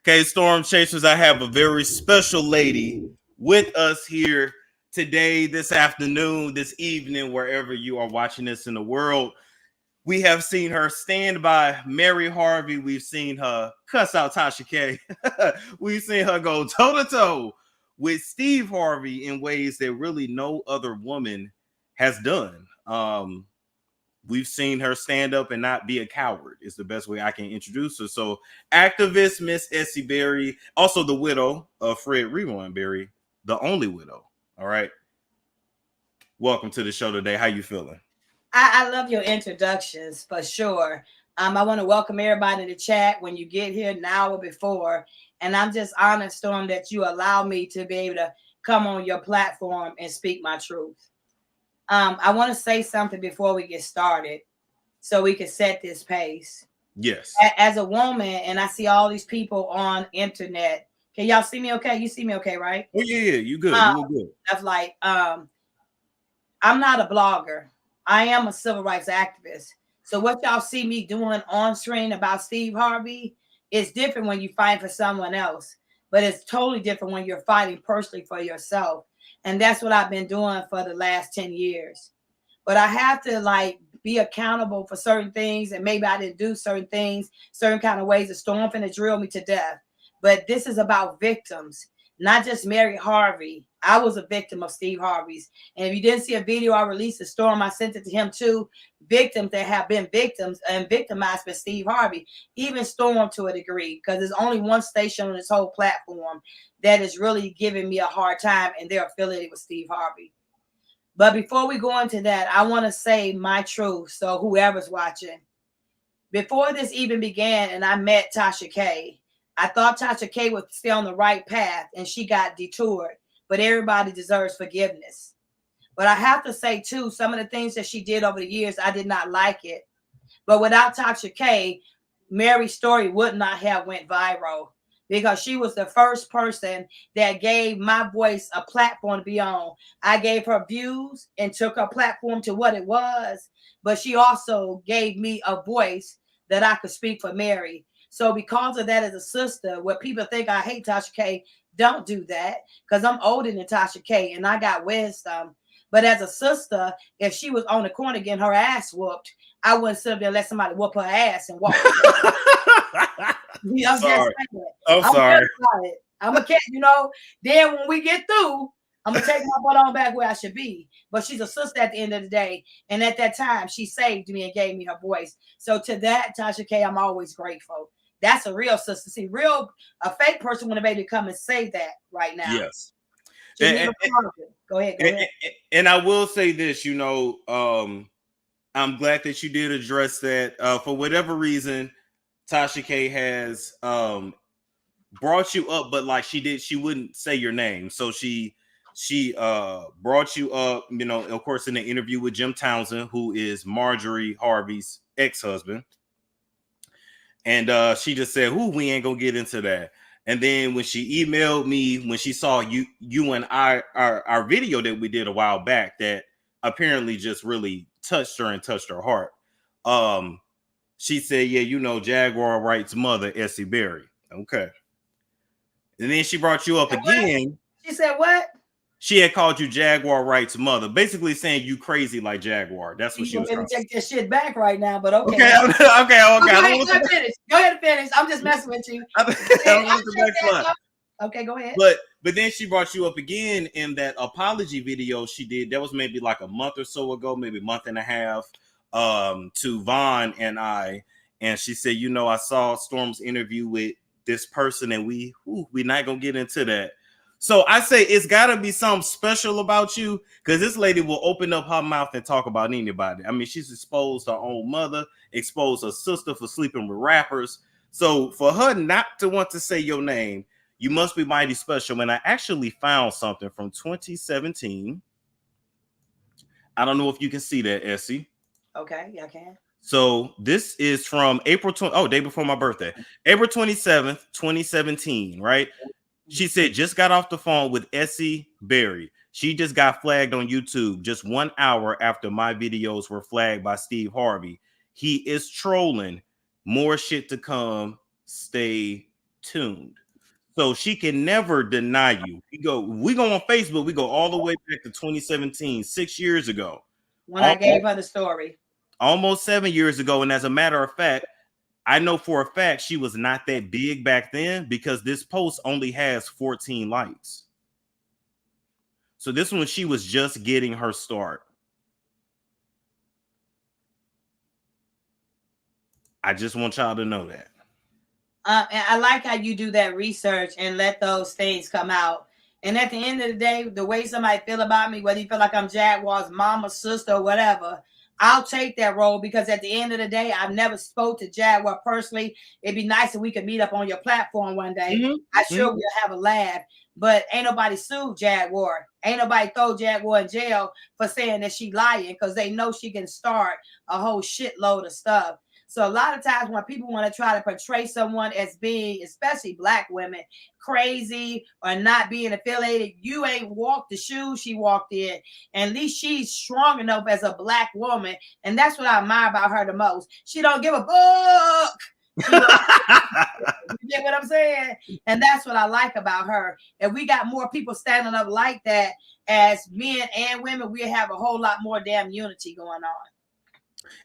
Okay, Storm Chasers, I have a very special lady with us here today, this afternoon, this evening, wherever you are watching this in the world. We have seen her stand by Mary Harvey. We've seen her cuss out Tasha K. We've seen her go toe to toe with Steve Harvey in ways that really no other woman has done. We've seen her stand up and not be a coward is the best way I can introduce her. So activist Miss Essie Berry, also the widow of Fred Rewind Berry, the only widow. All right. Welcome to the show today. How you feeling? I love your introductions for sure. I want to welcome everybody to chat when you get here now or before. And I'm just honored, Storm, that you allow me to be able to come on your platform and speak my truth. I want to say something before we get started so we can set this pace. Yes. As a woman, and I see all these people on internet. Can y'all see me okay? You see me okay, right? Oh, yeah, you good. You good. That's like, I'm not a blogger. I am a civil rights activist. So what y'all see me doing on screen about Steve Harvey is different when you fight for someone else, but it's totally different when you're fighting personally for yourself. And that's what I've been doing for the last 10 years. But I have to be accountable for certain things. And maybe I didn't do certain things, certain kind of ways. The Storm finna drill me to death. But this is about victims, not just Mary Harvey. I was a victim of Steve Harvey's. And if you didn't see a video I released, a Storm, I sent it to him too. Victims that have been victims and victimized by Steve Harvey, even Storm to a degree, because there's only one station on this whole platform that is really giving me a hard time, and they're affiliated with Steve Harvey. But before we go into that, I want to say my truth. So whoever's watching, before this even began and I met Tasha K, I thought Tasha K would stay on the right path and she got detoured, but everybody deserves forgiveness. But I have to say too, some of the things that she did over the years, I did not like it. But without Tasha K, Mary's story would not have went viral, because she was the first person that gave my voice a platform to be on. I gave her views and took her platform to what it was, but she also gave me a voice that I could speak for Mary. So because of that, as a sister, where people think I hate Tasha K, don't do that, because I'm older than Tasha K and I got wisdom. But as a sister, if she was on the corner getting her ass whooped, I wouldn't sit up there and let somebody whoop her ass and walk. I'm sorry. I'm sorry. I'm a cat, Then when we get through, I'm gonna take my butt on back where I should be. But she's a sister at the end of the day, and at that time, she saved me and gave me her voice. So to that, Tasha K, I'm always grateful. That's a real sister. See, a fake person wouldn't be able to come and say that right now. Yes. Go ahead. And I will say this, I'm glad that you did address that. For whatever reason, Tasha K has brought you up, but she wouldn't say your name. So she brought you up, of course, in the interview with Jim Townsend, who is Marjorie Harvey's ex-husband. And she just said, we ain't gonna get into that. And then when she emailed me, when she saw you and our video that we did a while back, that apparently just really touched her and touched her heart. She said, yeah, Jaguar Wright's mother, Essie Berry. Okay. And then she brought you up again. She said what? She had called you Jaguar Wright's mother, basically saying you crazy like Jaguar. That's what she was going to take that shit back right now, but okay. Okay. Go ahead and finish. I'm just messing with you. Okay, go ahead. But then she brought you up again in that apology video she did. That was maybe like a month or so ago, maybe a month and a half, to Vaughn and I. And she said, I saw Storm's interview with this person, and we're not gonna get into that. So I say it's gotta be something special about you, because this lady will open up her mouth and talk about anybody. I mean, she's exposed her own mother, exposed her sister for sleeping with rappers. So for her not to want to say your name, you must be mighty special. And I actually found something from 2017. I don't know if you can see that, Essie. Okay, yeah, I can. So this is from April 20. Day before my birthday, April 27th, 2017. Right? She said, just got off the phone with Essie Berry. She just got flagged on YouTube just 1 hour after my videos were flagged by Steve Harvey. He is trolling. More shit to come. stay tuned. So she can never deny you. We go on Facebook, we go all the way back to 2017, 6 years ago. When I gave her the story. Almost 7 years ago. And as a matter of fact, I know for a fact she was not that big back then because this post only has 14 likes. So this one, she was just getting her start. I just want y'all to know that. And I like how you do that research and let those things come out. And at the end of the day, the way somebody feel about me, whether you feel like I'm Jaguar's mama, sister, or whatever, I'll take that role because at the end of the day, I've never spoke to Jaguar personally. It'd be nice if we could meet up on your platform one day. Mm-hmm. I sure we'll have a laugh. But ain't nobody sued Jaguar. Ain't nobody throw Jaguar in jail for saying that she lying because they know she can start a whole shitload of stuff. So a lot of times when people want to try to portray someone as being, especially Black women, crazy or not being affiliated, you ain't walked the shoes she walked in. And at least she's strong enough as a Black woman. And that's what I admire about her the most. She don't give a fuck. You get what I'm saying? And that's what I like about her. If we got more people standing up like that as men and women, we have a whole lot more damn unity going on.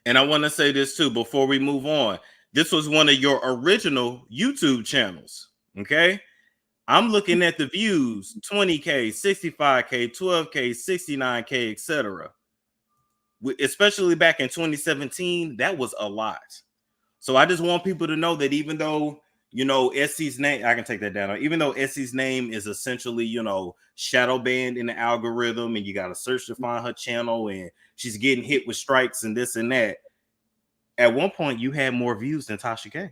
And I want to say this too before we move on. This was one of your original YouTube channels. Okay. I'm looking at the views 20K, 65K, 12K, 69K, etc. Especially back in 2017, that was a lot. So I just want people to know that even though, you know, Essie's name, I can take that down. Even though Essie's name is essentially, you know, shadow banned in the algorithm and you got to search to find her channel and she's getting hit with strikes and this and that. At one point, you had more views than Tasha K.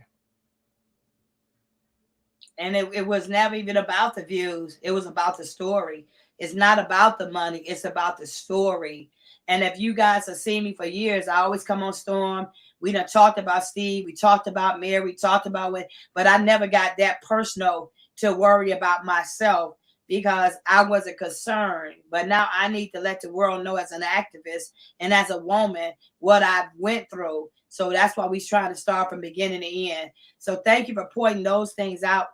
And it was never even about the views. It was about the story. It's not about the money. It's about the story. And if you guys have seen me for years, I always come on Storm. We done talked about Steve. We talked about Mary. We talked about what, but I never got that personal to worry about myself because I wasn't concerned. But now I need to let the world know as an activist and as a woman what I've went through. So that's why we trying to start from beginning to end. So thank you for pointing those things out,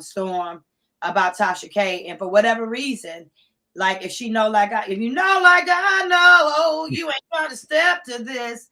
Storm, about Tasha K. And for whatever reason, like if she know like I, if you know like I know, oh, you ain't trying to step to this.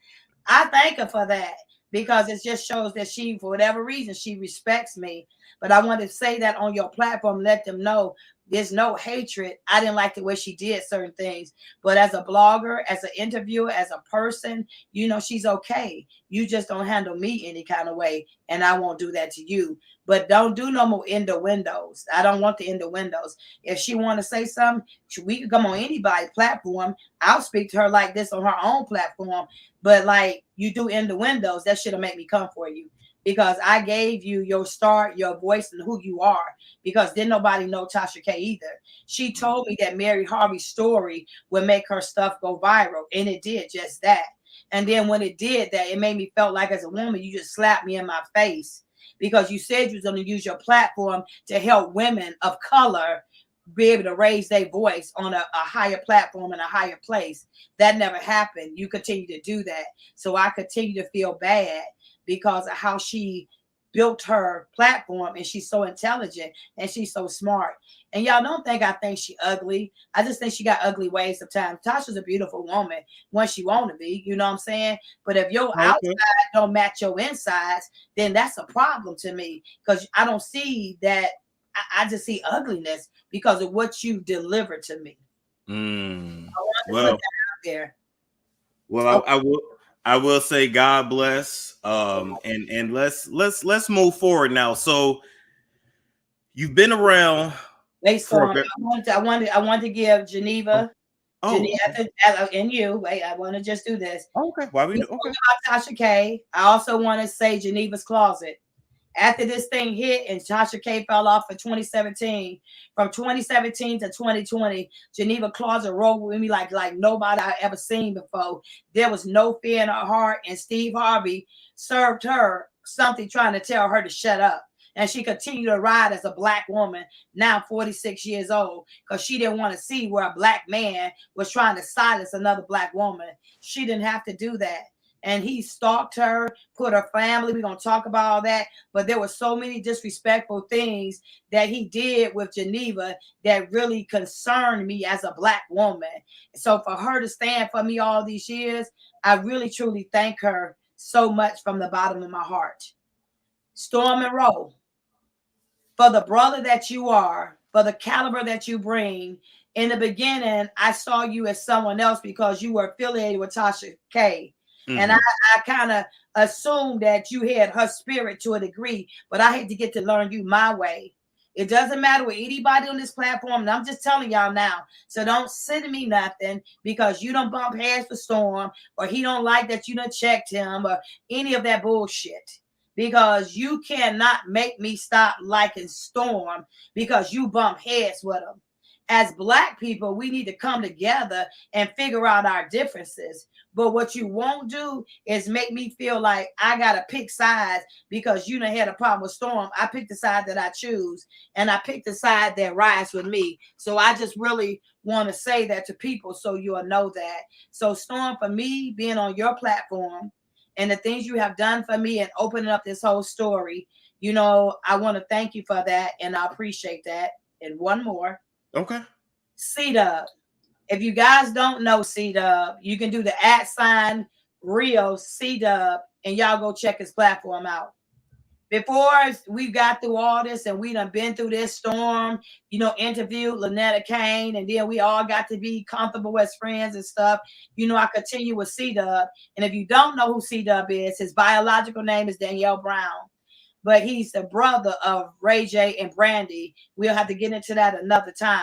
I thank her for that because it just shows that she, for whatever reason, she respects me. But I want to say that on your platform, let them know there's no hatred. I didn't like the way she did certain things. But as a blogger, as an interviewer, as a person, you know, she's okay. You just don't handle me any kind of way. And I won't do that to you. But don't do no more innuendos. I don't want the innuendos. If she want to say something, we can come on anybody's platform. I'll speak to her like this on her own platform. But like you do innuendos, that should have made me come for you. Because I gave you your start, your voice, and who you are. Because didn't nobody know Tasha K either. She told me that Mary Harvey's story would make her stuff go viral. And it did just that. And then when it did that, it made me felt like as a woman, you just slapped me in my face. Because you said you was going to use your platform to help women of color be able to raise their voice on a higher platform and a higher place. That never happened. You continue to do that. So I continue to feel bad because of how she built her platform, and she's so intelligent and she's so smart. And y'all don't think I think she ugly. I just think she got ugly ways sometimes. Tasha's a beautiful woman when she want to be, you know what I'm saying? But if your outside don't match your insides, then that's a problem to me because I don't see that. I just see ugliness because of what you delivered to me. I want to put that out there. Well, I will say God bless. And let's move forward now. So you've been around. Wait, Storm, I want to give Geneva. Geneva and you. Wait, I want to just do this. Okay. Why we do? Okay. About Tasha K. I also want to say Geneva's Closet. After this thing hit and Tasha K fell off for 2017, from 2017 to 2020, Geneva Closet rolled with me like nobody I ever seen before. There was no fear in her heart, and Steve Harvey served her something trying to tell her to shut up. And she continued to ride as a Black woman, now 46 years old, because she didn't want to see where a Black man was trying to silence another Black woman. She didn't have to do that. and he stalked her, put her family. We're going to talk about all that. But there were so many disrespectful things that he did with Geneva that really concerned me as a Black woman. So for her to stand for me all these years, I really, truly thank her so much from the bottom of my heart. Storm Monroe, for the brother that you are, for the caliber that you bring. In the beginning, I saw you as someone else because you were affiliated with Tasha K. And I kind of assumed that you had her spirit to a degree, but I had to get to learn you my way. It doesn't matter with anybody on this platform, and I'm just telling y'all now. So don't send me nothing because you don't bump heads with Storm, or he don't like that you done checked him, or any of that bullshit. Because you cannot make me stop liking Storm because you bump heads with him. As Black people, we need to come together and figure out our differences. But what you won't do is make me feel like I got to pick sides because you done had a problem with Storm. I picked the side that I choose, and I picked the side that rides with me. So I just really want to say that to people so you'll know that. So Storm, for me, being on your platform and the things you have done for me and opening up this whole story, you know, I want to thank you for that, and I appreciate that. And one more. Okay. C-Dub. If you guys don't know C-Dub, you can do the @ Rio C-Dub, and y'all go check his platform out. Before we got through all this and we done been through this storm, you know, interviewed Lynetta Kane, and then we all got to be comfortable as friends and stuff. You know, I continue with C-Dub. And if you don't know who C-Dub is, his biological name is Danielle Brown. But he's the brother of Ray J and Brandy. We'll have to get into that another time.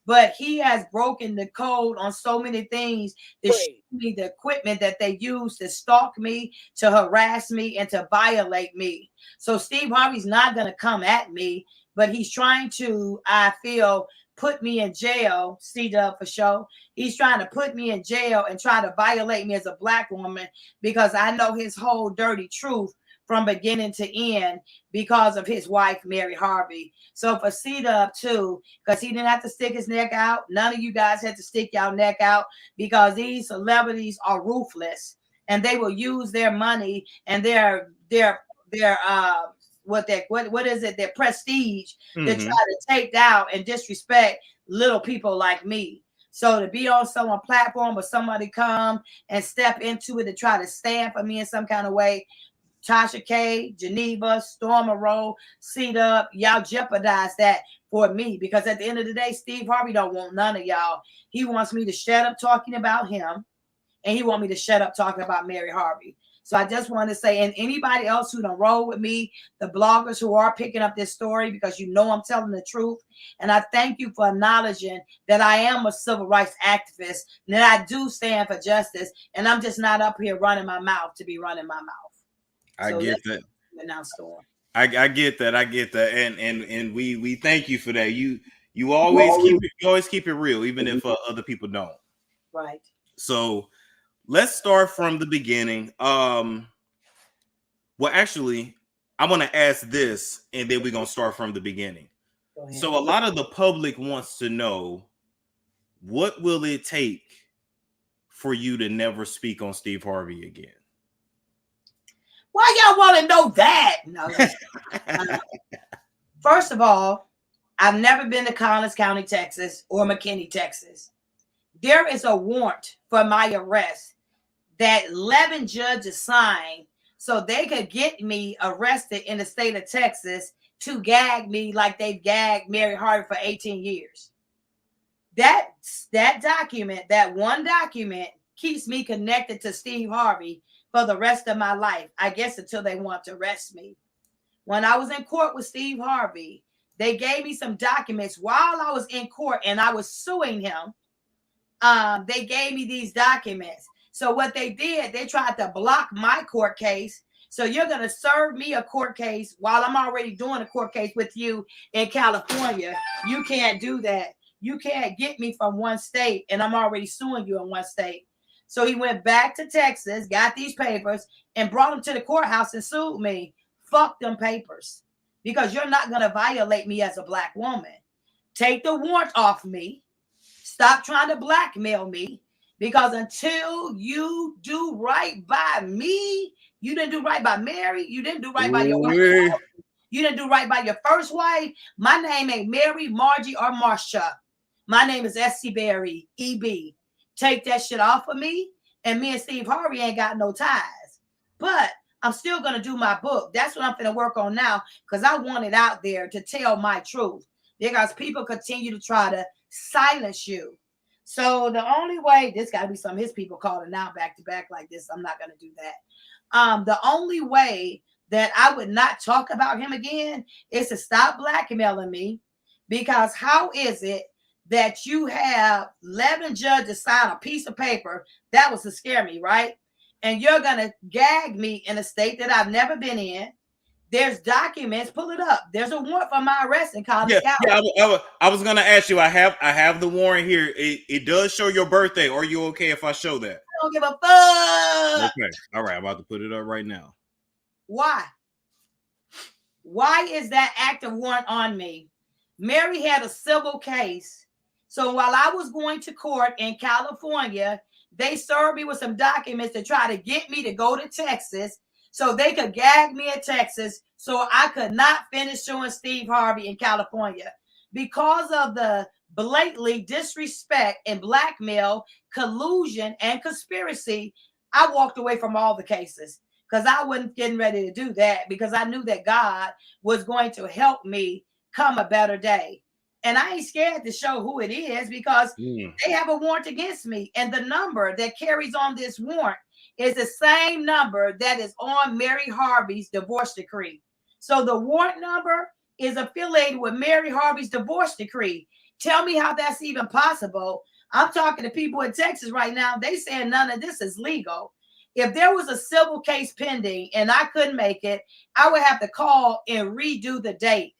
But he has broken the code on so many things to show me the equipment that they use to stalk me, to harass me, and to violate me. So Steve Harvey's not going to come at me, but he's trying to, I feel, put me in jail. C-Dub for sure. He's trying to put me in jail and try to violate me as a Black woman because I know his whole dirty truth from beginning to end because of his wife, Mary Harvey. So for C-Dub too, because he didn't have to stick his neck out. None of you guys had to stick your neck out because these celebrities are ruthless and they will use their money and their what is it, their prestige to try to take down and disrespect little people like me. So to be on someone's platform or somebody come and step into it to try to stand for me in some kind of way, Tasha K, Geneva, Storm Monroe, C-Dub, y'all jeopardize that for me because at the end of the day, Steve Harvey don't want none of y'all. He wants me to shut up talking about him, and he want me to shut up talking about Mary Harvey. So I just want to say, and anybody else who don't roll with me, the bloggers who are picking up this story because you know I'm telling the truth, and I thank you for acknowledging that I am a civil rights activist, and that I do stand for justice, and I'm just not up here running my mouth to be running my mouth. I get that. I get that. I get that. And we thank you for that. You always keep it real, even if other people don't. Right. So let's start from the beginning. Well, actually, I want to ask this, and then we're gonna start from the beginning. So a lot of the public wants to know, what will it take for you to never speak on Steve Harvey again? Why y'all want to know that? No. First of all, I've never been to Collins County, Texas, or McKinney, Texas. There is a warrant for my arrest that 11 judges signed so they could get me arrested in the state of Texas to gag me like they've gagged Mary Harvey for 18 years. That document, that one document, keeps me connected to Steve Harvey for the rest of my life, I guess until they want to arrest me. When I was in court with Steve Harvey, they gave me some documents while I was in court and I was suing him. They gave me these documents. So what they did, they tried to block my court case. So you're going to serve me a court case while I'm already doing a court case with you in California. You can't do that. You can't get me from one state and I'm already suing you in one state. So he went back to Texas, got these papers, and brought them to the courthouse and sued me. Fuck them papers. Because you're not going to violate me as a Black woman. Take the warrant off me. Stop trying to blackmail me. Because until you do right by me, you didn't do right by Mary, you didn't do right by your wife, you didn't do right by your first wife. My name ain't Mary, Margie, or Marcia. My name is Essie Berry, EB. Take that shit off of me, and me and Steve Harvey ain't got no ties. But I'm still going to do my book. That's what I'm going to work on now, because I want it out there to tell my truth. Because people continue to try to silence you. So the only way, this got to be some of his people calling now back to back like this. I'm not going to do that. The only way that I would not talk about him again is to stop blackmailing me. Because how is it that you have 11 judges sign a piece of paper that was to scare me, right? And you're going to gag me in a state that I've never been in. There's documents. Pull it up. There's a warrant for my arrest in College County. I was going to ask you. I have the warrant here. It does show your birthday. Are you okay if I show that? I don't give a fuck. Okay. All right. I'm about to put it up right now. Why? Why is that active warrant on me? Mary had a civil case. So while I was going to court in California, they served me with some documents to try to get me to go to Texas so they could gag me in Texas so I could not finish suing Steve Harvey in California. Because of the blatantly disrespect and blackmail, collusion, and conspiracy, I walked away from all the cases because I wasn't getting ready to do that, because I knew that God was going to help me come a better day. And I ain't scared to show who it is, because they have a warrant against me. And the number that carries on this warrant is the same number that is on Mary Harvey's divorce decree. So the warrant number is affiliated with Mary Harvey's divorce decree. Tell me how that's even possible. I'm talking to people in Texas right now. They saying none of this is legal. If there was a civil case pending and I couldn't make it, I would have to call and redo the date.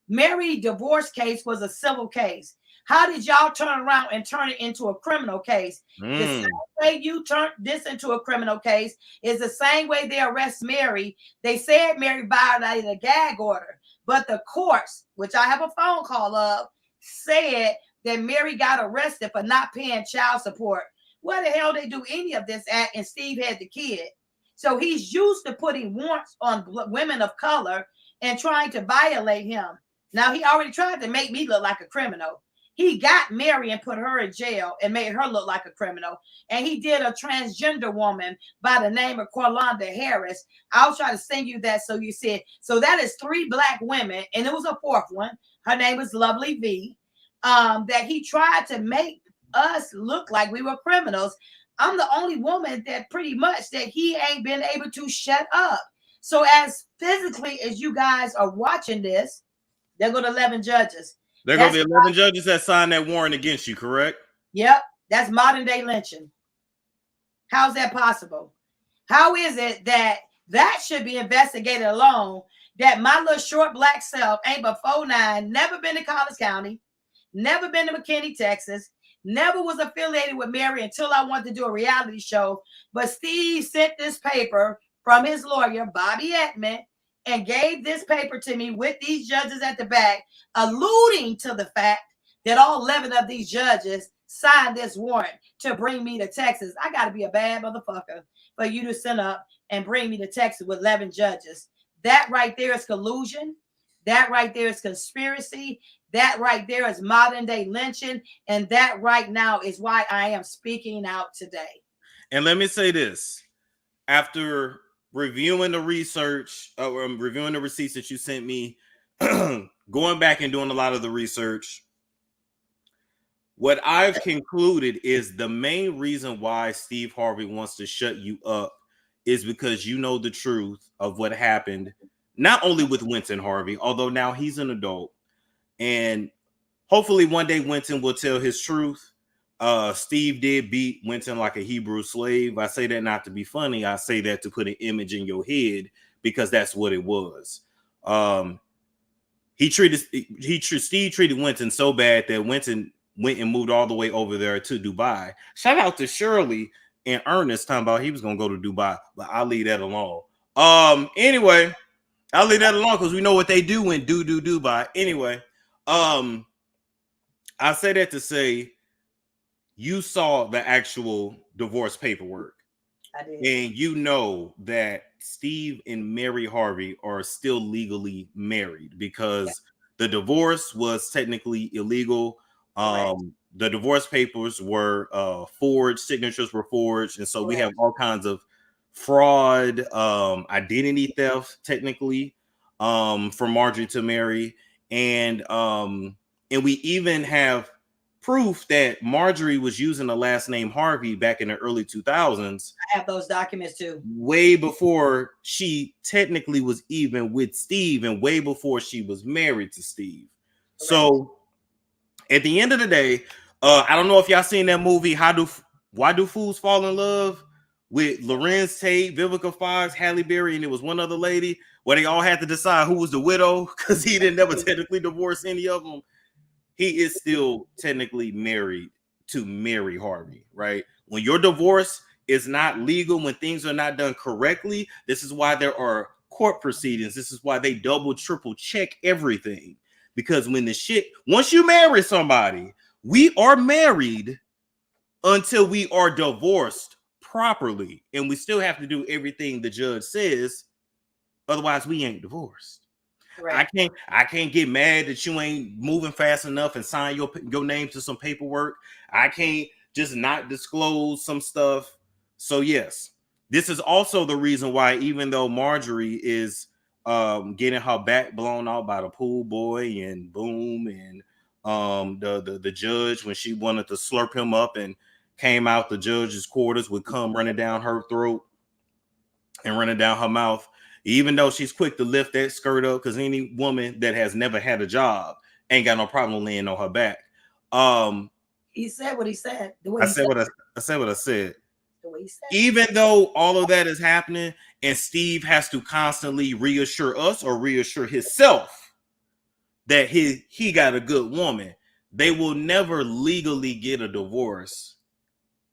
Mary's divorce case was a civil case. How did y'all turn around and turn it into a criminal case? The same way you turned this into a criminal case is the same way they arrest Mary. They said Mary violated a gag order, but the courts, which I have a phone call of, said that Mary got arrested for not paying child support. Where the hell they do any of this at? And Steve had the kid. So he's used to putting warrants on women of color and trying to violate him. Now, he already tried to make me look like a criminal. He got Mary and put her in jail and made her look like a criminal. And he did a transgender woman by the name of Corlonda Harris. I'll try to send you that so you see it. So that is 3 black women, and it was a 4th one. Her name is Lovely V. That he tried to make us look like we were criminals. I'm the only woman that pretty much that he ain't been able to shut up. So as physically as you guys are watching this, there go the 11 judges. There go the 11 judges that signed that warrant against you, correct? Yep. That's modern day lynching. How's that possible? How is it that that should be investigated alone, that my little short black self ain't but 4'9", never been to College County, never been to McKinney, Texas, never was affiliated with Mary until I wanted to do a reality show. But Steve sent this paper from his lawyer, Bobby Edmond, and gave this paper to me with these judges at the back, alluding to the fact that all 11 of these judges signed this warrant to bring me to Texas. I got to be a bad motherfucker for you to send up and bring me to Texas with 11 judges. That right there is collusion. That right there is conspiracy. That right there is modern day lynching. And that right now is why I am speaking out today. And let me say this. After reviewing the research, reviewing the receipts that you sent me, going back and doing a lot of the research, what I've concluded is the main reason why Steve Harvey wants to shut you up is because you know the truth of what happened, not only with Winton Harvey, although now he's an adult, and hopefully one day Winton will tell his truth. Steve did beat Winton like a Hebrew slave. I say that not to be funny. I say that to put an image in your head because that's what it was. Steve treated Winton so bad that Winton went and moved all the way over there to Dubai. Shout out to Shirley and Ernest talking about he was gonna go to Dubai, but I'll leave that alone. Anyway, I'll leave that alone because we know what they do in Dubai. Anyway, I say that to say, you saw the actual divorce paperwork. I did. And you know that Steve and Mary Harvey are still legally married because the divorce was technically illegal. The divorce papers were forged, signatures were forged, and so we have all kinds of fraud, identity theft, technically, from Marjorie to Mary, and we even have proof that Marjorie was using the last name Harvey back in the early 2000s. I have those documents too. Way before she technically was even with Steve and way before she was married to Steve. Correct. So at the end of the day, I don't know if y'all seen that movie, Why Do Fools Fall in Love? With Lorenz Tate, Vivica Fox, Halle Berry, and it was one other lady where they all had to decide who was the widow because he didn't ever technically divorce any of them. He is still technically married to Mary Harvey, right? When your divorce is not legal, when things are not done correctly, this is why there are court proceedings. This is why they double, triple check everything. Because once you marry somebody, we are married until we are divorced properly. And we still have to do everything the judge says. Otherwise, we ain't divorced. Right. I can't get mad that you ain't moving fast enough and sign your name to some paperwork. I can't just not disclose some stuff. So yes, this is also the reason why, even though Marjorie is getting her back blown out by the pool boy and boom, and the judge, when she wanted to slurp him up and came out the judge's quarters, would come running down her throat and running down her mouth. Even though she's quick to lift that skirt up, because any woman that has never had a job ain't got no problem laying on her back. He said what he said. I said what I said. The way he said. Even though all of that is happening, and Steve has to constantly reassure us or reassure himself that he got a good woman, they will never legally get a divorce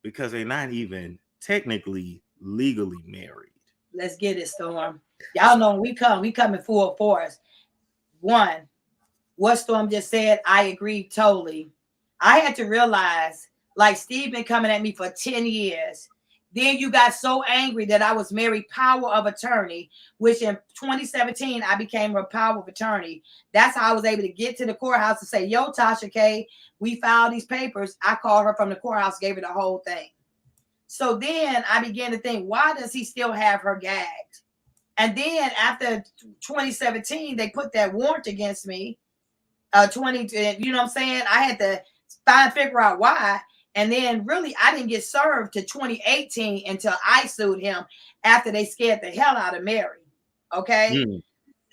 because they're not even technically legally married. Let's get it, Storm. Y'all know we coming full force. One, what Storm just said, I agree totally. I had to realize, like, Steve been coming at me for 10 years. Then you got so angry that I was married power of attorney, which in 2017, I became a power of attorney. That's how I was able to get to the courthouse and say, yo, Tasha K, we filed these papers. I called her from the courthouse, gave her the whole thing. So then I began to think, why does he still have her gagged? And then after 2017, they put that warrant against me. You know what I'm saying? I had to figure out why. And then really, I didn't get served to 2018 until I sued him after they scared the hell out of Mary. Okay.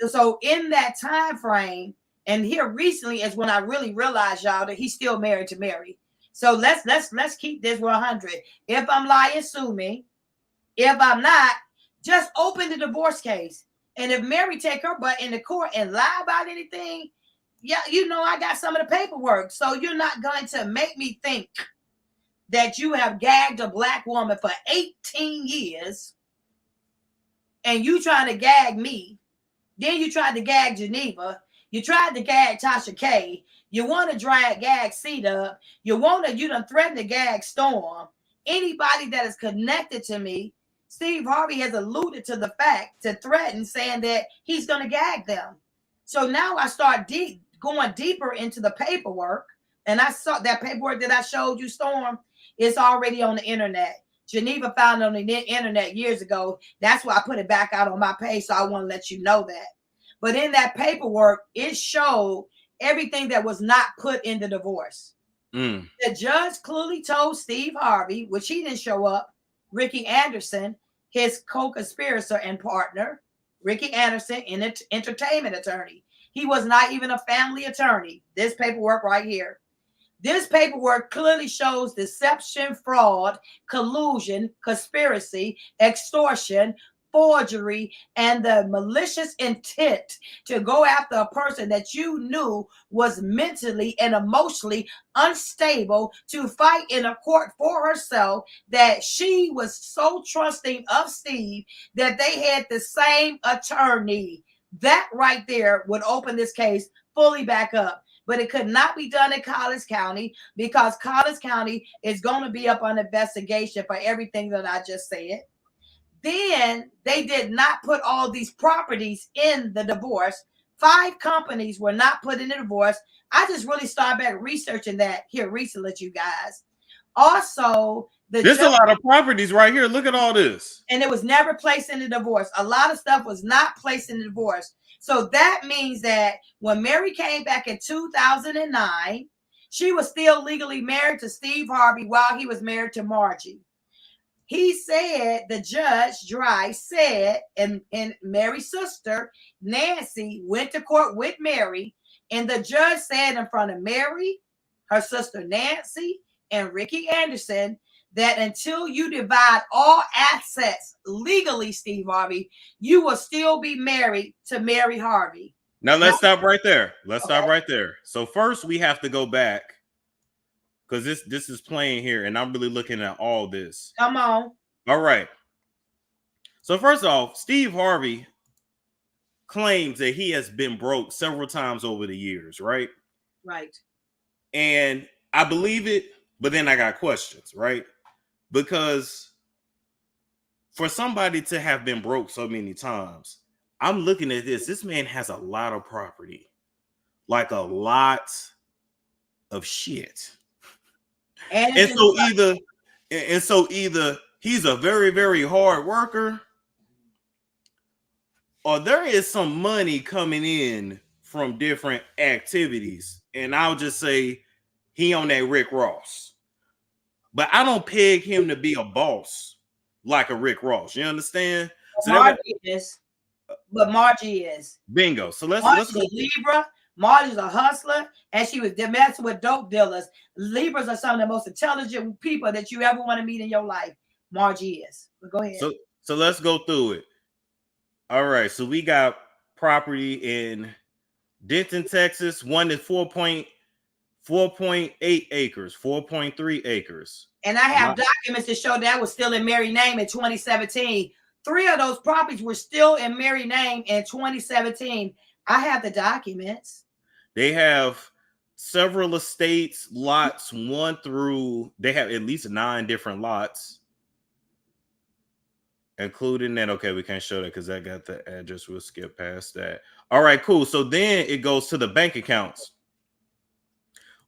So in that time frame, and here recently is when I really realized, y'all, that he's still married to Mary. So let's keep this 100. If I'm lying, sue me. If I'm not, just open the divorce case. And if Mary take her butt in the court and lie about anything, yeah, you know I got some of the paperwork. So you're not going to make me think that you have gagged a black woman for 18 years and you trying to gag me. Then you tried to gag Geneva. You tried to gag Tasha K. You want to gag C-Dub. You done threatened to gag Storm. Anybody that is connected to me, Steve Harvey has alluded to the fact to threaten, saying that he's going to gag them. So now I start going deeper into the paperwork, and I saw that paperwork that I showed you, Storm, it's already on the internet. Geneva found it on the internet years ago. That's why I put it back out on my page, so I want to let you know that. But in that paperwork, it showed everything that was not put in the divorce. The judge clearly told Steve Harvey, which he didn't show up, Ricky Anderson, his co-conspirator and partner, Ricky Anderson, an entertainment attorney. He was not even a family attorney. This paperwork right here. This paperwork clearly shows deception, fraud, collusion, conspiracy, extortion, forgery, and the malicious intent to go after a person that you knew was mentally and emotionally unstable to fight in a court for herself, that she was so trusting of Steve that they had the same attorney. That right there would open this case fully back up. but it could not be done in Collins County because Collins County is going to be up on investigation for everything that I just said. Then they did not put all these properties in the divorce. 5 companies were not put in the divorce. I just really started back researching that here recently, you guys. Also, there's a lot of properties right here. Look at all this. And it was never placed in the divorce. A lot of stuff was not placed in the divorce. So that means that when Mary came back in 2009, she was still legally married to Steve Harvey while he was married to Margie. He said, the judge, Dry, said, and Mary's sister, Nancy, went to court with Mary, and the judge said in front of Mary, her sister Nancy, and Ricky Anderson, that until you divide all assets legally, Steve Harvey, you will still be married to Mary Harvey. Now let's stop right there. Let's stop right there. So first we have to go back because this is playing here, and I'm really looking at all this. Come on. All right. So first off, Steve Harvey claims that he has been broke several times over the years, right? Right. And I believe it, but then I got questions, right? Because for somebody to have been broke so many times, I'm looking at this. This man has a lot of property, like a lot of shit. And so either he's a very, very hard worker, or there is some money coming in from different activities. And I'll just say he on that Rick Ross. But I don't peg him to be a boss like a Rick Ross. You understand? So Margie is. But Margie is. Bingo. So let's go. Libra. Margie's a hustler, and she was messing with dope dealers. Libras are some of the most intelligent people that you ever want to meet in your life. Margie is. But go ahead. So let's go through it. All right. So we got property in Denton, Texas. One is 4.8 acres, 4.3 acres. And I have documents to show that was still in Mary's name in 2017. 3 of those properties were still in Mary's name in 2017. I have the documents. They have several estates, lots 1 through, they have at least 9 different lots, including that. Okay, we can't show that because I got the address. We'll skip past that. All right, cool. So then it goes to the bank accounts.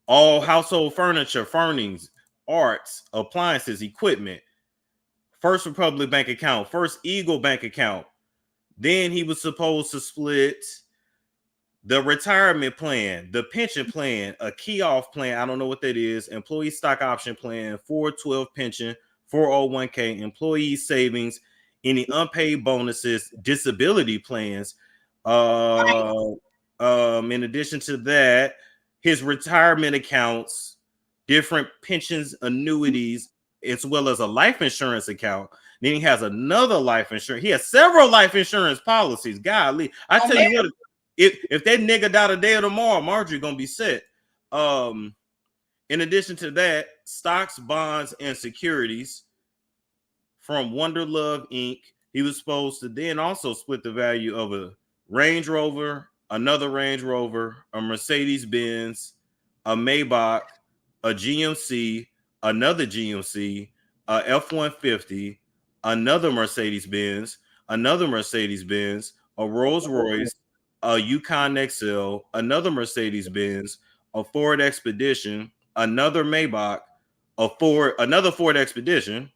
All household furniture, furnishings, arts, appliances, equipment. First Republic bank account, First Eagle bank account. Then he was supposed to split the retirement plan, the pension plan, a key-off plan, I don't know what that is, employee stock option plan, 412 pension, 401k, employee savings, any unpaid bonuses, disability plans. In addition to that, his retirement accounts, different pensions, annuities, as well as a life insurance account. Then he has another life insurance. He has several life insurance policies. Golly, I tell you what, if that nigga died today or tomorrow, Marjorie gonna be set. In addition to that, stocks, bonds, and securities from Wonder Love Inc. He was supposed to then also split the value of a Range Rover, another Range Rover, a Mercedes-Benz, a Maybach, a GMC, another GMC, a F-150, another Mercedes-Benz, a Rolls-Royce, a Yukon XL, another Mercedes-Benz, a Ford Expedition, another Maybach, another Ford Expedition,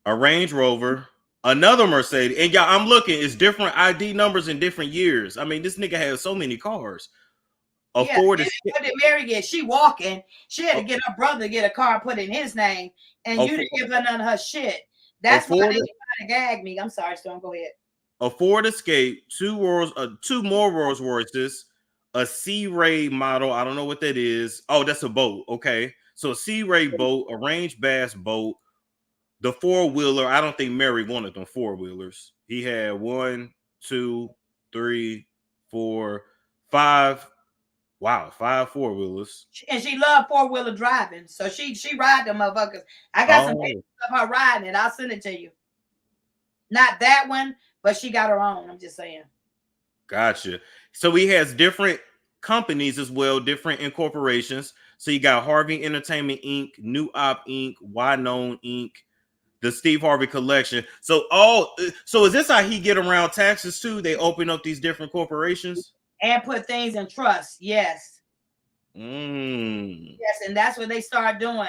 a Range Rover, another Mercedes. And y'all, I'm looking, it's different ID numbers in different years. I mean, this nigga has so many cars. Ford. What did Mary get? She walking. She had to get her brother to get a car put in his name, and you didn't give her none of her shit. That's why they trying to gag me. I'm sorry, Storm. Go ahead. A Ford Escape, 2 more Rolls Royces, a Sea Ray model. I don't know what that is. Oh, that's a boat. Okay, so a Sea Ray boat, a Range Bass boat, the 4-wheeler. I don't think Mary wanted them 4-wheelers. He had 1, 2, 3, 4, 5. Wow, 5 4-wheelers. And she loved 4-wheeler driving. So she ride them motherfuckers. I got some pictures of her riding it. I'll send it to you. Not that one, but she got her own. I'm just saying. Gotcha. So he has different companies as well, different incorporations. So you got Harvey Entertainment Inc., New Op Inc., Why Known Inc., the Steve Harvey Collection. So is this how he get around taxes too? They open up these different corporations and put things in trust. Yes. Mm. Yes, and that's what they start doing.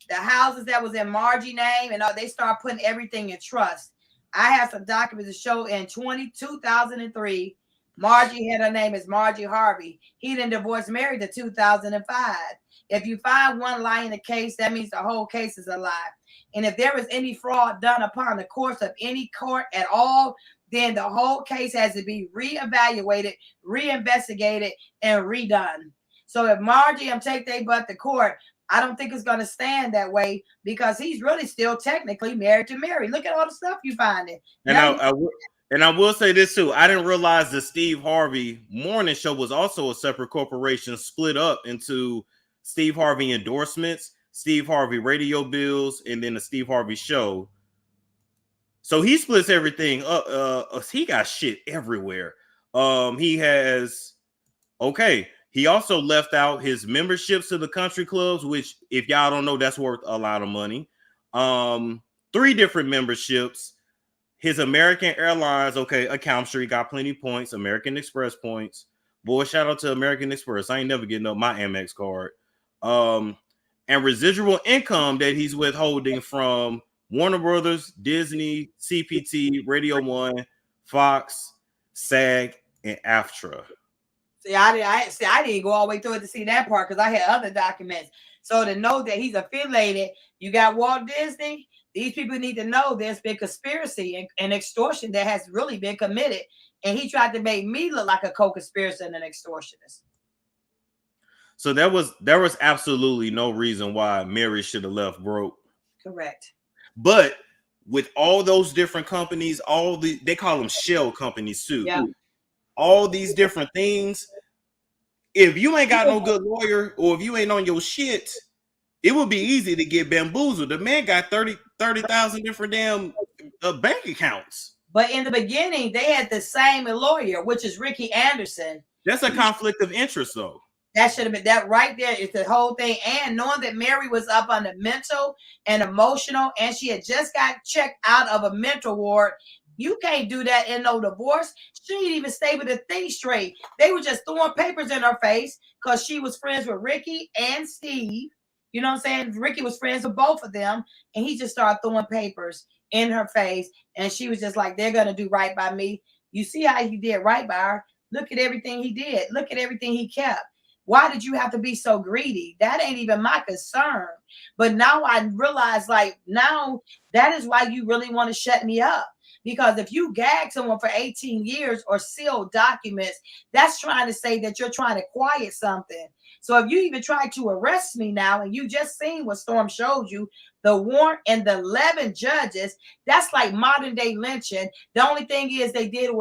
The houses that was in Margie's name, and they start putting everything in trust. I have some documents to show in 2003. Margie had her name as Margie Harvey. He then divorced Mary to 2005. If you find one lie in the case, that means the whole case is a lie. And if there is any fraud done upon the course of any court at all, then the whole case has to be reevaluated, reinvestigated, and redone. So if Margie take their butt to court, I don't think it's going to stand that way because he's really still technically married to Mary. Look at all the stuff you find it. And I will say this too. I didn't realize the Steve Harvey morning show was also a separate corporation split up into Steve Harvey endorsements, Steve Harvey radio bills, and then the Steve Harvey show. So he splits everything up. He got shit everywhere. He also left out his memberships to the country clubs, which if y'all don't know, that's worth a lot of money. 3 different memberships. His American Airlines, account, sure he got plenty of points. American Express points. Boy, shout out to American Express. I ain't never getting up my Amex card. And residual income that he's withholding from Warner Brothers, Disney, CPT, Radio 1, Fox, SAG, and AFTRA. See, I didn't go all the way through it to see that part because I had other documents. So to know that he's affiliated, you got Walt Disney. These people need to know there's been conspiracy and extortion that has really been committed. And he tried to make me look like a co-conspirator and an extortionist. So there was absolutely no reason why Mary should have left broke. Correct. But with all those different companies, they call them shell companies too. Yeah. All these different things. If you ain't got no good lawyer or if you ain't on your shit, it would be easy to get bamboozled. The man got 30,000 different damn bank accounts. But in the beginning, they had the same lawyer, which is Ricky Anderson. That's a conflict of interest, though. That should have been that right there is the whole thing. And knowing that Mary was up on the mental and emotional, and she had just got checked out of a mental ward. You can't do that in no divorce. She didn't even stay with the thing straight. They were just throwing papers in her face because she was friends with Ricky and Steve. You know what I'm saying? Ricky was friends with both of them, and he just started throwing papers in her face. And she was just like, they're going to do right by me. You see how he did right by her? Look at everything he did. Look at everything he kept. Why did you have to be so greedy? That ain't even my concern. But now I realize, now that is why you really want to shut me up. Because if you gag someone for 18 years or seal documents, that's trying to say that you're trying to quiet something. So if you even try to arrest me now, and you just seen what Storm showed you, the warrant and the 11 judges, that's like modern day lynching. The only thing is they did it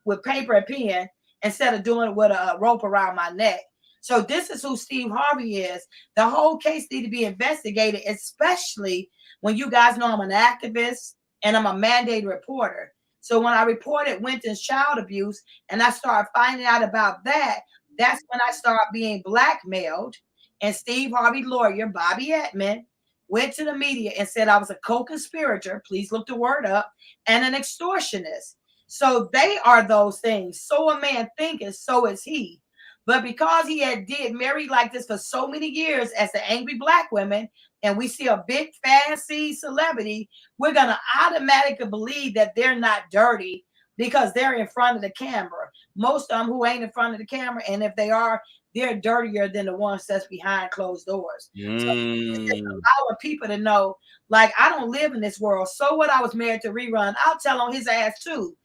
with paper and pen instead of doing it with a rope around my neck. So this is who Steve Harvey is. The whole case needs to be investigated, especially when you guys know I'm an activist and I'm a mandated reporter. So when I reported Winton's child abuse and I started finding out about that, that's when I started being blackmailed. And Steve Harvey lawyer, Bobby Edmond, went to the media and said I was a co-conspirator. Please look the word up. And an extortionist. So they are those things. So a man thinketh, so is he. But because he had did Mary like this for so many years as the angry black women, and we see a big fancy celebrity, we're going to automatically believe that they're not dirty because they're in front of the camera. Most of them who ain't in front of the camera, and if they are, they're dirtier than the ones that's behind closed doors. So it's just allowing people to know, like, I don't live in this world. So what? I was married to Rerun. I'll tell on his ass too.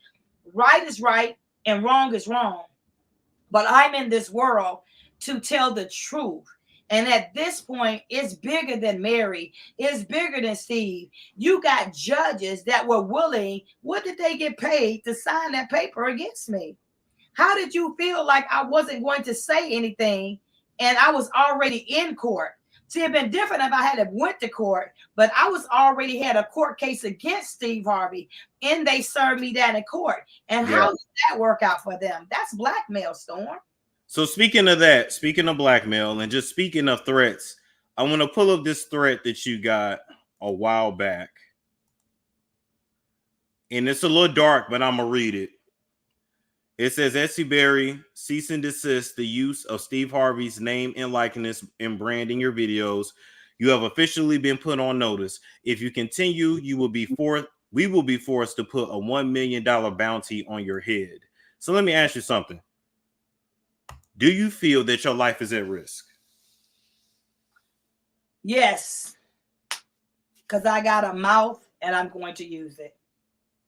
Right is right and wrong is wrong. But I'm in this world to tell the truth. And at this point, it's bigger than Mary. It's bigger than Steve. You got judges that were willing. What did they get paid to sign that paper against me? How did you feel like I wasn't going to say anything and I was already in court? See, it'd been different if I had went to court, but I was already had a court case against Steve Harvey, and they served me that in court. And how did that work out for them? That's blackmail, Storm. So speaking of that, speaking of blackmail and just speaking of threats, I want to pull up this threat that you got a while back. And it's a little dark, but I'm going to read it. It says, Essie Berry, cease and desist the use of Steve Harvey's name and likeness in branding your videos. You have officially been put on notice. If you continue, we will be forced to put a $1 million bounty on your head. So let me ask you something. Do you feel that your life is at risk? Yes, because I got a mouth and I'm going to use it.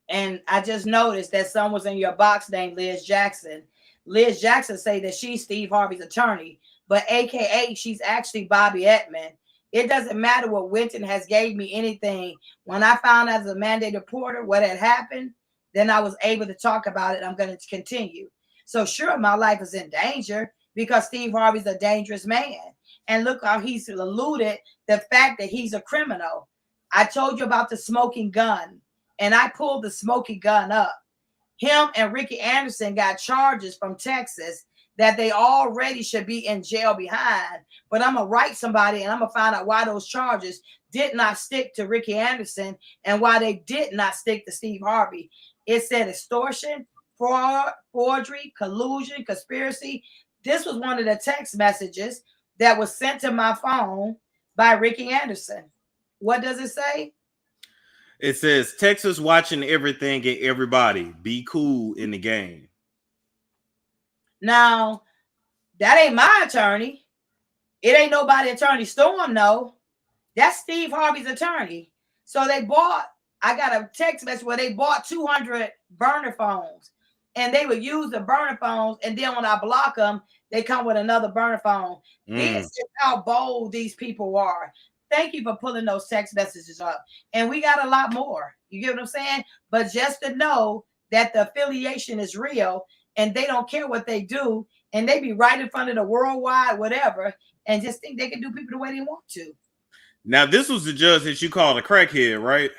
And I just noticed that someone's in your box named Liz Jackson. Liz Jackson say that she's Steve Harvey's attorney, but AKA she's actually Bobby Edmond. It doesn't matter what Winton has gave me anything. When I found out as a mandated reporter what had happened, then I was able to talk about it. I'm going to continue. So sure, my life is in danger because Steve Harvey's a dangerous man. And look how he's alluded the fact that he's a criminal. I told you about the smoking gun. And I pulled the smoking gun up. Him and Ricky Anderson got charges from Texas that they already should be in jail behind. But I'm going to write somebody and I'm going to find out why those charges did not stick to Ricky Anderson and why they did not stick to Steve Harvey. It said extortion, fraud, forgery, collusion, conspiracy. This was one of the text messages that was sent to my phone by Ricky Anderson. What does it say? It says, Texas watching everything and everybody. Be cool in the game. Now, that ain't my attorney. It ain't nobody attorney Storm, no. That's Steve Harvey's attorney. So I got a text message where they bought 200 burner phones. And they would use the burner phones. And then when I block them, they come with another burner phone. This is how bold these people are. Thank you for pulling those text messages up. And we got a lot more. You get what I'm saying? But just to know that the affiliation is real and they don't care what they do and they be right in front of the worldwide whatever and just think they can do people the way they want to. Now, this was the judge that you called a crackhead, right?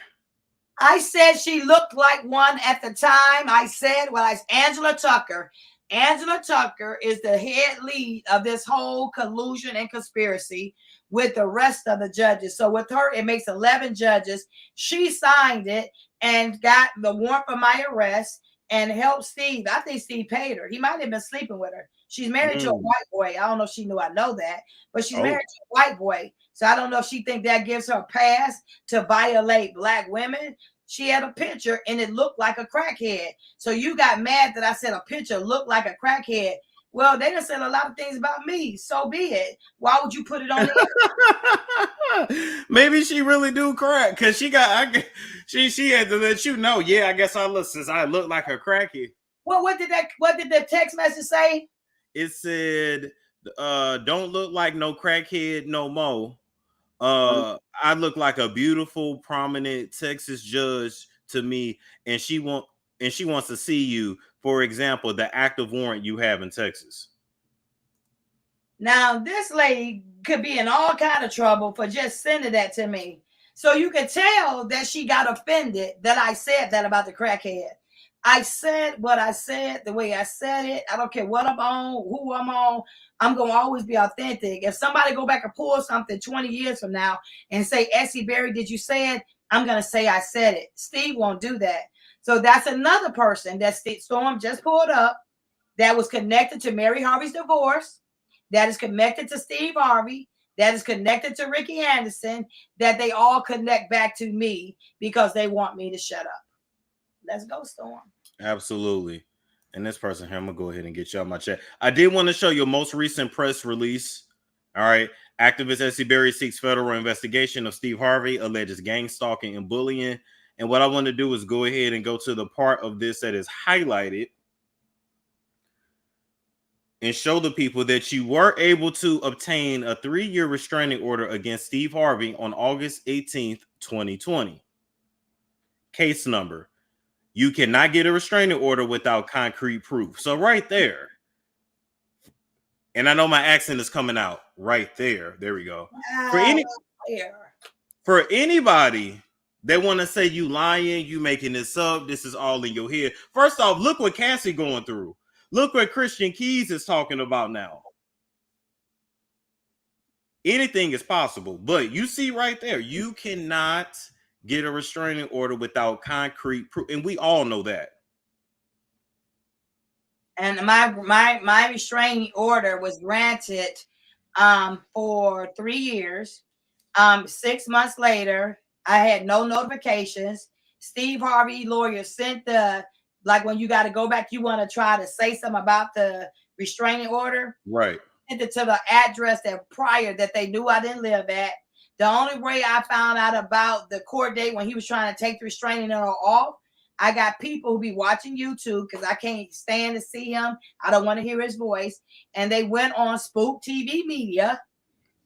I said she looked like one at the time. I said, well, it's Angela Tucker. Angela Tucker is the head lead of this whole collusion and conspiracy with the rest of the judges. So with her, it makes 11 judges. She signed it and got the warrant for my arrest and helped Steve. I think Steve paid her. He might have been sleeping with her. She's married to a white boy. I don't know if she knew I know that, but she's married to a white boy. So I don't know if she think that gives her a pass to violate black women. She had a picture and it looked like a crackhead. So you got mad that I said a picture looked like a crackhead. Well, they done said a lot of things about me. So be it. Why would you put it on there? Maybe she really do crack because she had to let you know. Yeah, I guess I look like a crackhead. Well, what did the text message say? It said, "Don't look like no crackhead no more. I look like a beautiful, prominent Texas judge to me, and she wants to see you. For example, the active warrant you have in Texas." Now, this lady could be in all kind of trouble for just sending that to me. So you could tell that she got offended that I said that about the crackhead. I said what I said, the way I said it. I don't care what I'm on, who I'm on. I'm going to always be authentic. If somebody go back and pull something 20 years from now and say, Essie Berry, did you say it? I'm going to say I said it. Steve won't do that. So that's another person that Storm just pulled up that was connected to Mary Harvey's divorce, that is connected to Steve Harvey, that is connected to Ricky Anderson, that they all connect back to me because they want me to shut up. Let's go, Storm. Absolutely. And this person here, I'm going to go ahead and get you on my chat. I did want to show your most recent press release. All right. Activist Essie Berry seeks federal investigation of Steve Harvey, alleges gang stalking and bullying. And what I want to do is go ahead and go to the part of this that is highlighted and show the people that you were able to obtain a 3-year restraining order against Steve Harvey on August 18th, 2020. Case number. You cannot get a restraining order without concrete proof. So right there. And I know my accent is coming out right there. There we go. For anybody that want to say you lying, you making this up, this is all in your head. First off, look what Cassie going through. Look what Christian Keys is talking about now. Anything is possible, but you see right there, you cannot get a restraining order without concrete proof, and we all know that. And my restraining order was granted for 3 years. 6 months later, I had no notifications. Steve Harvey lawyer sent the, like, when you got to go back, you want to try to say something about the restraining order. Right. Sent it to the address that prior that they knew I didn't live at. The only way I found out about the court date when he was trying to take the restraining order off, I got people who be watching YouTube because I can't stand to see him. I don't want to hear his voice. And they went on Spook TV Media,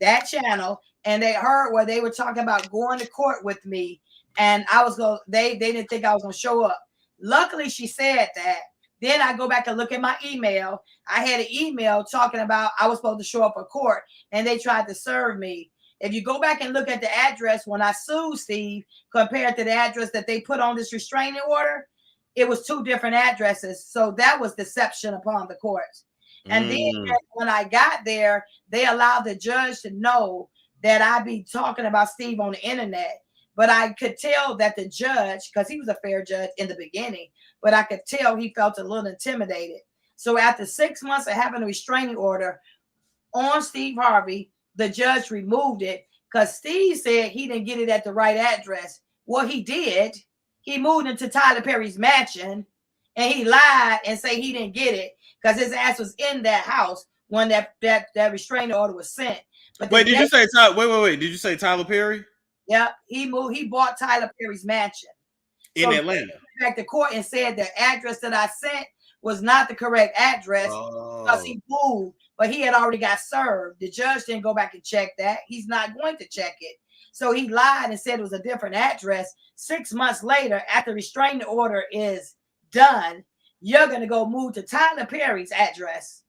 that channel, and they heard where they were talking about going to court with me. And I was going, they didn't think I was going to show up. Luckily, she said that. Then I go back and look at my email. I had an email talking about I was supposed to show up at court, and they tried to serve me. If you go back and look at the address when I sued Steve compared to the address that they put on this restraining order, it was 2 different addresses. So that was deception upon the courts. And then when I got there, they allowed the judge to know that I'd be talking about Steve on the internet. But I could tell that the judge, because he was a fair judge in the beginning, but I could tell he felt a little intimidated. So after 6 months of having a restraining order on Steve Harvey, the judge removed it because Steve said he didn't get it at the right address. Well, he did. He moved into Tyler Perry's mansion, and he lied and said he didn't get it because his ass was in that house when that restraining order was sent. But wait, did you say wait? Did you say Tyler Perry? Yeah, he moved. He bought Tyler Perry's mansion in Atlanta. He went back to court and said the address that I sent was not the correct address because he moved, but he had already got served. The judge didn't go back and check that. He's not going to check it. So he lied and said it was a different address. 6 months later, after the restraining order is done, you're going to go move to Tyler Perry's address.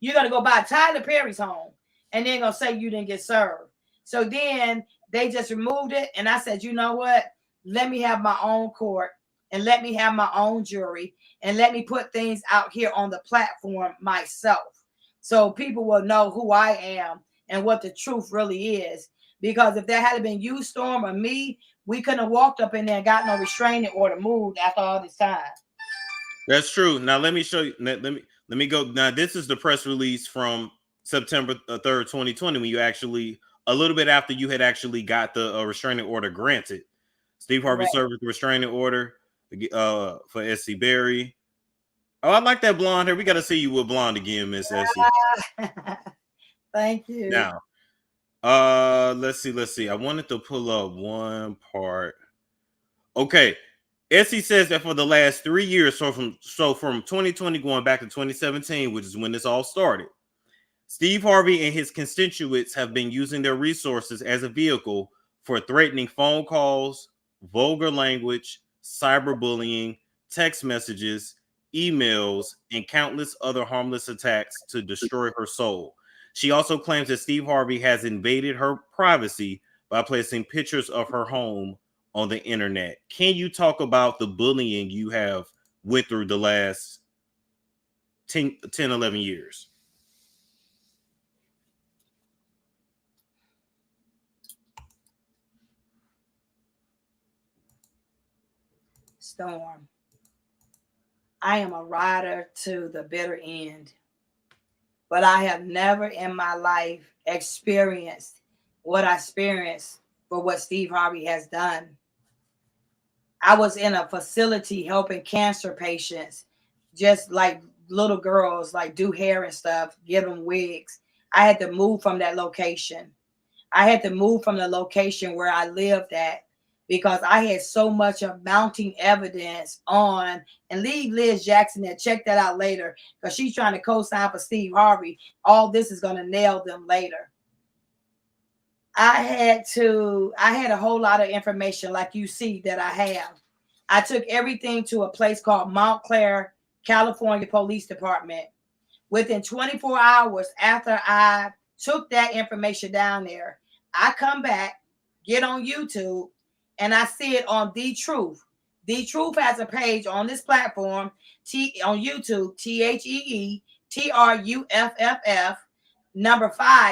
You're going to go buy Tyler Perry's home, and then going to say you didn't get served. So then they just removed it. And I said, you know what? Let me have my own court and let me have my own jury and let me put things out here on the platform myself so people will know who I am and what the truth really is. Because if that had been you, Storm, or me, we couldn't have walked up in there and got no restraining order moved after all this time. That's true. Now let me show you. Let me go. Now this is the press release from September 3rd, 2020, when you actually, a little bit after you had actually got the restraining order granted. Steve Harvey served with the restraining order for Essie Berry. Oh, I like that blonde hair. We got to see you with blonde again, Miss Essie. Thank you. Now, let's see. I wanted to pull up one part. Okay. Essie says that for the last 3 years, so from 2020 going back to 2017, which is when this all started, Steve Harvey and his constituents have been using their resources as a vehicle for threatening phone calls, vulgar language, cyberbullying, text messages, emails, and countless other harmless attacks to destroy her soul. She also claims that Steve Harvey has invaded her privacy by placing pictures of her home on the internet. Can you talk about the bullying you have went through the last 10, 11 years? Storm, I am a rider to the bitter end, but I have never in my life experienced what I experienced for what Steve Harvey has done. I was in a facility helping cancer patients, just like little girls, like do hair and stuff, give them wigs. I had to move from that location. I had to move from the location where I lived at because I had so much of mounting evidence on, and leave Liz Jackson there. Check that out later because she's trying to co-sign for Steve Harvey. All this is going to nail them later. I had a whole lot of information like you see that I have. I took everything to a place called Montclair, California Police Department. Within 24 hours after I took that information down there, I come back, get on YouTube, and I see it on The Truth. The Truth has a page on this platform, on YouTube, TheeTruff.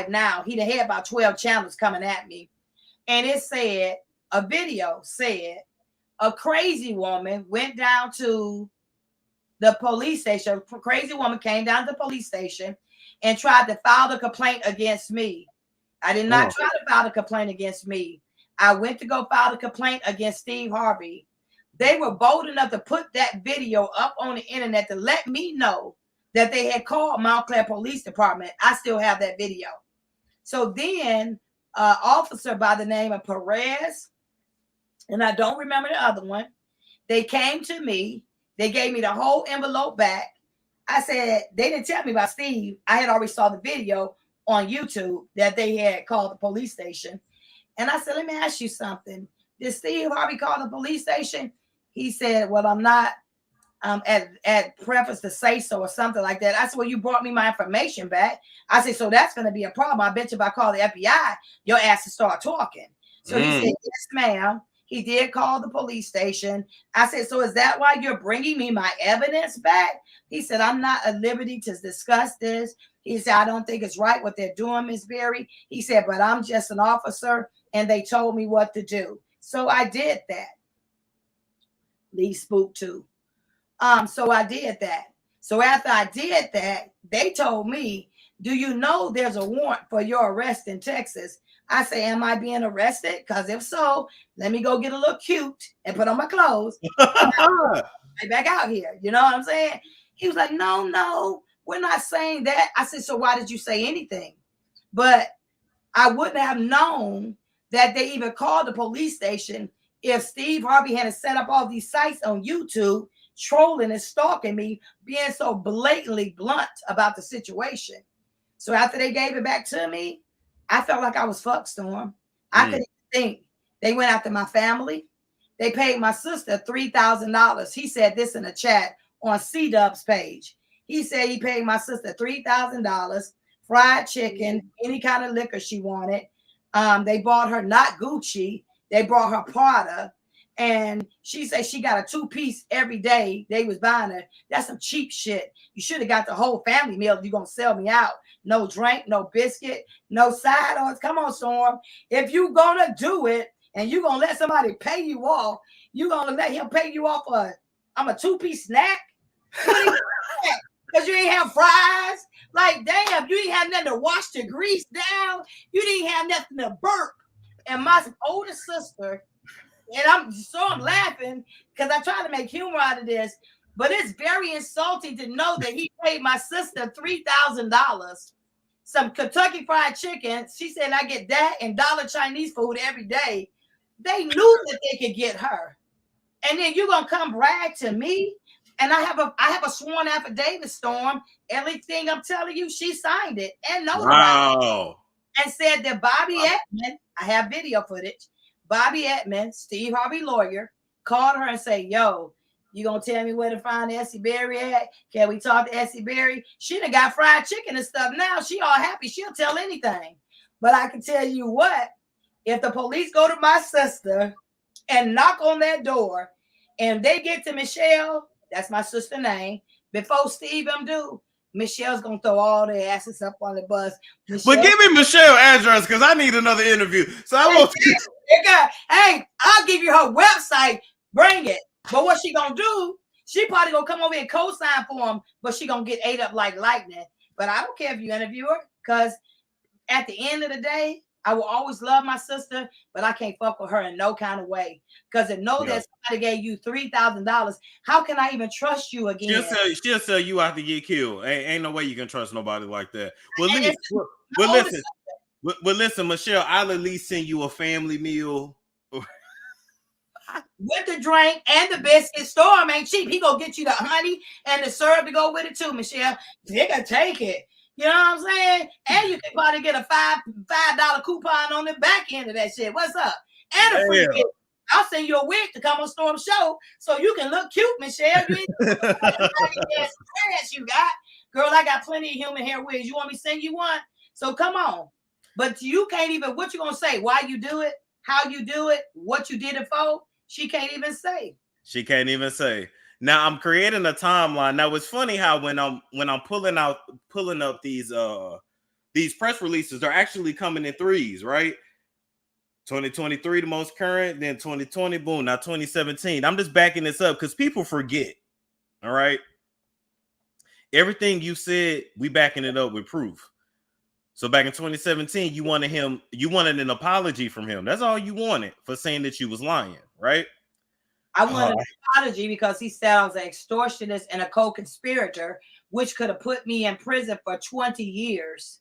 Now, he done had about 12 channels coming at me. And it said, a video said, a crazy woman went down to the police station. A crazy woman came down to the police station and tried to file a complaint against me. I did not try to file a complaint against me. I went to go file a complaint against Steve Harvey. They were bold enough to put that video up on the internet to let me know that they had called Montclair Police Department. I still have that video. So then an officer by the name of Perez, and I don't remember the other one, they came to me. They gave me the whole envelope back. I said, they didn't tell me about Steve. I had already saw the video on YouTube that they had called the police station. And I said, let me ask you something. Did Steve Harvey call the police station? He said, well, I'm not at preface to say so or something like that. I said, well, you brought me my information back. I said, so that's going to be a problem. I bet you if I call the FBI, your ass will start talking. So he said, yes, ma'am. He did call the police station. I said, so is that why you're bringing me my evidence back? He said, I'm not at liberty to discuss this. He said, I don't think it's right what they're doing, Miss Berry. He said, but I'm just an officer and they told me what to do. So I did that. Lee spooked too. So I did that. So after I did that, they told me, do you know there's a warrant for your arrest in Texas? I say, am I being arrested? Because if so, let me go get a little cute and put on my clothes. Right back out here. You know what I'm saying? He was like, no, we're not saying that. I said, so why did you say anything? But I wouldn't have known that they even called the police station if Steve Harvey had set up all these sites on YouTube, trolling and stalking me, being so blatantly blunt about the situation. So after they gave it back to me, I felt like I was fucked, Storm. I couldn't think. They went after my family. They paid my sister $3,000. He said this in a chat on C-Dub's page. He said he paid my sister $3,000, fried chicken, any kind of liquor she wanted. They bought her not Gucci. They brought her Prada. And she said she got a 2-piece every day. They was buying her. That's some cheap shit. You should have got the whole family meal if you're going to sell me out. No drink, no biscuit, no side ons. Come on, Storm. If you're going to do it and you're going to let somebody pay you off, you're going to let him pay you off for a 2-piece snack? Because you ain't have fries? Like, damn, you didn't have nothing to wash the grease down. You didn't have nothing to burp. And my older sister, and I'm laughing because I try to make humor out of this, but it's very insulting to know that he paid my sister $3,000, some Kentucky Fried Chicken. She said I get that and dollar Chinese food every day. They knew that they could get her. And then you're gonna come brag to me. And I have a sworn affidavit, Storm. Everything I'm telling you, she signed it and notarized it. And said that Bobby Edmond, I have video footage, Bobby Edmond, Steve Harvey lawyer, called her and said, yo, you gonna tell me where to find Essie Berry at? Can we talk to Essie Berry? She done got fried chicken and stuff now. She all happy. She'll tell anything. But I can tell you what, if the police go to my sister and knock on that door and they get to Michelle, that's my sister's name, before Steve do, Michelle's gonna throw all their asses up on the bus. But give me Michelle's address because I need another interview. So I want to. Hey, I'll give you her website. Bring it. But what she gonna do? She probably gonna come over here and co-sign for him, but she gonna get ate up like lightning. But I don't care if you interview her, because at the end of the day, I will always love my sister, but I can't fuck with her in no kind of way. Because to know that somebody gave you $3,000, how can I even trust you again? She'll sell you out to get killed. Ain't no way you can trust nobody like that. Well, listen, Michelle, I'll at least send you a family meal. With the drink and the biscuit. Storm ain't cheap. He gonna get you the honey and the syrup to go with it too, Michelle. They gonna take it. You know what I'm saying? And you can probably get a $5 coupon on the back end of that shit. What's up? And a free gift. I'll send you a wig to come on Storm show so you can look cute, Michelle. You ain't you got. Girl, I got plenty of human hair wigs. You want me to send you one? So come on. But you can't even, what you gonna say? Why you do it? How you do it? What you did it for? She can't even say. She can't even say. Now I'm creating a timeline. Now it's funny how when I'm pulling up these press releases, they're actually coming in threes, right? 2023, the most current, then 2020, boom, now 2017. I'm just backing this up because people forget. All right. Everything you said, we backing it up with proof. So back in 2017, you wanted an apology from him. That's all you wanted for saying that you was lying, right? I wanted an apology because he said I was an extortionist and a co-conspirator, which could have put me in prison for 20 years.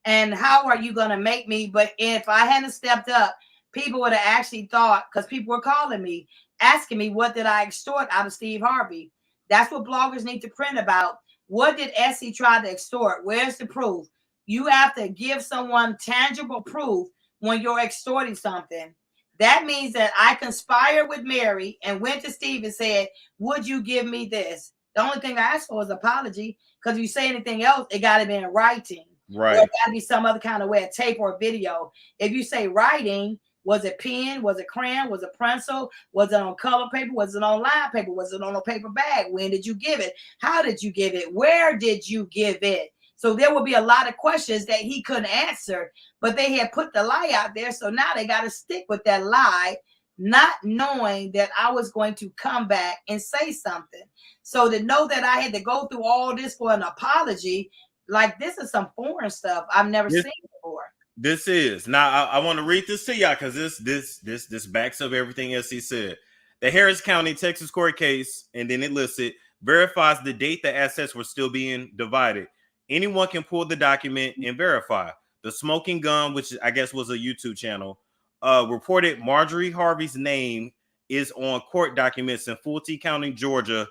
And how are you going to make me? But if I hadn't stepped up, people would have actually thought, because people were calling me, asking me, what did I extort out of Steve Harvey? That's what bloggers need to print about. What did Essie try to extort? Where's the proof? You have to give someone tangible proof when you're extorting something. That means that I conspired with Mary and went to Steve and said, would you give me this? The only thing I asked for was apology, because if you say anything else, it got to be in writing. Right. Or it got to be some other kind of way, a tape or a video. If you say writing, was it pen? Was it crayon? Was it pencil? Was it on color paper? Was it on line paper? Was it on a paper bag? When did you give it? How did you give it? Where did you give it? So there will be a lot of questions that he couldn't answer, but they had put the lie out there. So now they got to stick with that lie, not knowing that I was going to come back and say something. So to know that I had to go through all this for an apology, like this is some foreign stuff I've never seen before. This is now. I want to read this to y'all because this backs up everything Essie said. The Harris County, Texas court case, and then it lists it, verifies the date the assets were still being divided. Anyone can pull the document and verify. The Smoking Gun, which I guess was a YouTube channel, reported Marjorie Harvey's name is on court documents in Fulton County, Georgia,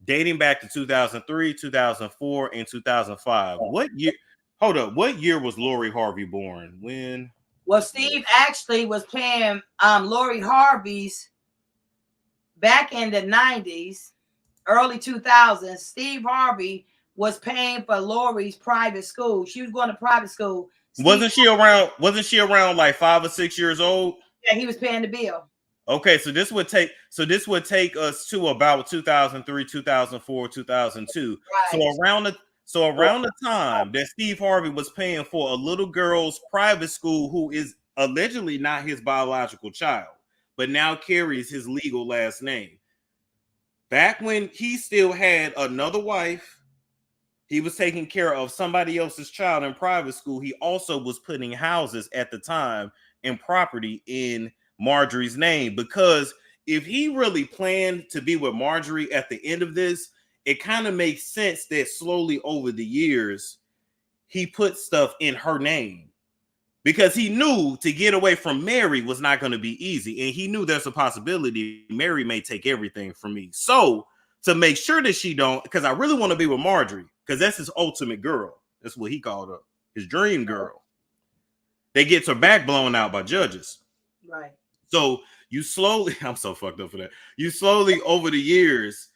dating back to 2003, 2004, and 2005. What year? Hold up. What year was Lori Harvey born? When? Well, Steve actually was paying Lori Harvey's back in the 90s, early 2000s. Steve Harvey was paying for Lori's private school. She was going to private school. Wasn't she around like 5 or 6 years old? Yeah, he was paying the bill. Okay, so this would take us to about 2003, 2004, 2002. Right. So around the time that Steve Harvey was paying for a little girl's private school who is allegedly not his biological child, but now carries his legal last name. Back when he still had another wife, he was taking care of somebody else's child in private school. He also was putting houses at the time and property in Marjorie's name, because if he really planned to be with Marjorie at the end of this, it kind of makes sense that slowly over the years, he put stuff in her name, because he knew to get away from Mary was not going to be easy. And he knew there's a possibility Mary may take everything from me. So to make sure that she don't, because I really want to be with Marjorie, because that's his ultimate girl. That's what he called her, his dream girl. They gets her back blown out by judges. Right. So you slowly, I'm so fucked up for that. You slowly over the years,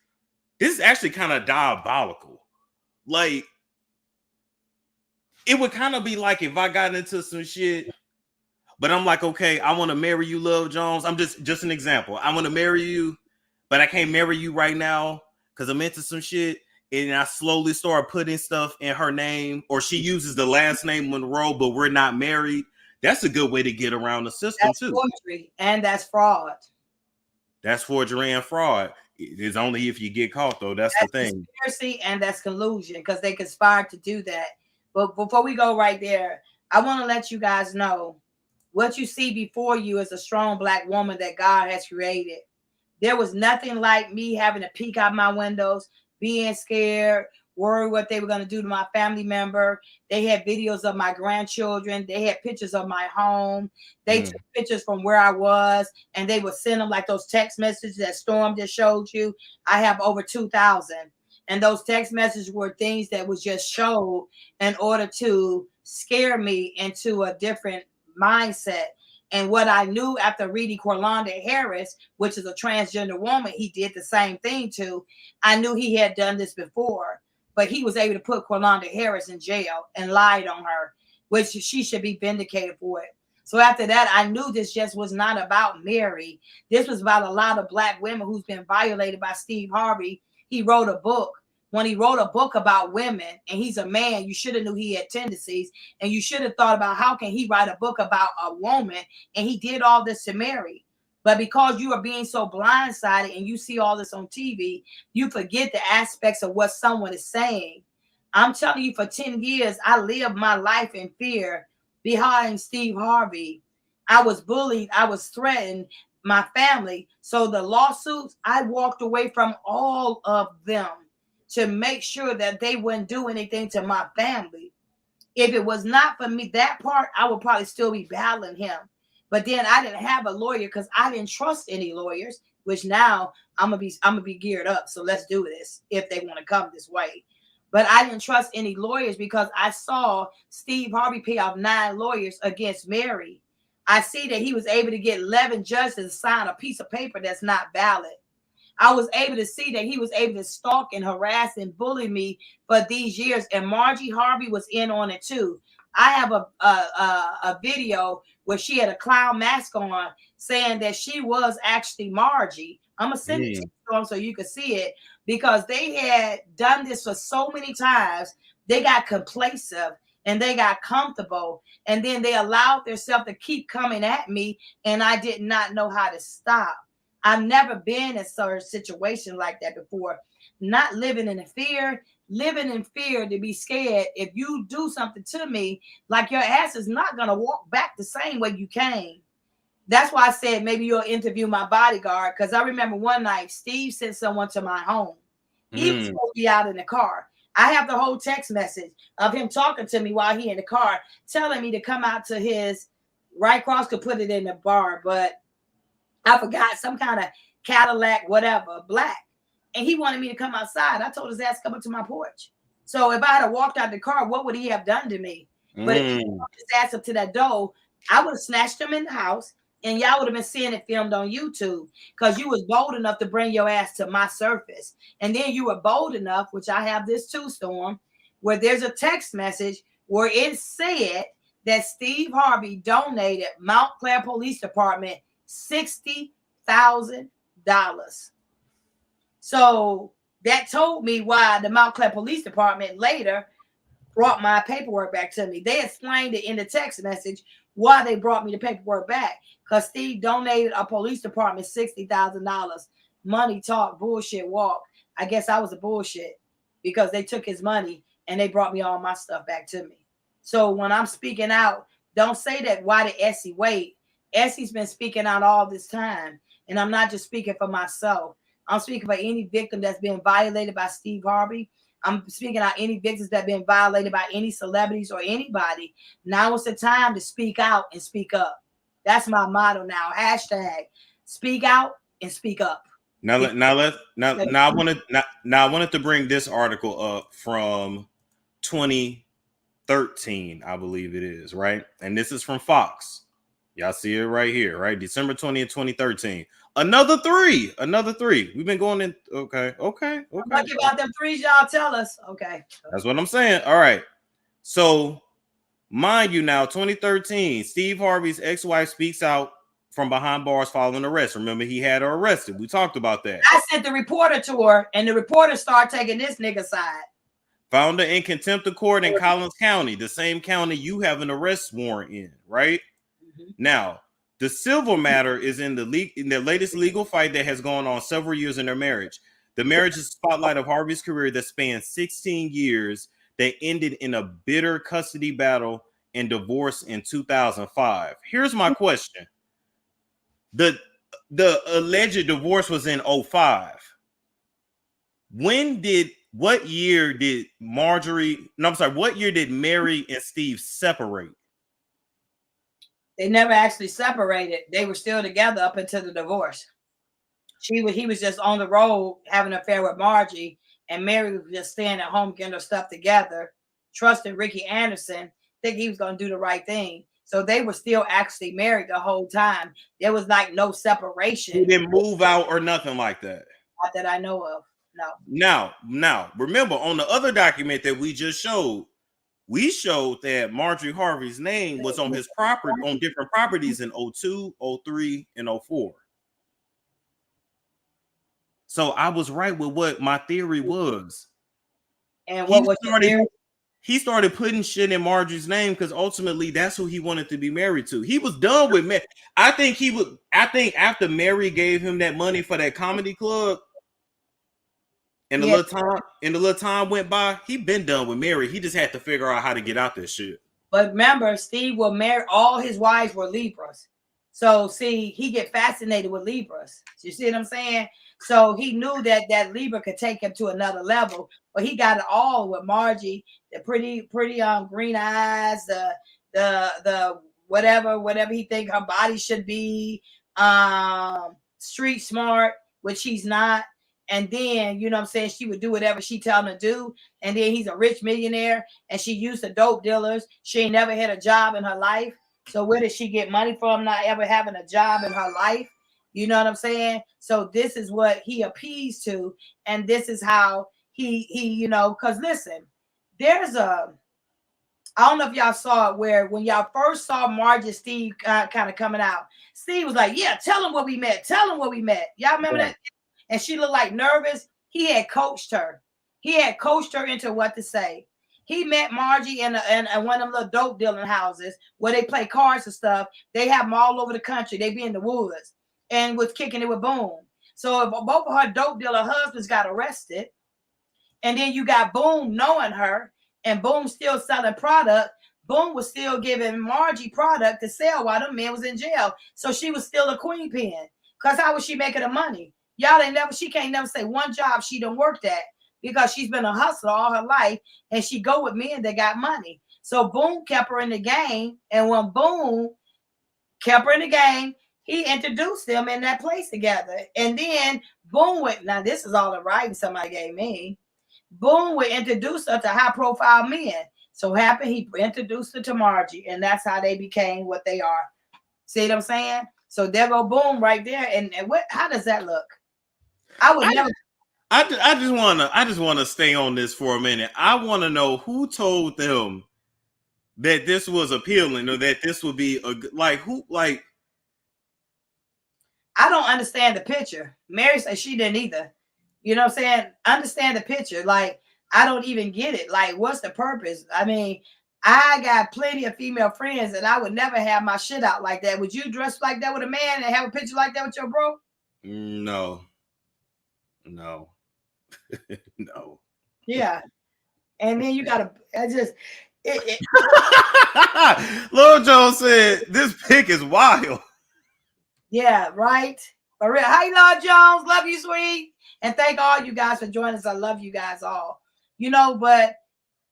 this is actually kind of diabolical. Like, it would kind of be like if I got into some shit, but I'm like, okay, I want to marry you, Love Jones. I'm just an example. I want to marry you, but I can't marry you right now because I'm into some shit. And I slowly start putting stuff in her name, or she uses the last name Monroe, but we're not married. That's a good way to get around the system, that's too. Forgery, and that's fraud. That's forgery and fraud. It's only if you get caught, though. That's the thing. Conspiracy and that's collusion, because they conspired to do that. But before we go right there, I want to let you guys know what you see before you is a strong Black woman that God has created. There was nothing like me having to peek out my windows, being scared, worried what they were going to do to my family member. They had videos of my grandchildren. They had pictures of my home. They took pictures from where I was, and they would send them like those text messages that Storm just showed you. I have over 2,000. And those text messages were things that was just showed in order to scare me into a different mindset. And what I knew after reading Corlonda Harris, which is a transgender woman, he did the same thing to. I knew he had done this before, but he was able to put Corlonda Harris in jail and lied on her, which she should be vindicated for it. So after that, I knew this just was not about Mary. This was about a lot of Black women who's been violated by Steve Harvey. He wrote a book. When he wrote a book about women, and he's a man, you should have knew he had tendencies, and you should have thought about how can he write a book about a woman, and he did all this to Mary. But because you are being so blindsided and you see all this on TV, you forget the aspects of what someone is saying. I'm telling you, for 10 years, I lived my life in fear behind Steve Harvey. I was bullied. I was threatened, my family. So the lawsuits, I walked away from all of them to make sure that they wouldn't do anything to my family. If it was not for me, that part, I would probably still be battling him. But then I didn't have a lawyer because I didn't trust any lawyers, which now I'm gonna be geared up. So let's do this if they want to come this way. But I didn't trust any lawyers because I saw Steve Harvey pay off 9 lawyers against Mary. I see that he was able to get 11 judges to sign a piece of paper that's not valid. I was able to see that he was able to stalk and harass and bully me for these years. And Margie Harvey was in on it too. I have a video where she had a clown mask on saying that she was actually Margie. I'm going to send it to you so you can see it, because they had done this for so many times. They got complacent and they got comfortable, and then they allowed themselves to keep coming at me, and I did not know how to stop. I've never been in a situation like that before. Not living in fear to be scared. If you do something to me, like, your ass is not going to walk back the same way you came. That's why I said maybe you'll interview my bodyguard, because I remember one night Steve sent someone to my home. He was supposed to be out in the car. I have the whole text message of him talking to me while he in the car, telling me to come out to his right cross, could put it in the bar, but I forgot, some kind of Cadillac, whatever, black. And he wanted me to come outside. I told his ass come up to my porch. So if I had walked out the car, what would he have done to me? But if he walked his ass up to that door, I would have snatched him in the house, and y'all would have been seeing it filmed on YouTube, because you was bold enough to bring your ass to my surface. And then you were bold enough, which I have this too, Storm, where there's a text message where it said that Steve Harvey donated Mount Clair Police Department $60,000. So that told me why the Mount Clair Police Department later brought my paperwork back to me. They explained it in the text message why they brought me the paperwork back, because Steve donated a police department $60,000. Money talk, bullshit walk. I guess I was a bullshit, because they took his money and they brought me all my stuff back to me. So when I'm speaking out, don't say that, why did Essie wait? Essie's been speaking out all this time, and I'm not just speaking for myself. I'm speaking for any victim that's been violated by Steve Harvey. I'm speaking out any victims that have been violated by any celebrities or anybody. Now is the time to speak out and speak up. That's my motto now. Hashtag speak out and speak up. Now I wanted to bring this article up from 2013, I believe it is, right? And this is from Fox. Y'all see it right here, right? December 20th, 2013. Another three. We've been going in. Okay. Talking about them threes, y'all tell us. Okay. That's what I'm saying. All right. So, mind you, now 2013, Steve Harvey's ex-wife speaks out from behind bars following arrest. Remember, he had her arrested. We talked about that. I sent the reporter to her, and the reporter started taking this nigga side. Found her in contempt of court in Collins County, the same county you have an arrest warrant in, right? Now, the civil matter is in the latest legal fight that has gone on several years in their marriage. The marriage is a spotlight of Harvey's career that spanned 16 years that ended in a bitter custody battle and divorce in 2005. Here's my question. The alleged divorce was in 2005. What year did Mary and Steve separate? They never actually separated. They were still together up until the divorce. He was just on the road having an affair with Margie, and Mary was just staying at home getting her stuff together, trusting Ricky Anderson, thinking he was going to do the right thing. So they were still actually married the whole time. There was like no separation. He didn't move out or nothing like that. Not that I know of. No. Now, remember, on the other document that we just showed, we showed that Marjorie Harvey's name was on his property on different properties in 02, 03, and 04. So I was right with what my theory was. And what was your theory? He started putting shit in Marjorie's name because ultimately that's who he wanted to be married to. He was done with Mary. I think after Mary gave him that money for that comedy club, and the little time went by, he been done with Mary. He just had to figure out how to get out this shit. But remember, Steve will marry, all his wives were Libras. So see, he get fascinated with Libras. You see what I'm saying? So he knew that Libra could take him to another level, but he got it all with Margie, the pretty green eyes, the whatever he think her body should be, street smart, which she's not. And then, you know what I'm saying, she would do whatever she tell him to do. And then he's a rich millionaire, and she used to dope dealers. She ain't never had a job in her life. So where did she get money from, not ever having a job in her life? You know what I'm saying? So this is what he appeased to, and this is how he you know, because listen, there's I don't know if y'all saw it, where when y'all first saw Marge and Steve kind of coming out, Steve was like, yeah, tell him what we met. Tell him what we met. Y'all remember that? And she looked like nervous. He had coached her. He had coached her into what to say. He met Margie in one of them little dope dealing houses where they play cards and stuff. They have them all over the country. They be in the woods, and was kicking it with Boom. So if both of her dope dealer husbands got arrested, and then you got Boom knowing her, and Boom still selling product, Boom was still giving Margie product to sell while the man was in jail. So she was still a queen pin. Because how was she making the money? She can't never say one job she done worked at, because she's been a hustler all her life, and she go with men that got money. So Boom kept her in the game, and when Boom kept her in the game, he introduced them in that place together. And then Boom went, now this is all the writing somebody gave me. Boom would introduce her to high profile men. So happened he introduced her to Margie, and that's how they became what they are. See what I'm saying? So there go Boom right there. And how does that look? I just wanna stay on this for a minute. I want to know who told them that this was appealing, or that this would be I don't understand the picture. Mary said she didn't either. You know what I'm saying? Understand the picture. Like, I don't even get it. Like, what's the purpose? I mean, I got plenty of female friends, and I would never have my shit out like that. Would you dress like that with a man and have a picture like that with your bro? No. No. Yeah. And then you gotta Lil Joe said this pic is wild. Yeah, right. For real. Hi, Lord Jones. Love you, sweet. And thank all you guys for joining us. I love you guys all. You know, but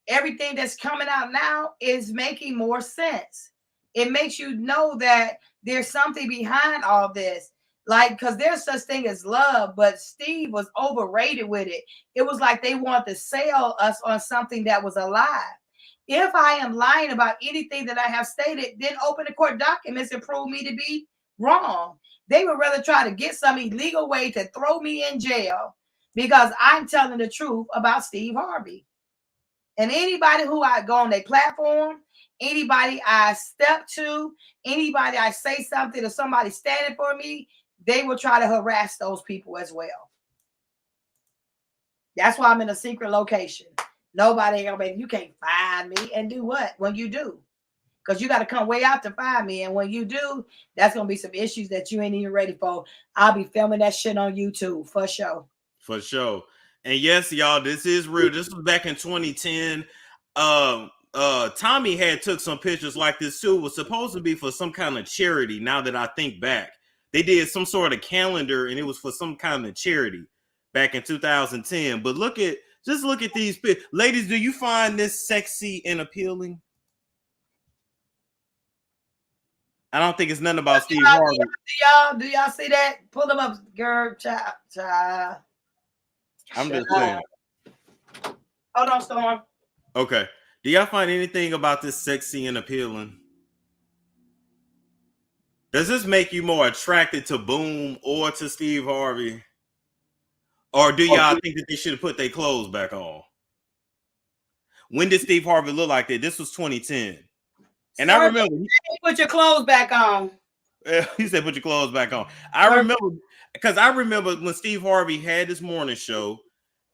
everything that's coming out now is making more sense. It makes you know that there's something behind all this. Like, because there's such thing as love, but Steve was overrated with it. It was like they wanted to sell us on something that was a lie. If I am lying about anything that I have stated, then open the court documents and prove me to be wrong. They would rather try to get some illegal way to throw me in jail because I'm telling the truth about Steve Harvey. And anybody who I go on their platform, anybody I step to, anybody I say something to somebody standing for me, they will try to harass those people as well. That's why I'm in a secret location. Nobody, you can't find me. And do what when you do? Because you got to come way out to find me. And when you do, that's going to be some issues that you ain't even ready for. I'll be filming that shit on YouTube for sure. For sure. And yes, y'all, this is real. This was back in 2010. Tommy had took some pictures like this too. It was supposed to be for some kind of charity. Now that I think back, they did some sort of calendar, and it was for some kind of charity back in 2010. But just look at these pictures. Ladies, do you find this sexy and appealing? I don't think it's nothing about Steve Harvey. Do y'all see that? Pull them up, girl, child. I'm just saying. Hold on, Storm. Okay. Do y'all find anything about this sexy and appealing? Does this make you more attracted to Boom or to Steve Harvey? Or do y'all think that they should have put their clothes back on? When did Steve Harvey look like that? This was 2010. And Sir, I remember. Put your clothes back on. He said, put your clothes back on. I remember when Steve Harvey had this morning show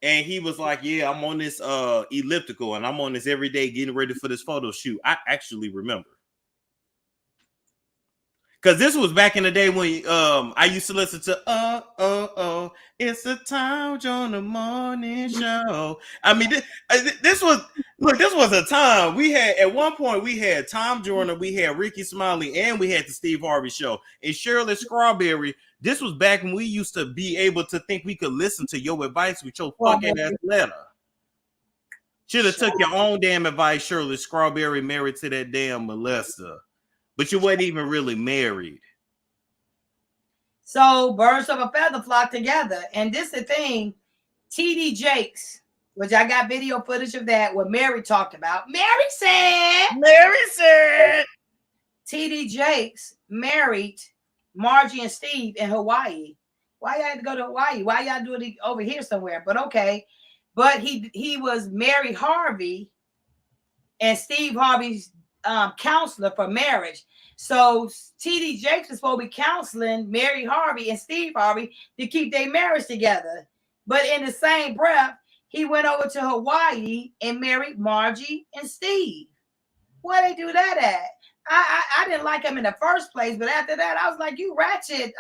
and he was like, yeah, I'm on this elliptical and I'm on this every day getting ready for this photo shoot. I actually remember. Because this was back in the day when I used to listen to it's the Tom Joyner Morning Show. I mean, this was a time we had. At one point, we had Tom Joyner, we had Ricky Smiley, and we had the Steve Harvey Show. And Shirley Strawberry. This was back when we used to be able to think we could listen to your advice with your fucking ass letter. Should have took your own damn advice, Shirley Strawberry, married to that damn molester. But you weren't even really married. So birds of a feather flock together. And this is the thing, TD Jakes, which I got video footage of that, what Mary talked about. Mary said TD Jakes married Margie and Steve in Hawaii. Why y'all had to go to Hawaii? Why y'all do it over here somewhere? But okay. But he was Mary Harvey and Steve Harvey's counselor for marriage. So TD Jakes is supposed to be counseling Mary Harvey and Steve Harvey to keep their marriage together. But in the same breath, he went over to Hawaii and married Margie and Steve. Where they do that at? I didn't like him in the first place, but after that, I was like, you ratchet,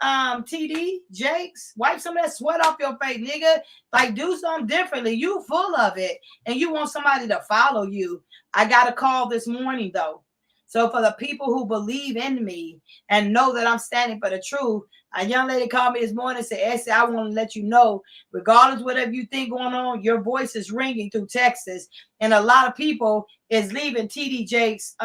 TD Jakes, wipe some of that sweat off your face, nigga. Like, do something differently. You full of it, and you want somebody to follow you. I got a call this morning, though. So for the people who believe in me and know that I'm standing for the truth, a young lady called me this morning and said, Essie, I want to let you know, regardless of whatever you think going on, your voice is ringing through Texas. And a lot of people is leaving TD Jakes'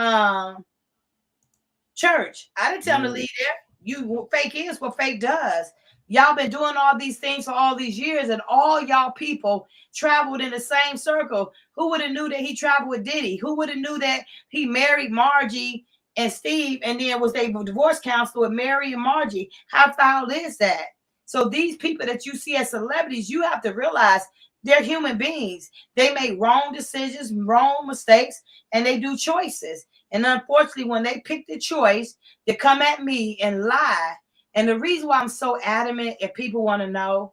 church. I didn't tell them to leave there. You fake is what fake does. Y'all been doing all these things for all these years, and all y'all people traveled in the same circle. Who would have knew that he traveled with Diddy? Who would have knew that he married Margie and Steve and then was a divorce counselor with Mary and Margie? How foul is that? So these people that you see as celebrities, you have to realize they're human beings. They make wrong decisions, wrong mistakes, and they do choices. And unfortunately, when they pick the choice to come at me and lie, and the reason why I'm so adamant, if people want to know,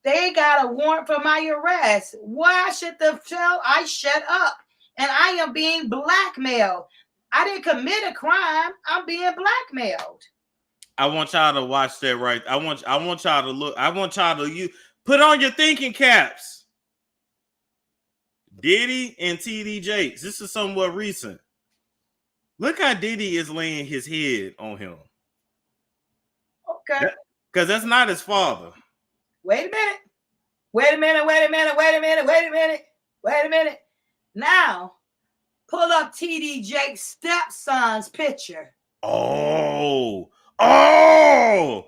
they got a warrant for my arrest. Why should I shut up? And I am being blackmailed. I didn't commit a crime. I'm being blackmailed. I want y'all to watch that right. I want y'all to look. I want y'all to put on your thinking caps. Diddy and TD Jakes. This is somewhat recent. Look how Diddy is laying his head on him. Okay. Because that's not his father. Wait a minute. Now, pull up TD Jakes' stepson's picture. Oh, I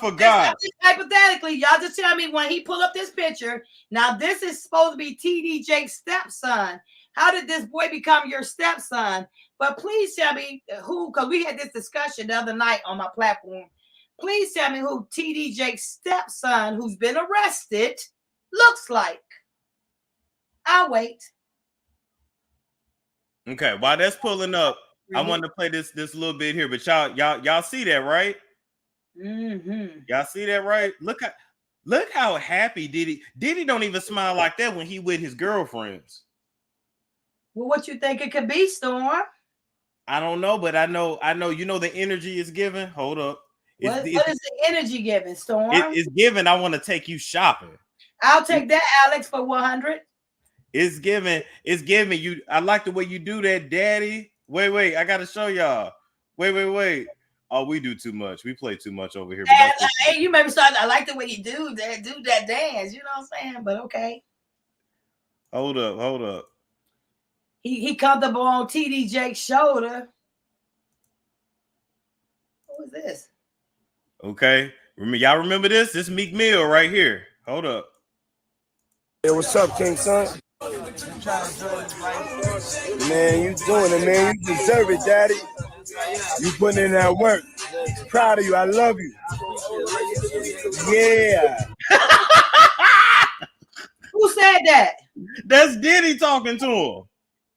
forgot. Hypothetically, y'all just tell me when he pull up this picture. Now, this is supposed to be TD Jakes' stepson. How did this boy become your stepson? But please tell me who, because we had this discussion the other night on my platform. Please tell me who TD Jakes' stepson, who's been arrested, looks like. I'll wait. Okay, while that's pulling up, I wanted to play this little bit here, but y'all see that, right? Mm-hmm. Y'all see that, right? Look how happy Diddy don't even smile like that when he with his girlfriends. Well, what you think it could be, Storm? I don't know, but I know you know the energy is given. Hold up. What is the energy giving, Storm? It's given. I want to take you shopping. I'll take that, Alex, for 100. It's given you. I like the way you do that, Daddy. Wait. I gotta show y'all. Wait. Oh, we do too much. We play too much over here. Hey, you made me start. I like the way you do that dance. You know what I'm saying? But okay. Hold up. He comfortable on TD Jakes' shoulder. What was this? Okay. Y'all remember this? This Meek Mill right here. Hold up. Hey, what's up, King Son? Man, you doing it, man. You deserve it, Daddy. You putting in that work. Proud of you. I love you. Yeah. Who said that? That's Diddy talking to him.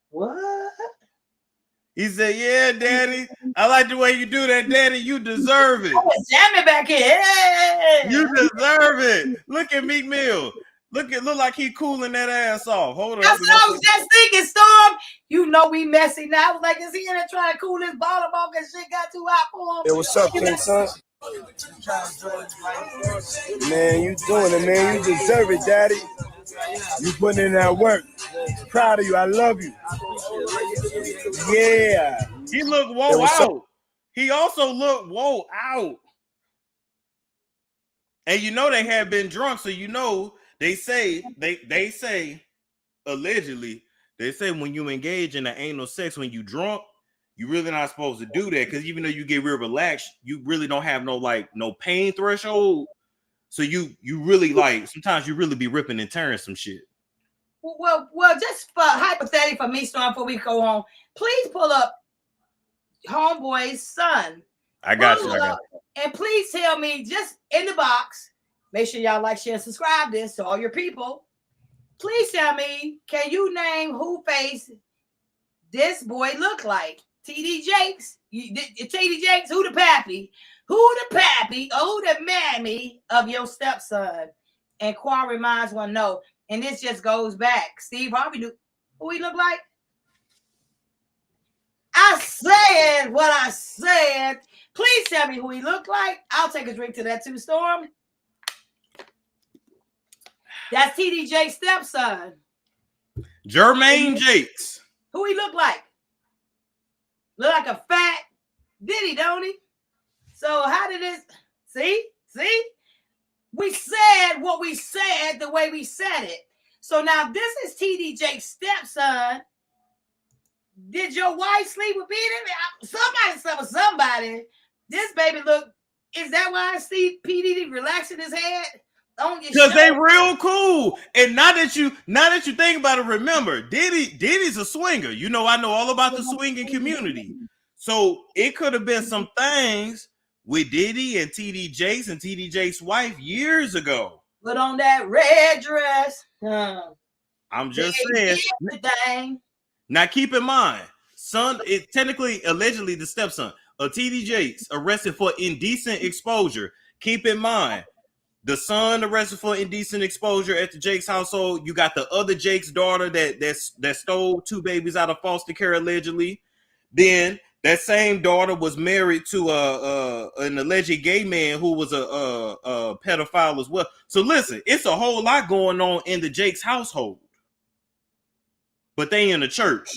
What? He said, "Yeah, Daddy, I like the way you do that, Daddy. You deserve it. Jam it back in. Hey. You deserve it. Look at Meek Mill. Look like he cooling that ass off. Hold up. That's what I was just thinking, Storm. You know we messy now. I was like, is he in there trying to cool his bottom off because shit got too hot for him? Hey, what's up, King Son? Man, you doing it, man. You deserve it, Daddy. You putting in that work. Proud of you. I love you. Yeah. He looked woe out. He also looked woe out. And you know they had been drunk, so you know they say allegedly, they say when you engage in the anal sex when you drunk, you really not supposed to do that because even though you get real relaxed, you really don't have no pain threshold. So you really like sometimes you really be ripping and tearing some shit. Well, just for hypothetically for me, Storm, before we go on, please pull up Homeboy's son. I got you. And please tell me just in the box. Make sure y'all like, share, and subscribe this to all your people. Please tell me, can you name who face this boy look like? TD Jakes? TD Jakes, who the pappy? Who the pappy? Who the mammy of your stepson? And Quarry minds want to know. And this just goes back. Steve Harvey knew who he looked like. I said what I said. Please tell me who he looked like. I'll take a drink to that too, Storm. That's TD Jakes' stepson. Jermaine Jakes. Who he look like? Look like a fat Diddy, don't he? So how did this? See? We said what we said the way we said it. So now this is TD Jakes' stepson. Did your wife sleep with P. Somebody slept with somebody. This baby look. Is that why I see P. Diddy relaxing his head? Because they real cool. And now that you think about it, remember, Diddy's a swinger. You know, I know all about the swinging community. So it could have been some things with Diddy and TD Jakes and TD Jakes' wife years ago. Put on that red dress. I'm just saying. Now keep in mind, son, it technically, allegedly, the stepson of TD Jakes arrested for indecent exposure. Keep in mind, the son arrested for indecent exposure at the Jakes household. You got the other Jakes daughter that stole 2 babies out of foster care allegedly. Then that same daughter was married to an alleged gay man who was a pedophile as well. So listen, it's a whole lot going on in the Jakes household, but they in the church.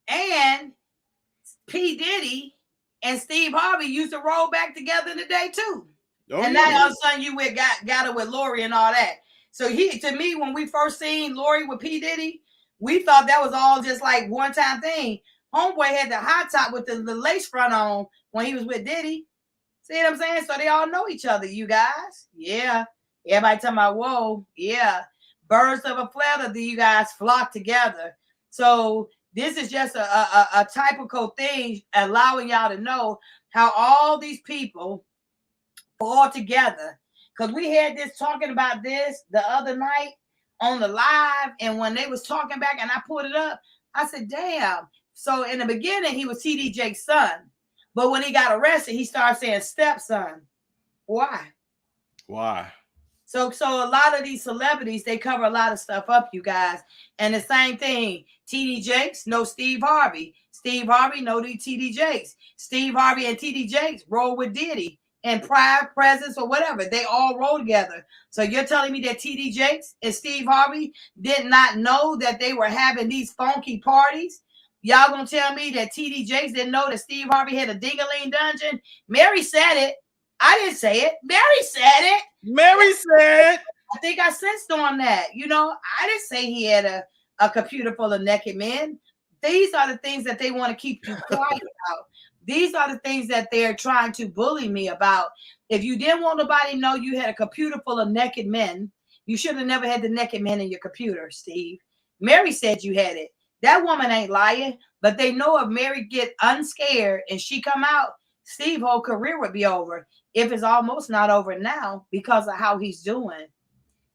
And P. Diddy and Steve Harvey used to roll back together in the day too. Oh, and now all of a sudden you got it with Lori and all that. So to me, when we first seen Lori with P. Diddy, we thought that was all just like one time thing. Homeboy had the high top with the lace front on when he was with Diddy. See what I'm saying? So they all know each other, you guys. Yeah. Everybody talking about, whoa, yeah. Birds of a feather, you guys flock together. So this is just a typical thing, allowing y'all to know how all these people all together. Because we had this talking about this the other night on the live, and when they was talking back and I pulled it up, I said, damn. So in the beginning, he was TD Jakes' son. But when he got arrested, he started saying stepson. Why? So a lot of these celebrities, they cover a lot of stuff up, you guys. And the same thing, TD Jakes, no Steve Harvey. Steve Harvey, no TD Jakes. Steve Harvey and TD Jakes roll with Diddy and Pride, Presence, or whatever. They all roll together. So you're telling me that TD Jakes and Steve Harvey did not know that they were having these funky parties? Y'all gonna tell me that TD Jakes didn't know that Steve Harvey had a ding-a-ling dungeon? Mary said it. I didn't say it. Mary said it. Mary said. I think I sensed on that. You know, I didn't say he had a computer full of naked men. These are the things that they want to keep you quiet about. These are the things that they're trying to bully me about. If you didn't want nobody to know you had a computer full of naked men, you should have never had the naked men in your computer, Steve. Mary said you had it. That woman ain't lying, but they know if Mary get unscared and she come out, Steve's whole career would be over. If it's almost not over now because of how he's doing.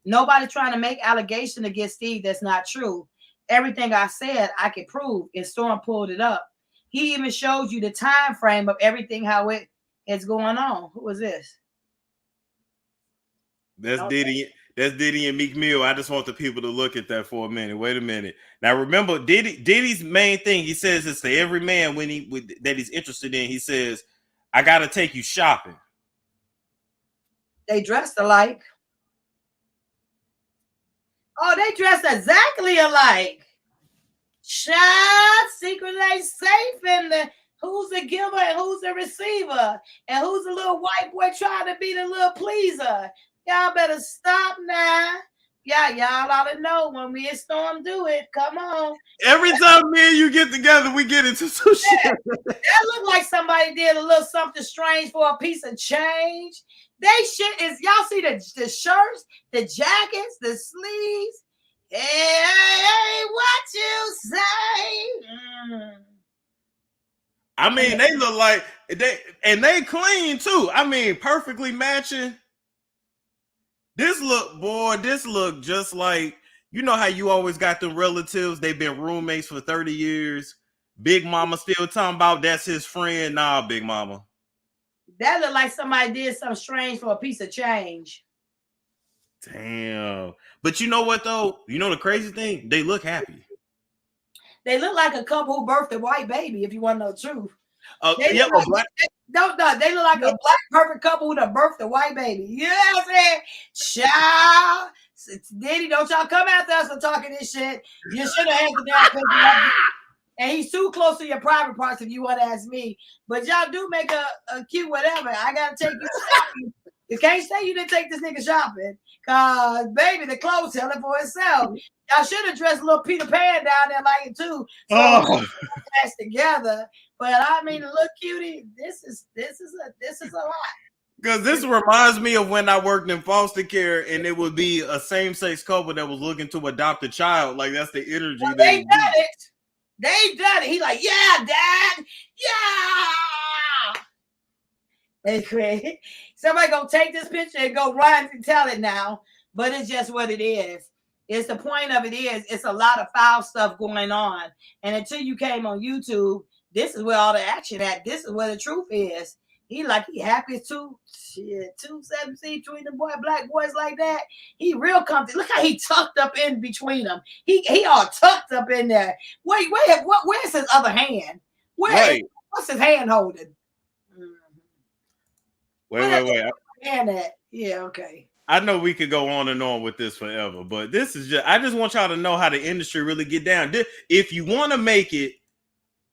Nobody trying to make allegation against Steve that's not true. Everything I said, I can prove. And Storm pulled it up. He even showed you the time frame of everything, how it is going on. Who is this? That's Diddy. That's Diddy and Meek Mill. I just want the people to look at that for a minute. Wait a minute. Now remember, Diddy's main thing. He says it's to every man that he's interested in. He says, "I got to take you shopping." They dressed alike. Oh, they dressed exactly alike. Child, secret ain't safe in the who's the giver and who's the receiver, and who's the little white boy trying to be the little pleaser. Y'all better stop now. Yeah, y'all ought to know when me and Storm do it. Come on. Every time me and you get together, we get into some shit. That looked like somebody did a little something strange for a piece of change. They shit is, y'all see the shirts, the jackets, the sleeves. Hey, what you say? I mean, they look like they clean too. I mean, perfectly matching. This look just like, you know how you always got them relatives, they've been roommates for 30 years. Big Mama still talking about that's his friend. Nah, Big Mama. That look like somebody did something strange for a piece of change. Damn. But you know what though? You know the crazy thing? They look happy. They look like a couple who birthed a white baby, if you want to know the truth. They Yeah, look like, they look like a black perfect couple who done birthed a white baby. You know what I'm saying? Child. Diddy, don't y'all come after us for talking this shit. You should have had the damn paper. And he's too close to your private parts if you want to ask me. But y'all do make a cute whatever. I got to take you shopping. You can't say you didn't take this nigga shopping. Because, baby, the clothes tell it for itself. Y'all should have dressed a little Peter Pan down there like it too. So that's together. But I mean, look, cutie, this is a lot. Because this reminds me of when I worked in foster care, and it would be a same-sex couple that was looking to adopt a child. Like, that's the energy. Well, they done it. They done it. He like, yeah, Dad, yeah. They crazy. Somebody gonna take this picture and go run and tell it now. But it's just what it is. It's the point of it is, it's a lot of foul stuff going on. And until you came on YouTube, this is where all the action at. This is where the truth is. He happy as two 217 between the black boys like that. He real comfy. Look how he tucked up in between them. He all tucked up in there. Wait, where's his other hand? What's his hand holding? Wait. Hand at? Yeah, okay. I know we could go on and on with this forever, but this is I just want y'all to know how the industry really get down. If you want to make it,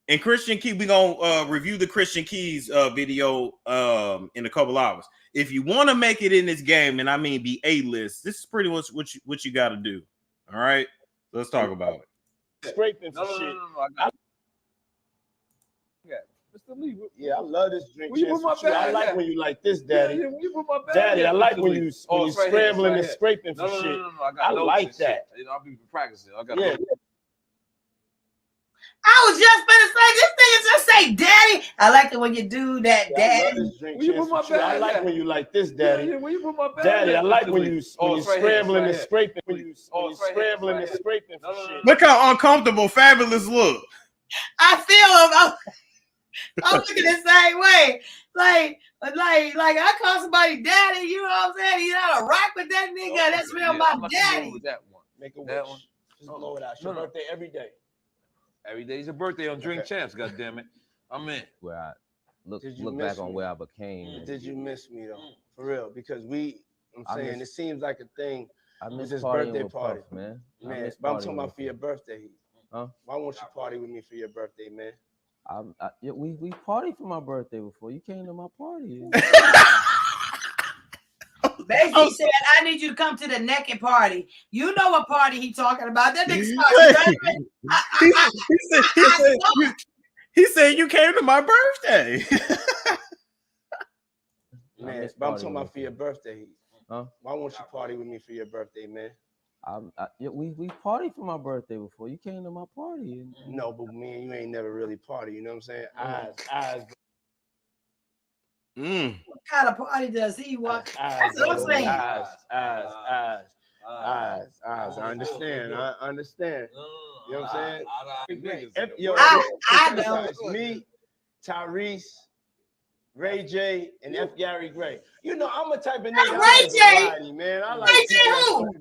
and Christian Key, we're gonna review the Christian Keys video in a couple hours. If you want to make it in this game, and I mean be A-list, this is pretty much what you got to do. All right, let's talk about it. Scraping for shit. Mr. Lee, yeah, I love this drink. I like when you like this, Daddy. Daddy, Daddy, I like when you scrambling and scraping for shit. No, I like that. You know, I'll be practicing. I got I was just gonna say this thing just say Daddy. I like it when you do that, Daddy. I like when you like this, Daddy. Daddy, I like when you scrambling and scraping. When you scrambling and scraping for shit. Look how uncomfortable Fabulous look. I feel I'm looking the same way. Like I call somebody daddy, you know what I'm saying? You gotta rock with that nigga. That's real my daddy. That one. Make a wish. Just blow it out. It's your birthday every day. Every day's your birthday on Drink Champs, goddammit. I'm in. Where I look back on where I became. Did you miss me though? For real. Because it seems like a thing. I miss this partying birthday with party, Puff, man. Man, but I'm talking about for your birthday. Huh? Why won't you party with me for your birthday, man? We partied for my birthday before. You came to my party. Basically said, I need you to come to the naked party. You know what party he talking about. That nigga he said you came to my birthday. Man, but I'm talking about for your birthday. Huh? Why won't you party with me for your birthday, man? We partied for my birthday before. You came to my party. No, but me and you ain't never really party. You know what I'm saying? Eyes. What kind of party does he want? Eyes. I understand. I understand. You know what I'm saying? I know. It's me, Tyrese, Ray J, and F. Gary Gray. You know, I'm a type of nigga. Ray J. Variety, man. I like Ray J who?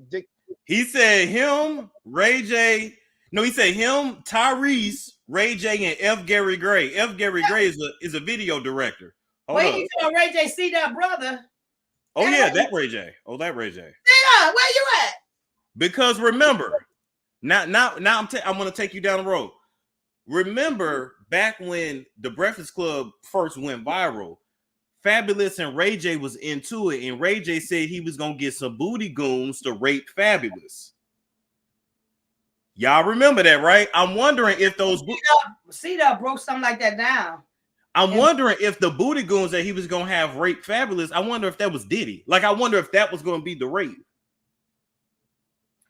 He said him, Ray J. No, he said him, Tyrese, Ray J, and F. Gary Gray. F. Gary Gray is a video director. Hold Wait, up. you tell Ray J see that brother? Oh yeah, that Ray J. Oh, that Ray J. Yeah, where you at? Because remember, now I'm going to take you down the road. Remember back when the Breakfast Club first went viral, Fabulous and Ray J was into it, and Ray J said he was gonna get some booty goons to rape Fabulous. Y'all remember that, right? I'm wondering if those C-Dub broke something like that down. I'm wondering if the booty goons that he was gonna have rape Fabulous, I wonder if that was Diddy. Like, I wonder if that was gonna be the rape.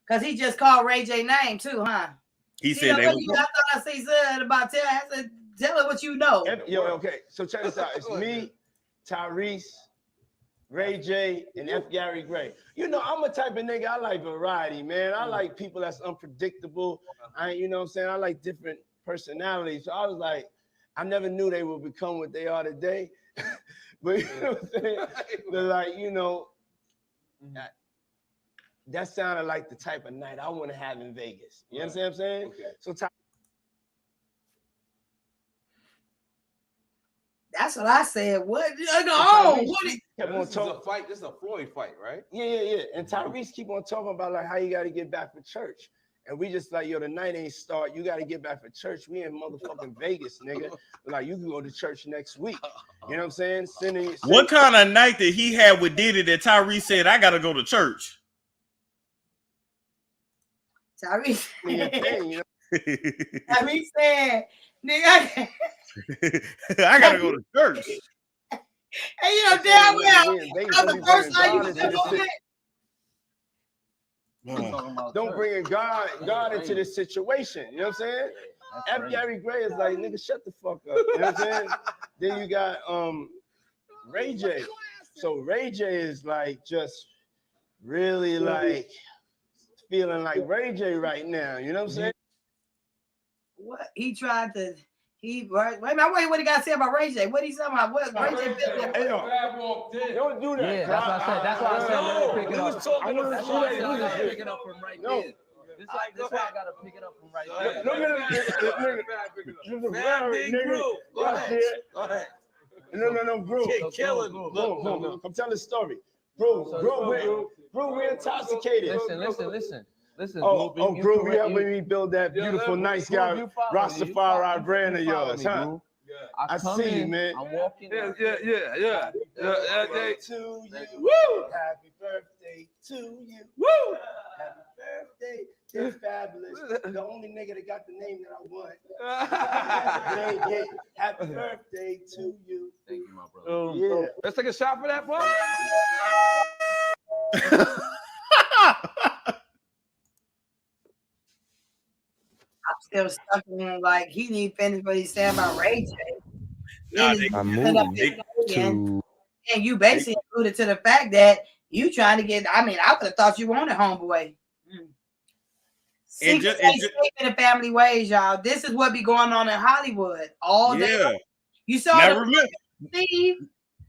Because he just called Ray J name too, huh? He said they I thought I said about tell her what you know. Yo, okay. So check this out. It's me, Tyrese, Ray J, and F. Gary Gray. You know, I'm a type of nigga, I like variety, man. I like people that's unpredictable. You know what I'm saying? I like different personalities. So I was like, I never knew they would become what they are today. But you know what I'm saying? But like, you know, that sounded like the type of night I want to have in Vegas. You understand what I'm saying? Okay. So that's what I said. What? Oh, this is a fight. This is a Floyd fight, right? Yeah. And Tyrese keep on talking about like how you got to get back for church. And we just like, yo, the night ain't start. You got to get back for church. We in motherfucking Vegas, nigga. Like, you can go to church next week. You know what I'm saying? What kind of night that he had with Diddy that Tyrese said, I got to go to church? Tyrese. You know? Tyrese said, nigga, I got to go to church. Hey, you know damn well, that's the first time you was ever Don't bring God into this situation. You know what I'm saying? F. Gary Gray is like, nigga, shut the fuck up. You know what I'm saying? Then you got Ray J. So Ray J is like just really like feeling like Ray J right now. You know what I'm saying? What he tried to wait a minute, what he got to say about Ray J? What he talking about? What Ray J feel? Hey, don't do that. Yeah, that's what I said. That's why I said let me pick it up. was talking That's about why I said I Floyd. gotta pick it up from right there. This why I gotta pick it up from right there. Look at this. No, bro. No. I'm telling the story. Bro, we're intoxicated. Listen. Oh, bro, you helping me build that beautiful, nice guy, Rastafari brand of yours, huh? I see you, man. I'm walking. Yeah. To you. Woo! Happy birthday to you. Woo! Happy birthday. It's fabulous. The only nigga that got the name that I want. Happy birthday to you. Thank you, my brother. Yeah. Let's take a shot for that, boy. I'm still stuck in like he didn't finish what he said about Ray J. I'm moving to. And you basically alluded to the fact that you trying to get. I mean, I would have thought you wanted homeboy. And just in the family ways, y'all. This is what be going on in Hollywood all day. Yeah. You saw Steve.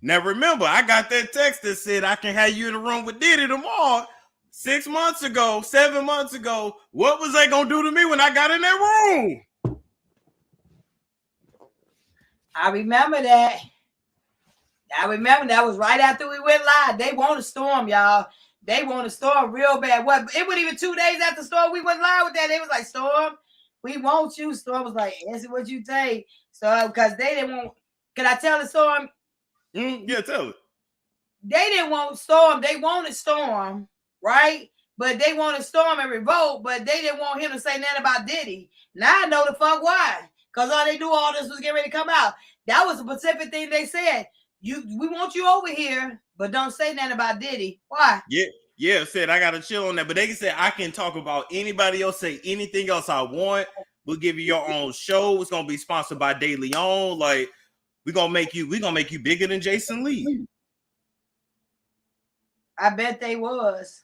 Now remember, I got that text that said I can have you in the room with Diddy tomorrow. 6 months ago, 7 months ago, what was they gonna do to me when I got in that room? I remember that. That was right after we went live. They want to storm, y'all. They want to storm real bad. What? It wasn't even 2 days after Storm we went live with that. They was like, Storm, we want you. Storm was like, Essie, what you think? So, because they didn't want. Can I tell the Storm? Yeah, tell it. They didn't want Storm. They wanted Storm, right? But they wanted Storm and revolt, but they didn't want him to say nothing about Diddy. Now I know the fuck why. Because all they do all this was get ready to come out. That was a specific thing they said. We want you over here, but don't say nothing about Diddy. Why? Yeah, said I gotta chill on that. But they can say I can talk about anybody else, say anything else I want. We'll give you your own show. It's gonna be sponsored by De Leon. Like we're gonna make you bigger than Jason Lee. I bet they was.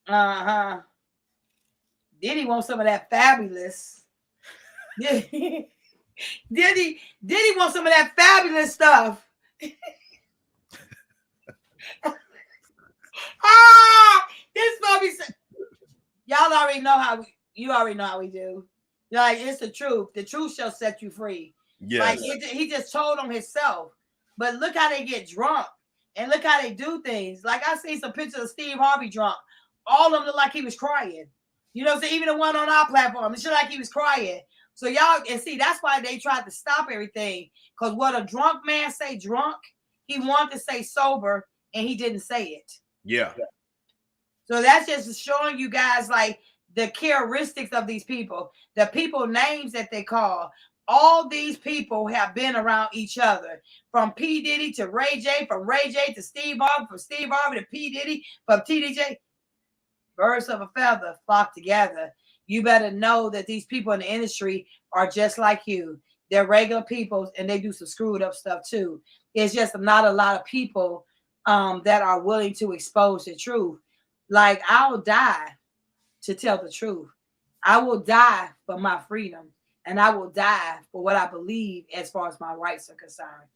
Diddy want some of that fabulous. Diddy want some of that fabulous stuff. This Bobby said, y'all already know how you already know how we do. Like, it's the truth. The truth shall set you free. Yes. Like, he just told on himself. But look how they get drunk. And look how they do things. Like, I see some pictures of Steve Harvey drunk. All of them look like he was crying. You know what I'm saying? Even the one on our platform, it looked like he was crying. So y'all, and see, that's why they tried to stop everything. Because what a drunk man say drunk, he wanted to say sober, and he didn't say it. Yeah. So that's just showing you guys, like, the characteristics of these people, the people names that they call. All these people have been around each other, from P. Diddy to Ray J, from Ray J to Steve Harvey, from Steve Harvey to P. Diddy, from TDJ. Birds of a feather flock together. You better know that these people in the industry are just like you. They're regular people, and they do some screwed up stuff too. It's just not a lot of people that are willing to expose the truth. Like, I'll die to tell the truth. I will die for my freedom, and I will die for what I believe as far as my rights are concerned.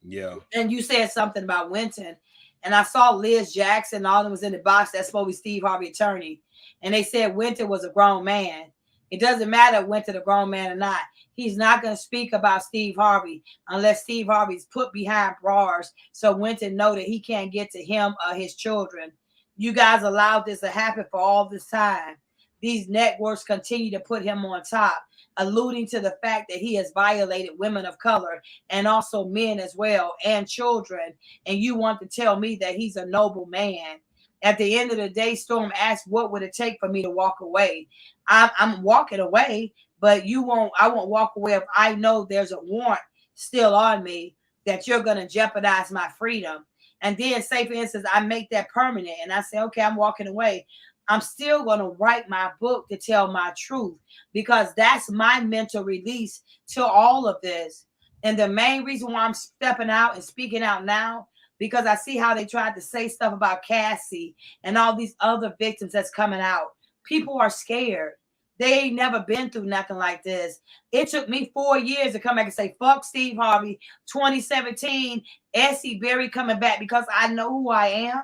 Yeah. And you said something about Winton, and I saw Liz Jackson, all of them was in the box. That's supposed to be Steve Harvey attorney. And they said Winton was a grown man. It doesn't matter if Winton a grown man or not. He's not going to speak about Steve Harvey unless Steve Harvey's put behind bars so Winton know that he can't get to him or his children. You guys allowed this to happen for all this time. These networks continue to put him on top, alluding to the fact that he has violated women of color and also men as well, and children. And you want to tell me that he's a noble man. At the end of the day, Storm asked, what would it take for me to walk away? I'm walking away, but I won't walk away if I know there's a warrant still on me that you're going to jeopardize my freedom. And then, say, for instance, I make that permanent and I say, okay, I'm walking away. I'm still going to write my book to tell my truth, because that's my mental release to all of this. And the main reason why I'm stepping out and speaking out now, because I see how they tried to say stuff about Cassie and all these other victims that's coming out. People are scared. They ain't never been through nothing like this. It took me 4 years to come back and say, fuck Steve Harvey. 2017, Essie Berry coming back, because I know who I am.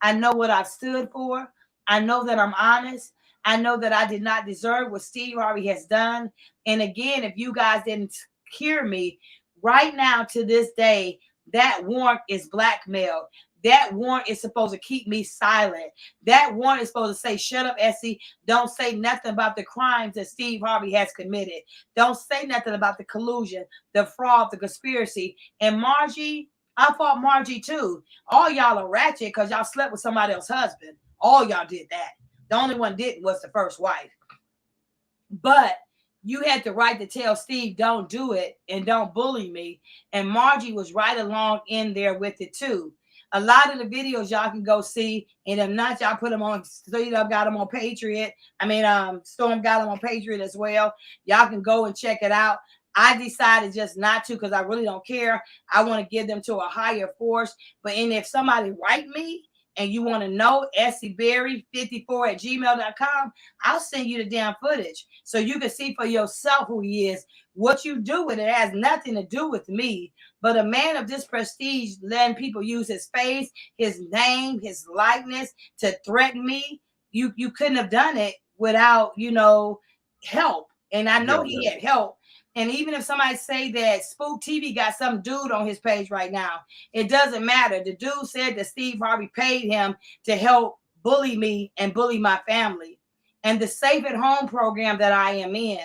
I know what I've stood for. I know that I'm honest. I know that I did not deserve what Steve Harvey has done. And again, if you guys didn't hear me, right now to this day, that warrant is blackmail. That warrant is supposed to keep me silent. That warrant is supposed to say, shut up, Essie. Don't say nothing about the crimes that Steve Harvey has committed. Don't say nothing about the collusion, the fraud, the conspiracy. And Margie, I fought Margie too. All y'all are ratchet because y'all slept with somebody else's husband. All y'all did that. The only one didn't was the first wife. But you had the right to tell Steve, don't do it and don't bully me. And Margie was right along in there with it too. A lot of the videos y'all can go see, and if not, y'all put them on. Straight Up got them on Patriot. Storm got them on Patriot as well. Y'all can go and check it out. I decided just not to, because I really don't care. I want to give them to a higher force. But if somebody write me and you want to know, essieberry54@gmail.com, I'll send you the damn footage so you can see for yourself who he is. What you do with it has nothing to do with me. But a man of this prestige letting people use his face, his name, his likeness to threaten me, you couldn't have done it without, help. And I know he had help. And even if somebody say that Spook TV got some dude on his page right now, it doesn't matter. The dude said that Steve Harvey paid him to help bully me and bully my family. And the Safe at Home program that I am in,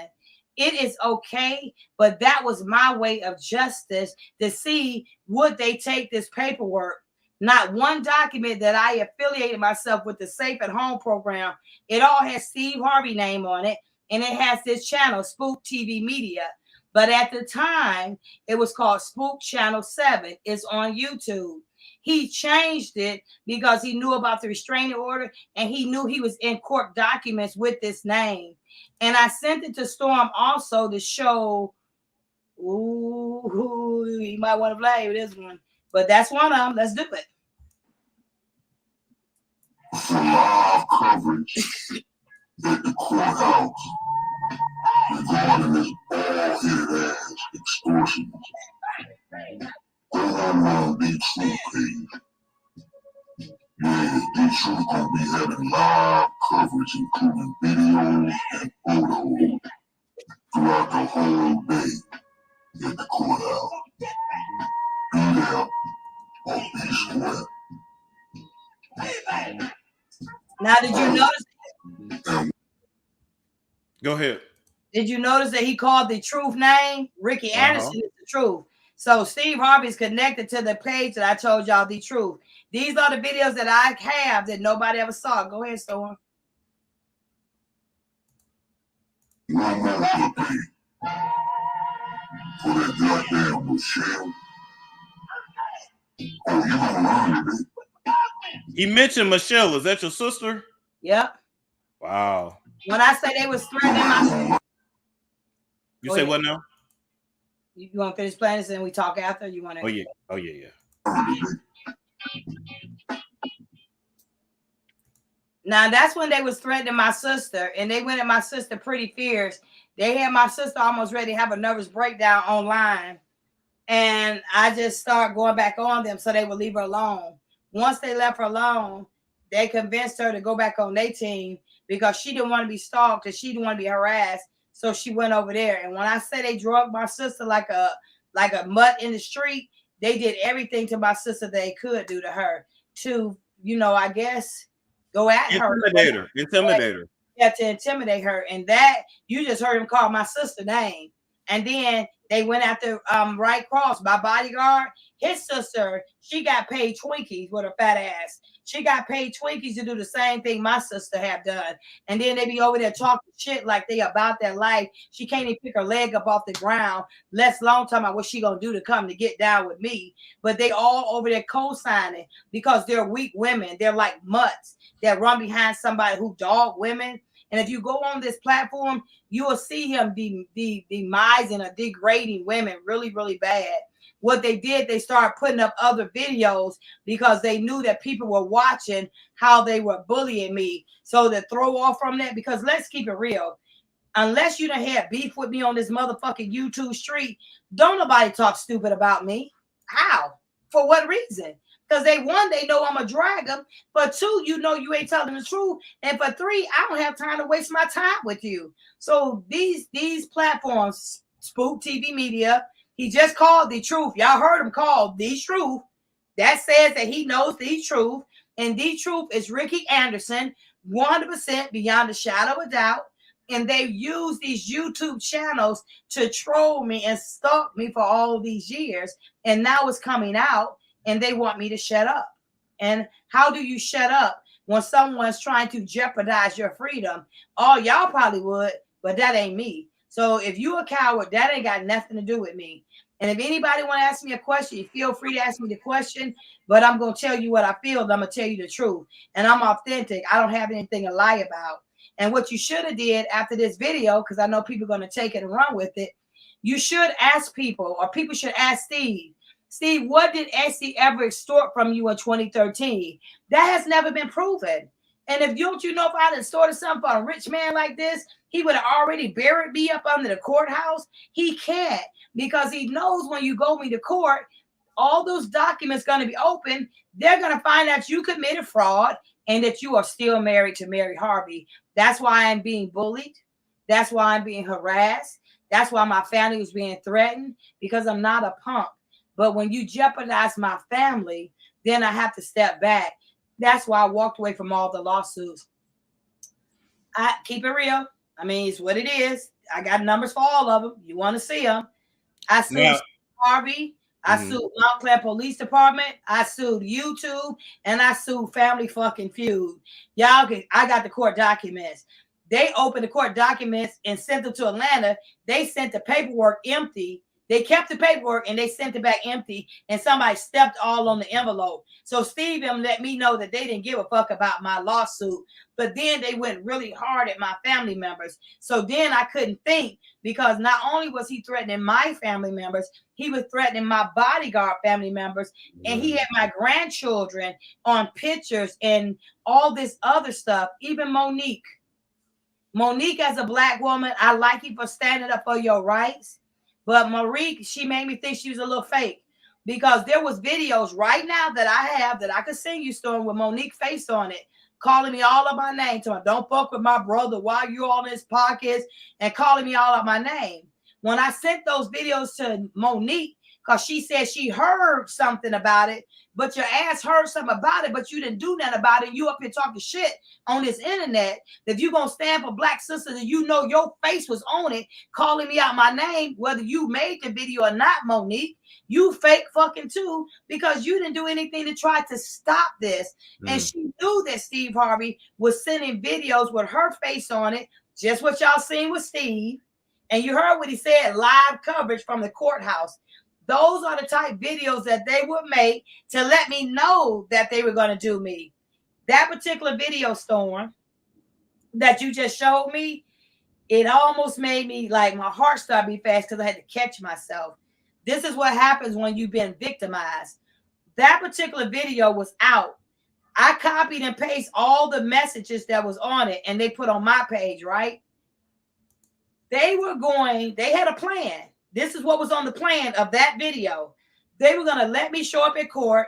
it is okay, but that was my way of justice to see, would they take this paperwork? Not one document that I affiliated myself with the Safe at Home program. It all has Steve Harvey name on it, and it has this channel, Spook TV Media. But at the time, it was called Spook Channel 7. It's on YouTube. He changed it because he knew about the restraining order, and he knew he was in court documents with this name. And I sent it to Storm also to show, you might want to play with this one. But that's one of them. Let's do it. for live coverage at the courthouse regarding this bald-headed ass extortionist. Go on the Truth page. Yeah, the Truth gonna be having live coverage, including videos and photos throughout the whole day at the courthouse. Be there or be square. Now, did you notice? Go ahead. Did you notice that he called the Truth name? Ricky Anderson is the Truth. So Steve Harvey is connected to the page that I told y'all, the Truth. These are the videos that I have that nobody ever saw. Go ahead, Storm. One more for that goddamn Michelle. Oh, you gonna learn it. He mentioned Michelle. Is that your sister? Yep. Wow. When I say they was threatening my... You say what now? You want to finish playing this and we talk after? You want to? Oh, yeah. Oh, yeah, yeah. Now, that's when they was threatening my sister, and they went at my sister pretty fierce. They had my sister almost ready to have a nervous breakdown online, and I just started going back on them so they would leave her alone. Once they left her alone, they convinced her to go back on their team because she didn't want to be stalked and she didn't want to be harassed. So she went over there. And when I say they drugged my sister like a mutt in the street, they did everything to my sister they could do to her to, I guess, go at her. Intimidate her. Yeah, to intimidate her. And that, you just heard him call my sister name. And then they went after Right Cross, my bodyguard. His sister, she got paid Twinkies with her fat ass. She got paid Twinkies to do the same thing my sister have done. And then they be over there talking shit like they about their life. She can't even pick her leg up off the ground. Less long time about what she gonna do to come to get down with me. But they all over there co-signing because they're weak women. They're like mutts that run behind somebody who dog women. And if you go on this platform, you will see him demising or degrading women really, really bad. What they did, they started putting up other videos because they knew that people were watching how they were bullying me. So to throw off from that, because let's keep it real. Unless you done had beef with me on this motherfucking YouTube street, don't nobody talk stupid about me. How? For what reason? Because they know I'm a drag them. For two, you ain't telling the truth. And for three, I don't have time to waste my time with you. So these platforms, Spook TV Media, he just called the Truth. Y'all heard him call the Truth. That says that he knows the truth. And the Truth is Ricky Anderson, 100% beyond a shadow of a doubt. And they use these YouTube channels to troll me and stalk me for all these years. And now it's coming out. And they want me to shut up. And how do you shut up when someone's trying to jeopardize your freedom? Oh, y'all probably would, but that ain't me. So if you a coward, that ain't got nothing to do with me. And if anybody want to ask me a question, you feel free to ask me the question, but I'm going to tell you what I feel. I'm going to tell you the truth. And I'm authentic. I don't have anything to lie about. And what you should have did after this video, because I know people are going to take it and run with it, you should ask people, or people should ask Steve, what did Essie ever extort from you in 2013? That has never been proven. And if if I'd extorted something from a rich man like this, he would have already buried me up under the courthouse. He can't, because he knows when you go me to court, all those documents going to be open. They're going to find out you committed fraud and that you are still married to Mary Harvey. That's why I'm being bullied. That's why I'm being harassed. That's why my family was being threatened, because I'm not a punk. But when you jeopardize my family, then I have to step back. That's why I walked away from all the lawsuits. I keep it real. I mean, it's what it is. I got numbers for all of them. You want to see them. I sued Harvey. I sued Montclair Police Department. I sued YouTube. And I sued Family Fucking Feud. I got the court documents. They opened the court documents and sent them to Atlanta. They sent the paperwork empty. They kept the paperwork and they sent it back empty, and somebody stepped all on the envelope. So Steve let me know that they didn't give a fuck about my lawsuit, but then they went really hard at my family members. So then I couldn't think, because not only was he threatening my family members, he was threatening my bodyguard family members, and he had my grandchildren on pictures and all this other stuff. Even Monique, as a black woman, I like you for standing up for your rights, but Marie, she made me think she was a little fake, because there was videos right now that I have that I could send you, Storm, with Monique face on it, calling me all of my name, telling me, don't fuck with my brother, why you all in his pockets, and calling me all of my name. When I sent those videos to Monique, because she said she heard something about it, but your ass heard something about it, but you didn't do nothing about it. You up here talking shit on this internet. If you gonna stand for black sisters and you know your face was on it, calling me out my name, whether you made the video or not, Monique, you fake fucking too, because you didn't do anything to try to stop this. And she knew that Steve Harvey was sending videos with her face on it, just what y'all seen with Steve. And you heard what he said, live coverage from the courthouse. Those are the type videos that they would make to let me know that they were going to do me. That particular video, Storm, that you just showed me, it almost made me, like, my heart started beating fast because I had to catch myself. This is what happens when you've been victimized. That particular video was out. I copied and pasted all the messages that was on it, and they put on my page, right? They had a plan. This is what was on the plan of that video. They were going to let me show up in court,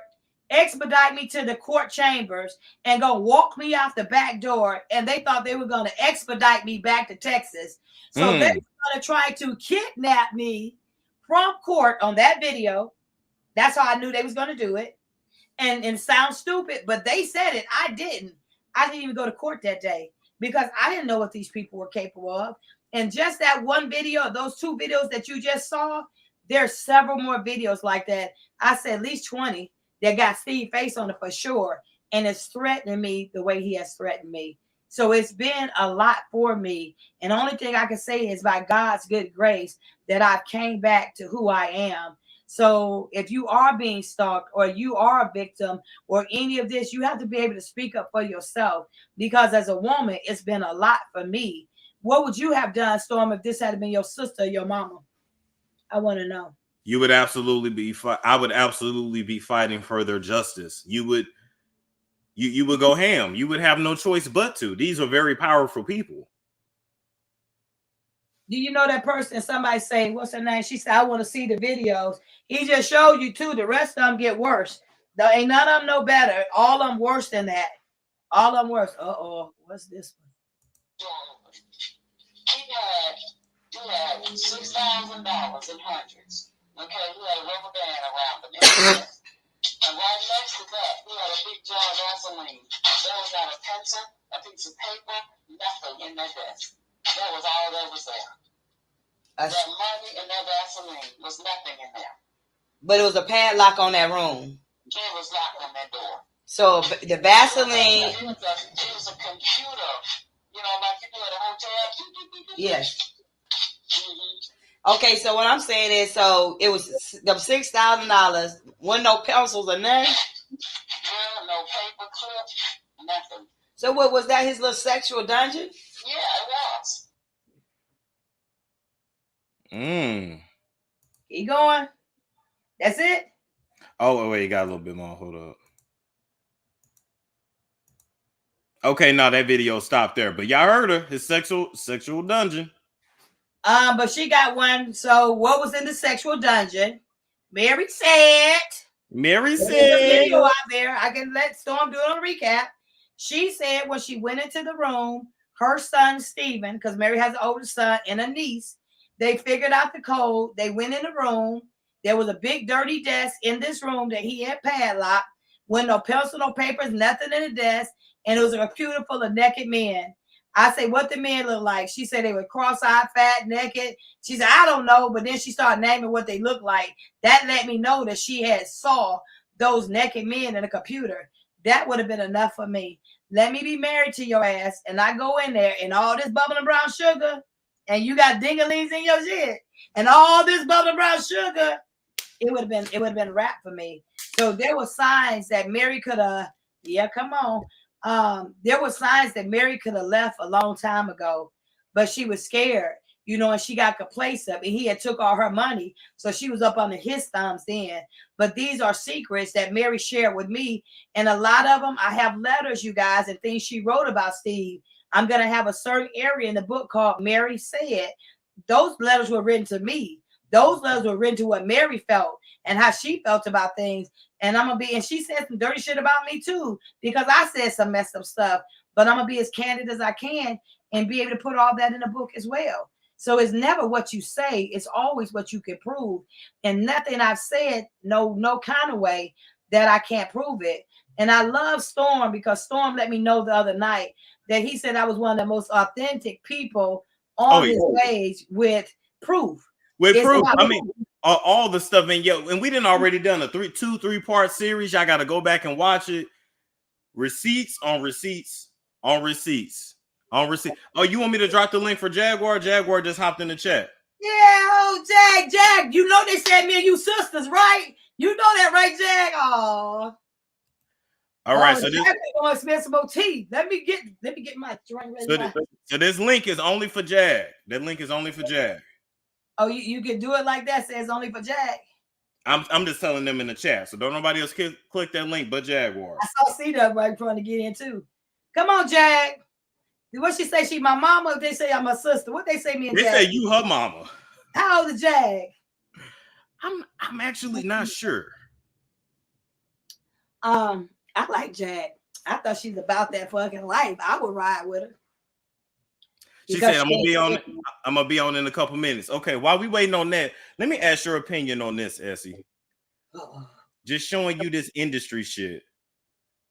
expedite me to the court chambers, and go walk me out the back door. And they thought they were going to expedite me back to Texas. So they were going to try to kidnap me from court on that video. That's how I knew they was going to do it. And it sounds stupid, but they said it. I didn't even go to court that day because I didn't know what these people were capable of. And just that one video, those two videos that you just saw, there's several more videos like that. I said at least 20 that got Steve face on it for sure. And it's threatening me the way he has threatened me. So it's been a lot for me. And the only thing I can say is by God's good grace that I've came back to who I am. So if you are being stalked or you are a victim or any of this, you have to be able to speak up for yourself, because as a woman, it's been a lot for me. What would you have done, Storm, if this had been your sister or your mama? I want to know. You would absolutely be. I would absolutely be fighting for their justice. You would go ham. You would have no choice but to. These are very powerful people. Do you know that person? Somebody say, what's her name? She said, I want to see the videos. He just showed you two. The rest of them get worse. There ain't none of them no better. All of them worse than that. All of them worse. Uh-oh. What's this one? He had $6,000 in hundreds. Okay, he had a rubber band around him. And right next to that, he had a big jar of gasoline. There was not a pencil, a piece of paper, nothing in that desk. That was all that was there. That money and that gasoline was nothing in there. But it was a padlock on that room. It was locked on that door. So the Vaseline. It was a computer, you know, like you do at a hotel. Yes. Okay, so what I'm saying is, so it was the $6,000. Wasn't no pencils or nothing. Yeah, no paper clip, nothing. So what was that? His little sexual dungeon? Yeah, it was. Keep going. That's it. Oh wait, you got a little bit more. Hold up. Okay, now that video stopped there, but y'all heard her. His sexual dungeon. But she got one. So what was in the sexual dungeon? Mary said. There's a video out there. I can let Storm do it on a recap. She said when she went into the room, her son Stephen, because Mary has an older son and a niece, they figured out the code. They went in the room. There was a big dirty desk in this room that he had padlocked, with no pencil, no papers, nothing in the desk, and it was a computer full of naked men. I say, what the men look like? She said they were cross-eyed, fat, naked. She said, I don't know, but then she started naming what they looked like. That let me know that she had saw those naked men in a computer. That would have been enough for me. Let me be married to your ass, and I go in there, and all this bubbling brown sugar, and you got dinglings in your shit, and all this bubbling brown sugar, it would have been rap for me. So there were signs that Mary could have, there were signs that Mary could have left a long time ago, but she was scared. you know, and she got complacent, and he had took all her money, so she was up under his thumbs then. But these are secrets that Mary shared with me, and a lot of them, I have letters, you guys, and things she wrote about Steve. I'm gonna have a certain area in the book called Mary Said. Those letters were written to me. Those letters were written to what Mary felt and how she felt about things. And I'm gonna be, and she said some dirty shit about me too, because I said some messed up stuff. But I'm gonna be as candid as I can and be able to put all that in the book as well. So it's never what you say, it's always what you can prove. And nothing I've said, no kind of way that I can't prove it. And I love Storm because Storm let me know the other night that he said I was one of the most authentic people on his page with proof. With proof. I mean, all the stuff, and we didn't already done a three-part series. Y'all got to go back and watch it. Receipts on receipts on receipts on receipts. Oh, you want me to drop the link for Jaguar? Jaguar just hopped in the chat. Yeah, oh Jag, you know they said me and you sisters, right? You know that, right, Jag? Oh. All right, so this gonna spend some more tea. Let me get my drink ready. So this link is only for Jag. That link is only for Jag. Oh, you can do it like that. Says only for Jag. I'm just telling them in the chat, so don't nobody else click that link but Jaguar. I saw C-Dub right trying to get in too. Come on, Jag. What she say? She my mama. They say I'm my sister. What they say me and they Jag? say you her mama. How old is Jag? I'm actually not sure. I like Jag. I thought she's about that fucking life. I would ride with her. She said, I'm gonna be on in a couple minutes. Okay, while we waiting on that, let me ask your opinion on this, Essie. Just showing you this industry shit.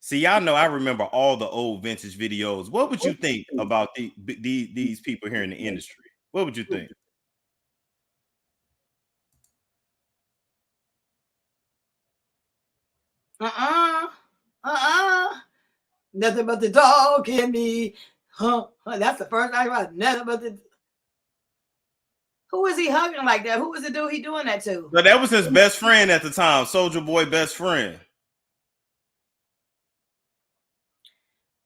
See, y'all know I remember all the old vintage videos. What would you think about these people here in the industry? What would you think? Nothing but the dog in me. That's the first time I nothing but the. Who is he hugging like that? Who was the dude he doing that to? But that was his best friend at the time, Soulja Boy best friend.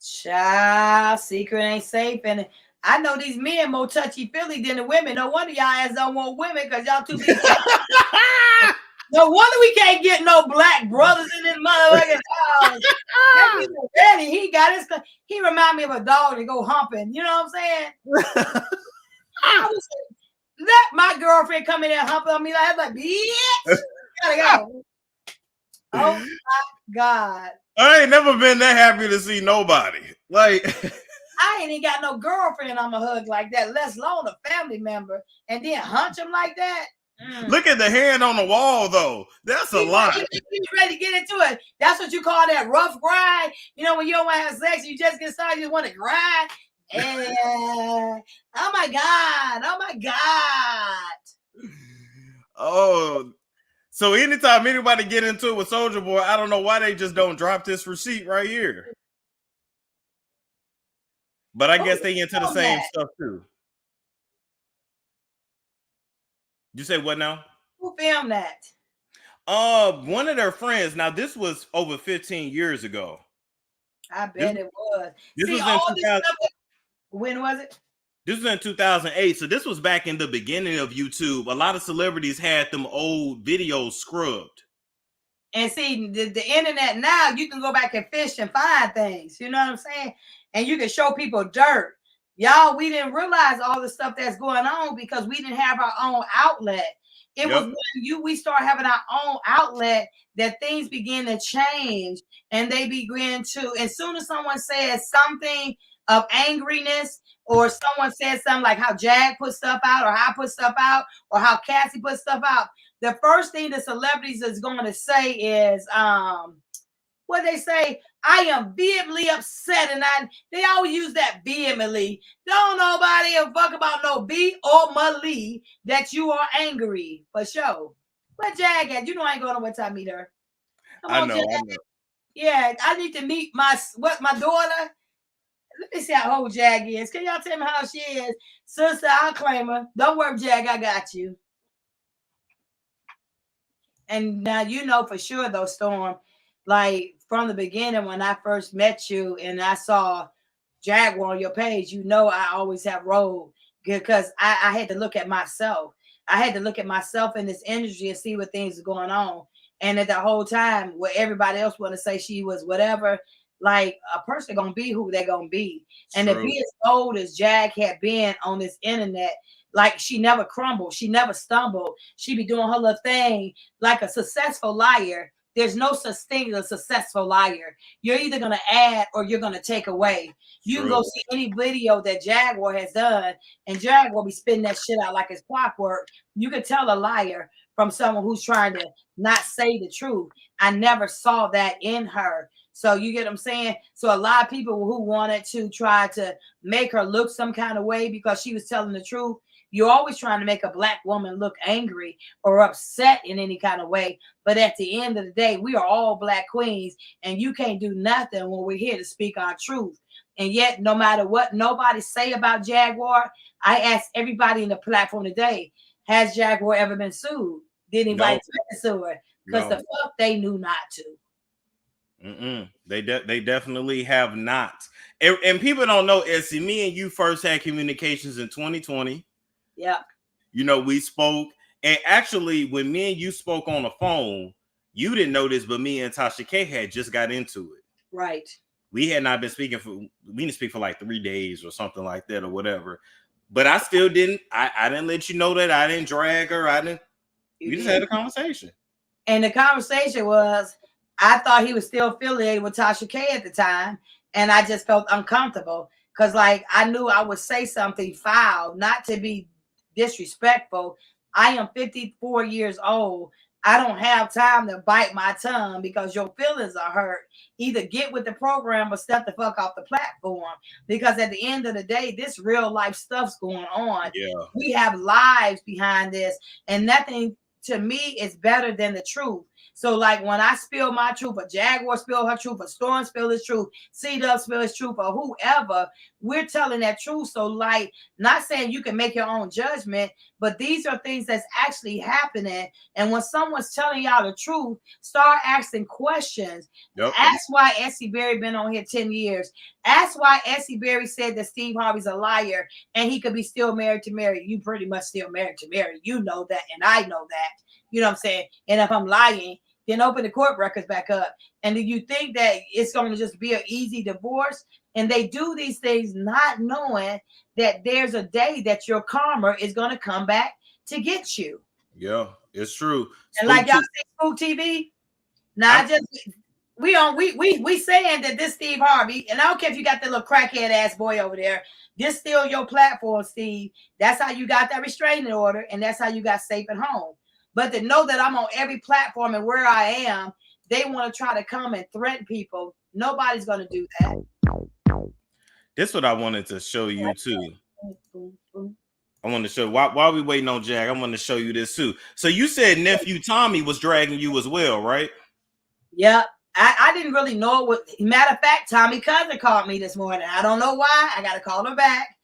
Child, secret ain't safe. And I know these men more touchy-feely than the women. No wonder y'all ass don't want women because y'all too big. No wonder we can't get no black brothers in this motherfucking house. Ready. He remind me of a dog to go humping. You know what I'm saying? Let my girlfriend come in there humping on me. I'm like, bitch, gotta go. Oh my God. I ain't never been that happy to see nobody. Like I ain't even got no girlfriend I'm a hug like that, let alone a family member, and then hunch him like that. Look at the hand on the wall, though. That's a lot. He's ready to get into it. That's what you call that rough grind. You know, when you don't want to have sex, you just get started, you just want to grind. And oh my God. Oh, so anytime anybody get into it with Soulja Boy, I don't know why they just don't drop this receipt right here. But I guess they into the same stuff too. You say what now? Who filmed that? One of their friends. Now this was over 15 years ago. I bet it was. This See, was all this stuff. When was it? This was in 2008. So this was back in the beginning of YouTube. A lot of celebrities had them old videos scrubbed. And see, the internet now, you can go back and fish and find things. You know what I'm saying? And you can show people dirt. Y'all, we didn't realize all the stuff that's going on because we didn't have our own outlet. It was when we start having our own outlet that things begin to change, and they begin to, as soon as someone says something of angriness, or someone says something like how Jag put stuff out, or how I put stuff out, or how Cassie put stuff out, the first thing the celebrities is going to say is, what they say, I am vehemently upset, and they always use that vehemently. Don't nobody fuck about no B or Mali that you are angry for sure. Where Jag at? You know I ain't going nowhere till I meet her. I know. Yeah, I need to meet my daughter. Let me see how old Jag is. Can y'all tell me how she is? Sister, I'll claim her. Don't worry, Jag, I got you. And now you know for sure though, Storm, like from the beginning when I first met you and I saw Jaguar on your page, you know I always have rolled because I had to look at myself. I had to look at myself in this industry and see what things are going on. And at the whole time, where everybody else want to say she was whatever, like a person gonna be who they're gonna be. And to be as old as Jag had been on this internet, like she never crumbled, she never stumbled. She be doing her little thing like a successful liar. There's no such thing as a successful liar. You're either gonna add or you're gonna take away. You can go see any video that Jaguar has done, and Jaguar will be spitting that shit out like it's clockwork. You could tell a liar from someone who's trying to not say the truth. I never saw that in her. So you get what I'm saying? So a lot of people who wanted to try to make her look some kind of way because she was telling the truth, you're always trying to make a black woman look angry or upset in any kind of way. But at the end of the day, we are all black queens, and you can't do nothing when we're here to speak our truth. And yet, no matter what nobody say about Jaguar, I asked everybody in the platform today, has Jaguar ever been sued? Did anybody sue her? Because the fuck they knew not to. They definitely have not. And people don't know, Essie, me and you first had communications in 2020. Yeah. You know, we spoke. And actually, when me and you spoke on the phone, you didn't know this, but me and Tasha K had just got into it. Right. We had not been speaking we didn't speak for like 3 days or something like that or whatever. But I still didn't. I didn't let you know that. I didn't drag her. We just had a conversation. And the conversation was, I thought he was still affiliated with Tasha K at the time. And I just felt uncomfortable because, like, I knew I would say something foul, not to be disrespectful. I am 54 years old. I don't have time to bite my tongue because your feelings are hurt. Either get with the program or step the fuck off the platform. Because at the end of the day, this real life stuff's going on. Yeah. We have lives behind this, and nothing to me is better than the truth. So, like, when I spill my truth, or Jaguar spill her truth, or Storm spill his truth, C-Dub spill his truth, or whoever, we're telling that truth. So, like, not saying you can make your own judgment, but these are things that's actually happening. And when someone's telling y'all the truth, start asking questions. Yep. Ask why Essie Berry been on here 10 years. Ask why Essie Berry said that Steve Harvey's a liar and he could be still married to Mary. You pretty much still married to Mary. You know that, and I know that. You know what I'm saying? And if I'm lying, then open the court records back up. And do you think that it's going to just be an easy divorce? And they do these things not knowing that there's a day that your karma is going to come back to get you. Yeah, it's true. And like y'all say, Spook TV. Now we saying that this Steve Harvey, and I don't care if you got that little crackhead ass boy over there. This still your platform, Steve. That's how you got that restraining order, and that's how you got safe at home. But to know that I'm on every platform and where I am, they want to try to come and threaten people. Nobody's going to do that. This is what I wanted to show you too. I want to show while we waiting on Jack, I want to show you this too. So you said nephew Tommy was dragging you as well, right? Yep. I didn't really know what. Matter of fact, Tommy cousin called me this morning. I don't know why. I got to call her back,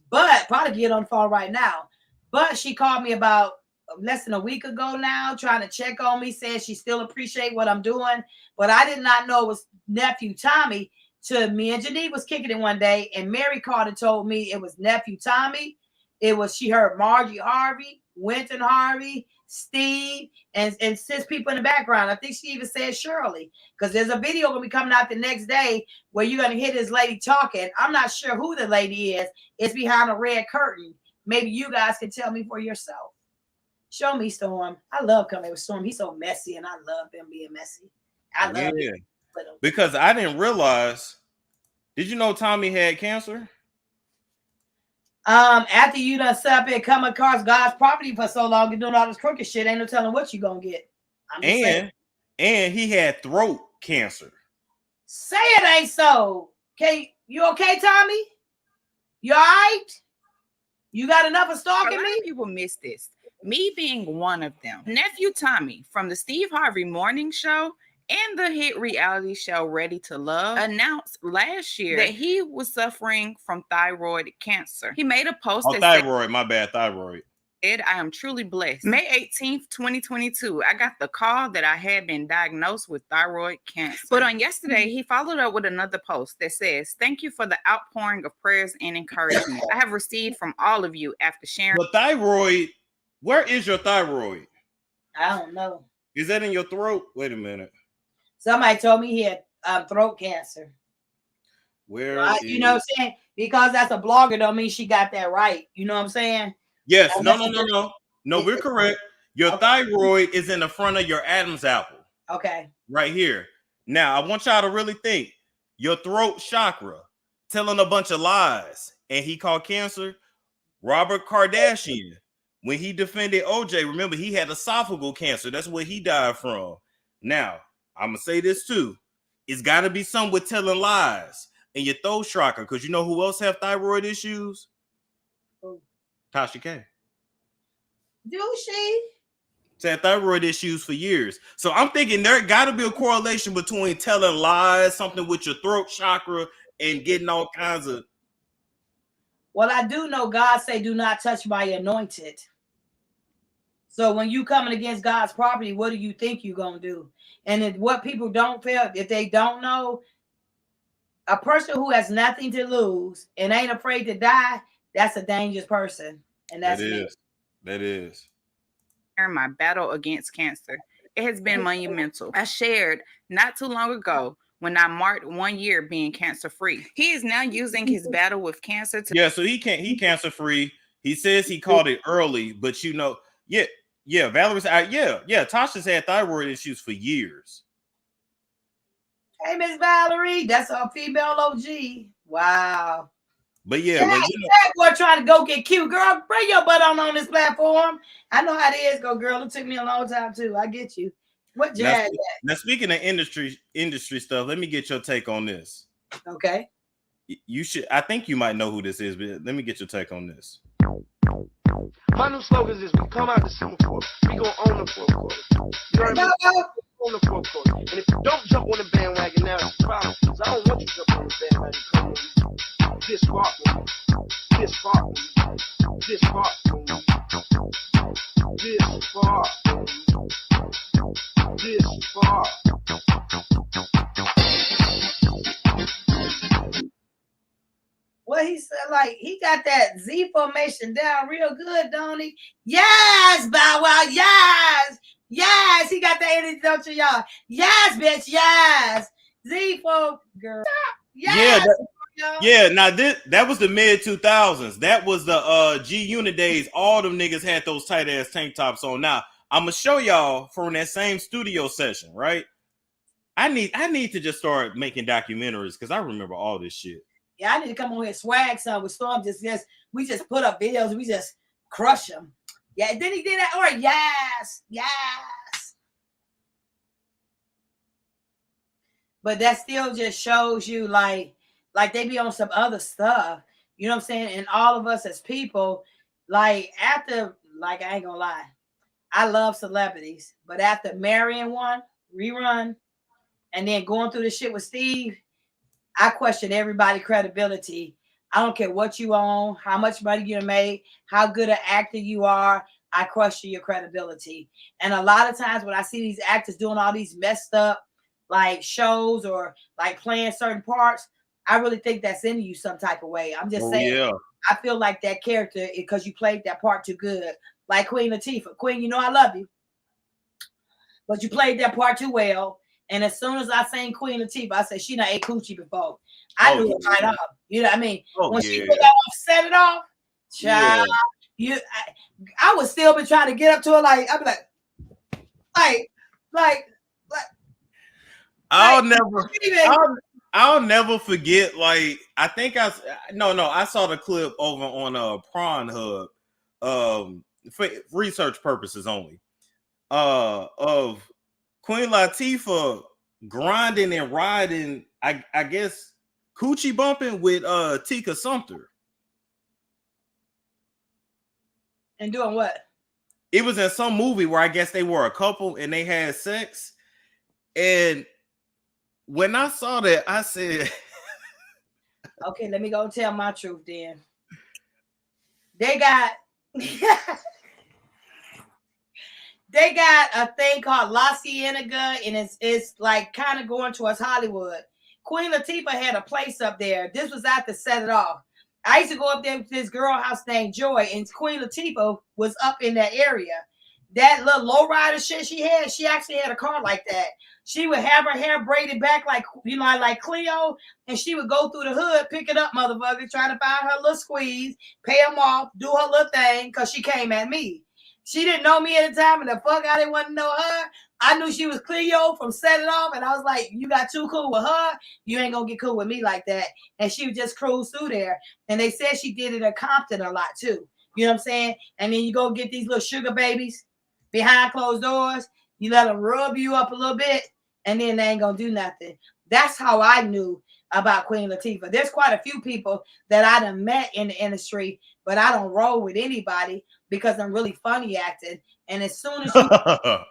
but probably get on the phone right now. But she called me about less than a week ago now, trying to check on me, saying she still appreciate what I'm doing. But I did not know it was nephew Tommy. To me and Janine was kicking it one day, and Mary called and told me it was nephew Tommy. It was, she heard Margie Harvey, Winton Harvey, Steve, and 6 people in the background. I think she even said Shirley, because there's a video going to be coming out the next day where you're going to hear this lady talking. I'm not sure who the lady is. It's behind a red curtain. Maybe you guys can tell me for yourself. Show me Storm. I love coming with Storm. He's so messy, and I love him being messy. I love him. Because I didn't realize. Did you know Tommy had cancer? After you done set up and come across God's property for so long and doing all this crooked shit, ain't no telling what you gonna get. And he had throat cancer. Say it ain't so. Okay, you okay, Tommy? You all right? You got enough of stalking me? People miss this. Me being one of them. Nephew Tommy from the Steve Harvey Morning Show and the hit reality show Ready to Love announced last year that he was suffering from thyroid cancer. He made a post. Thyroid, my bad, thyroid. I am truly blessed. May 18th, 2022, I got the call that I had been diagnosed with thyroid cancer. But on yesterday, he followed up with another post that says, "Thank you for the outpouring of prayers and encouragement I have received from all of you after sharing." But thyroid, where is your thyroid? I don't know. Is that in your throat? Wait a minute. Somebody told me he had throat cancer. Where you know what I'm saying? Because that's a blogger don't mean she got that right. You know what I'm saying? Yes. No, we're correct. Your thyroid is in the front of your Adam's apple. Okay. Right here. Now, I want y'all to really think. Your throat chakra telling a bunch of lies. And he called cancer. Robert Kardashian, when he defended OJ, remember, he had esophageal cancer. That's what he died from. Now, I'm going to say this too. It's got to be something with telling lies in your throat chakra, because you know who else have thyroid issues? Who? Tasha K. Do she? Had thyroid issues for years. So I'm thinking there got to be a correlation between telling lies, something with your throat chakra, and getting all kinds of. Well, I do know God say, "Do not touch my anointed." So when you coming against God's property, what do you think you're going to do? And if what people don't feel, if they don't know, a person who has nothing to lose and ain't afraid to die, that's a dangerous person. And that's That is. My battle against cancer. It has been monumental. I shared not too long ago when I marked 1 year being cancer free. He is now using his battle with cancer to. Yeah, so he cancer free. He says he caught it early, but Valerie's Tasha's had thyroid issues for years. Hey, Miss Valerie, that's our female OG. Wow. But yeah, that boy trying to go get cute, girl. Bring your butt on this platform. I know how it is, girl. It took me a long time too. I get you. What jazz? Now speaking of industry stuff, let me get your take on this. Okay. You should. I think you might know who this is, but let me get your take on this. My new slogan is: we come out the second quarter, we gonna own the fourth quarter. You heard me? On the fourth quarter. And if you don't jump on the bandwagon now, it's a problem. So I don't want you to jump on the bandwagon. Come on, this far, this far, this far, this far, this far. What he said, like he got that Z formation down real good, don't he? Yes, Bow Wow, yes. Yes, he got that energy, don't you, y'all? Yes, bitch, yes. Z4 girl. Yes. Now that was the mid 2000s. That was the G Unit days. All them niggas had those tight ass tank tops on. Now I'm gonna show y'all from that same studio session, right? I need to just start making documentaries because I remember all this shit. Yeah, I need to come on here and swag some with Storm. We just put up videos and we just crush them. Yeah, then he did that. Or yes. But that still just shows you like they be on some other stuff. You know what I'm saying? And all of us as people, I ain't gonna lie, I love celebrities, but after marrying one, rerun, and then going through this shit with Steve, I question everybody's credibility. I don't care what you own, how much money you made, how good an actor you are. I question your credibility. And a lot of times when I see these actors doing all these messed up like shows or like playing certain parts, I really think that's in you some type of way. I'm just saying. Yeah. I feel like that character, because you played that part too good. Like Queen Latifah. Queen, you know I love you, but you played that part too well. And as soon as I sang Queen Latifah, I said she done ate coochie before. I knew it right off. You know what I mean? When she put that off, set it off, child. Yeah. I would still be trying to get up to her like, I'd be like. I'll never forget. Like I think I saw the clip over on Pornhub, for research purposes only, of Queen Latifah grinding and riding, I guess coochie bumping with Tika Sumpter. And doing what? It was in some movie where I guess they were a couple and they had sex. And when I saw that, I said, okay, let me go tell my truth then. They got They got a thing called La Cienega, and it's like kind of going towards Hollywood. Queen Latifah had a place up there. This was after Set It Off. I used to go up there with this girl house named Joy, and Queen Latifah was up in that area. That little lowrider shit she actually had a car like that. She would have her hair braided back like, you know, like Cleo, and she would go through the hood, picking up motherfuckers, trying to find her little squeeze, pay them off, do her little thing, because she came at me. She didn't know me at the time, and the fuck I didn't want to know her. I knew she was Cleo from Set It Off, and I was like, you got too cool with her, you ain't gonna get cool with me like that. And she would just cruise through there. And they said she did it at Compton a lot too. You know what I'm saying? And then you go get these little sugar babies behind closed doors. You let them rub you up a little bit, and then they ain't gonna do nothing. That's how I knew about Queen Latifah. There's quite a few people that I done met in the industry, but I don't roll with anybody because I'm really funny acting. And as soon as you up,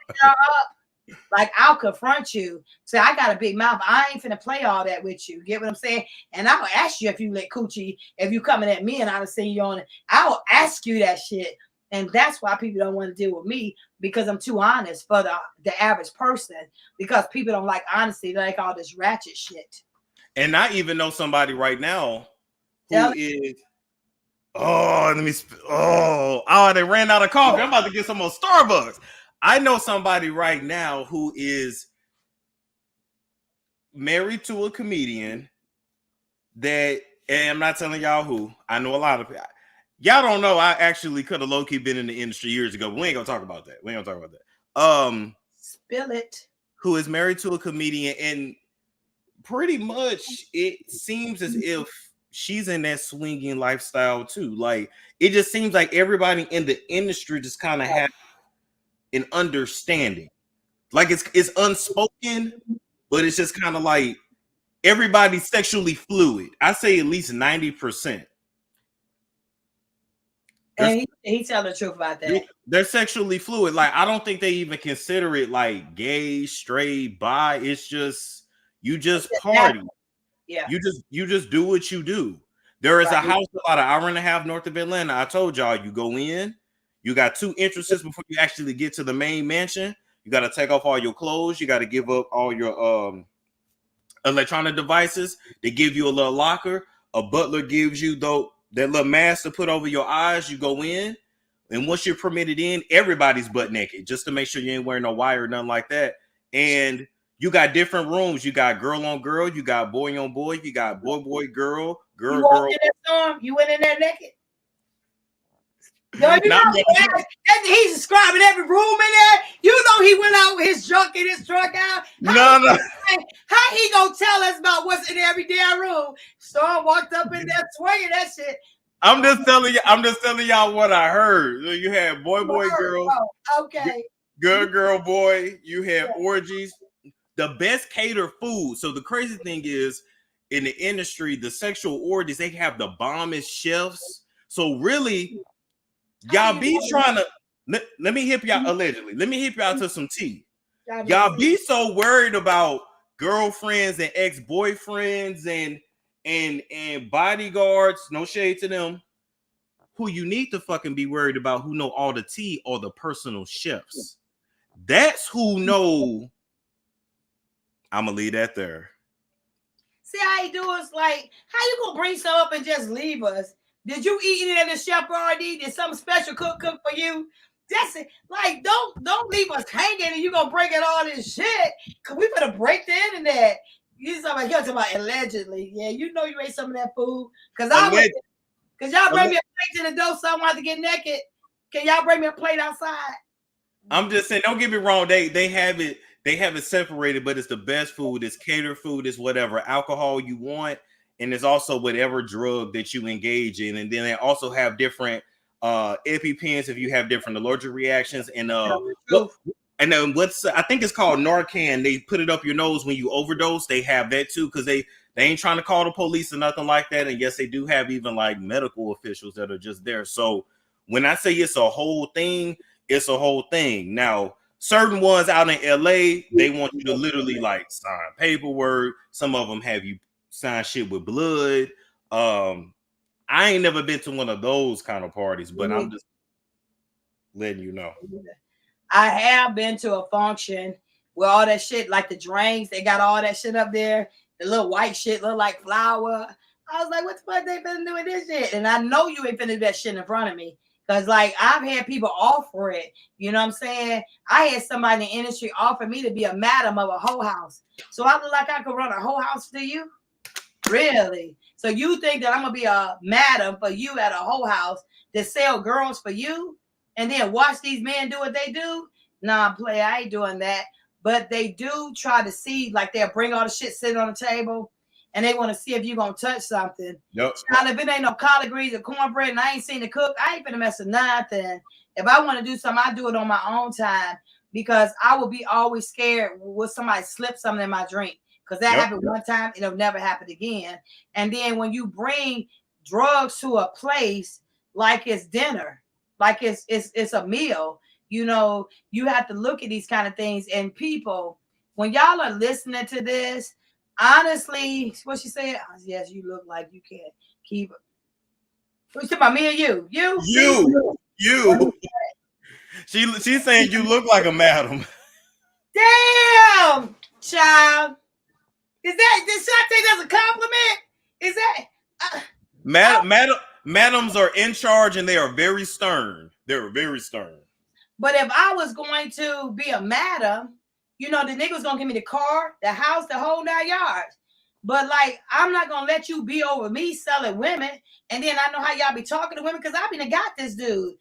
like, I'll confront you. Say, I got a big mouth. I ain't finna play all that with you. Get what I'm saying? And I'll ask you if you lit coochie, if you coming at me and I'll see you on it. I'll ask you that shit. And that's why people don't want to deal with me, because I'm too honest for the average person, because people don't like honesty. They like all this ratchet shit. And I even know somebody right now who is, they ran out of coffee. I'm about to get some more Starbucks. I know somebody right now who is married to a comedian that, and I'm not telling y'all who. I know a lot of people. Y'all don't know. I actually could have low-key been in the industry years ago, but we ain't gonna talk about that. Spill it. Who is married to a comedian, and pretty much it seems as if she's in that swinging lifestyle too. Like, it just seems like everybody in the industry just kind of has an understanding. Like, it's unspoken, but it's just kind of like everybody's sexually fluid. I say at least 90%. And he tell the truth about that. They're sexually fluid. Like, I don't think they even consider it like gay, straight, bi. It's just, you just party. Yeah. You just do what you do. There is a house about an hour and a half north of Atlanta. I told y'all, you go in, you got 2 entrances before you actually get to the main mansion. You got to take off all your clothes. You got to give up all your electronic devices. They give you a little locker. A butler gives you that little mask to put over your eyes. You go in, and once you're permitted in, everybody's butt naked, just to make sure you ain't wearing no wire or nothing like that. And you got different rooms. You got girl on girl. You got boy on boy. You got boy, girl. You walked in that storm? You went in there naked? Yo, you know, he's describing every room in there. You know he went out with his drunk in his drunk out. No. How he gonna tell us about what's in every damn room? Storm walked up in there swinging that shit. I'm just telling y'all what I heard. You had boy, girl. Oh, okay. Girl, boy. You had orgies. The best catered food. So the crazy thing is, in the industry, the sexual orgies, they have the bombest chefs. So really, y'all be trying to let me hip y'all allegedly. Let me hip y'all to some tea. Y'all be so worried about girlfriends and ex-boyfriends and bodyguards, no shade to them. Who you need to fucking be worried about, who know all the tea, or the personal chefs. That's who know. I'm gonna leave that there. See how he do us? Like, how you gonna bring some up and just leave us? Did you eat it at the chef already? Did some special cook for you? That's it. Like, don't leave us hanging and you gonna break in all this shit. Cause we better break the internet. You're talking about allegedly. Yeah, you know you ate some of that food. Cause y'all bring me a plate to the door, so I want to get naked. Can y'all bring me a plate outside? I'm just saying, don't get me wrong. They have it separated, but it's the best food. It's catered food. It's whatever alcohol you want, and it's also whatever drug that you engage in. And then they also have different EpiPens if you have different allergic reactions. And then I think it's called Narcan. They put it up your nose when you overdose. They have that too, because they ain't trying to call the police or nothing like that. And yes, they do have even like medical officials that are just there. So when I say it's a whole thing, it's a whole thing. Now, certain ones out in LA, they want you to literally like sign paperwork. Some of them have you sign shit with blood. I ain't never been to one of those kind of parties, but I'm just letting you know. I have been to a function where all that shit, like the drinks, they got all that shit up there. The little white shit look like flour. I was like, what the fuck they finna do with this shit? And I know you ain't finna do that shit in front of me. Cause like I've had people offer it. You know what I'm saying? I had somebody in the industry offer me to be a madam of a whole house. So I look like I could run a whole house for you? Really? So you think that I'm gonna be a madam for you at a whole house to sell girls for you and then watch these men do what they do? Nah, play, I ain't doing that. But they do try to see, like they'll bring all the shit sitting on the table and they want to see if you're gonna touch something. Yep. Now, if it ain't no collard greens or cornbread and I ain't seen it cook, I ain't finna mess with nothing. If I want to do something, I do it on my own time because I will be always scared will somebody slip something in my drink. Because that happened one time, it'll never happen again. And then when you bring drugs to a place like it's dinner, like it's a meal, you know, you have to look at these kind of things. And people, when y'all are listening to this, honestly, what she said, yes, you look like you can't keep it. Who's talking about me and you? You. She's saying you look like a madam. Damn, child. Should I take that as a compliment? Is that Madams are in charge and they are very stern. They're very stern. But if I was going to be a madam, you know, the nigga was gonna give me the car, the house, the whole 9 yards. But like, I'm not gonna let you be over me selling women, and then I know how y'all be talking to women because I been got this dude.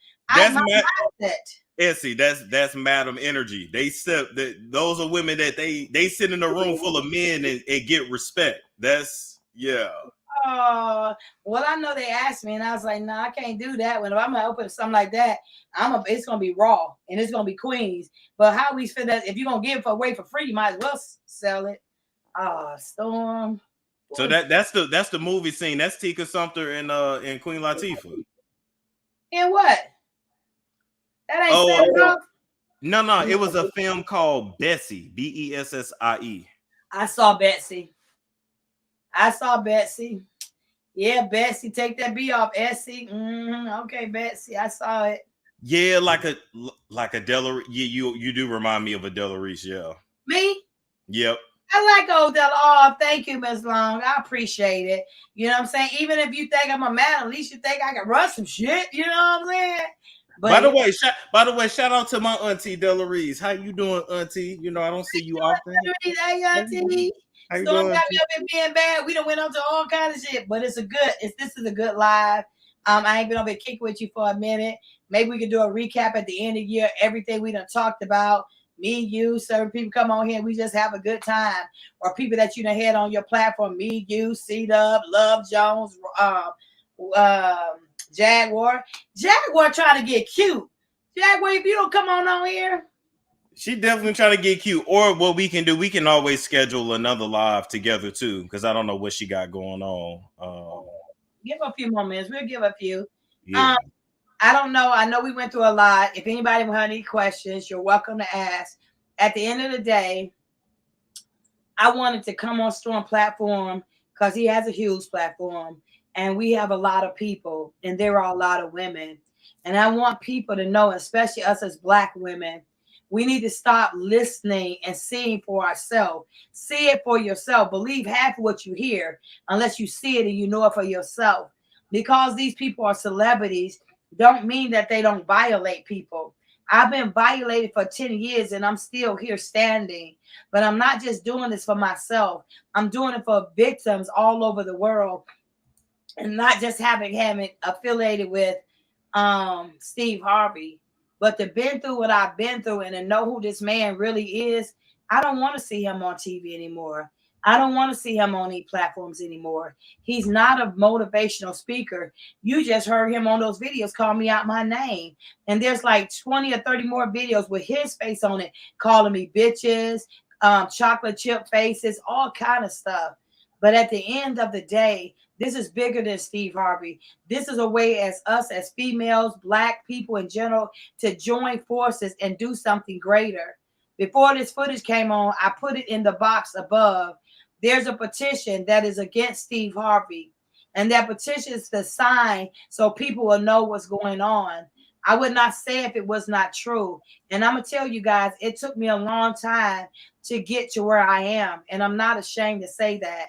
Essie, that's madam energy. They sit those are women that they sit in a room full of men and get respect. That's well, I know they asked me, and I was like, no, I can't do that. When I'm gonna open something like that, it's gonna be raw and it's gonna be Queens. But how we fit that? If you're gonna give it away for free, you might as well sell it. Storm. So that's the movie scene. That's Tika Sumter and Queen Latifah. And what? That ain't No. It was a film called Bessie. Bessie. I saw Betsy. Yeah, Betsy, take that B off, Essie. Okay, Betsy, I saw it. Yeah, like a Della. Yeah, you do remind me of a Della Reese. Yeah. Me? Yep. I like old Della. Oh, thank you, Miss Long. I appreciate it. You know what I'm saying? Even if you think I'm a man, at least you think I can run some shit. You know what I'm saying? But by the way, shout out to my auntie Della Reese. How you doing, auntie? You know I don't see you often. Hey, auntie. Storm got me up and being bad. We done went up to all kinds of shit, but this is a good live. I ain't been over here kick with you for a minute. Maybe we can do a recap at the end of the year. Everything we done talked about. Me, you, certain people come on here and we just have a good time. Or people that you done had on your platform. Me, you, C-Dub, Love Jones, Jaguar. Jaguar trying to get cute. Jaguar, if you don't come on here. She definitely trying to get cute. Or what we can do, we can always schedule another live together too. Because I don't know what she got going on. Give her a few more minutes. We'll give her a few. Yeah. I don't know. I know we went through a lot. If anybody have any questions, you're welcome to ask. At the end of the day, I wanted to come on Storm platform because he has a huge platform and we have a lot of people and there are a lot of women. And I want people to know, especially us as Black women, we need to stop listening and seeing for ourselves. See it for yourself. Believe half of what you hear unless you see it and you know it for yourself. Because these people are celebrities, don't mean that they don't violate people. I've been violated for 10 years and I'm still here standing. But I'm not just doing this for myself. I'm doing it for victims all over the world. And not just having affiliated with Steve Harvey. But to been through what I've been through and to know who this man really is, I don't want to see him on TV anymore. I don't want to see him on any platforms anymore. He's not a motivational speaker. You just heard him on those videos call me out my name. And there's like 20 or 30 more videos with his face on it, calling me bitches, chocolate chip faces, all kind of stuff. But at the end of the day, this is bigger than Steve Harvey. This is a way as us as females, Black people in general, to join forces and do something greater. Before this footage came on, I put it in the box above. There's a petition that is against Steve Harvey. And that petition is to sign so people will know what's going on. I would not say if it was not true. And I'm gonna tell you guys, it took me a long time to get to where I am, and I'm not ashamed to say that.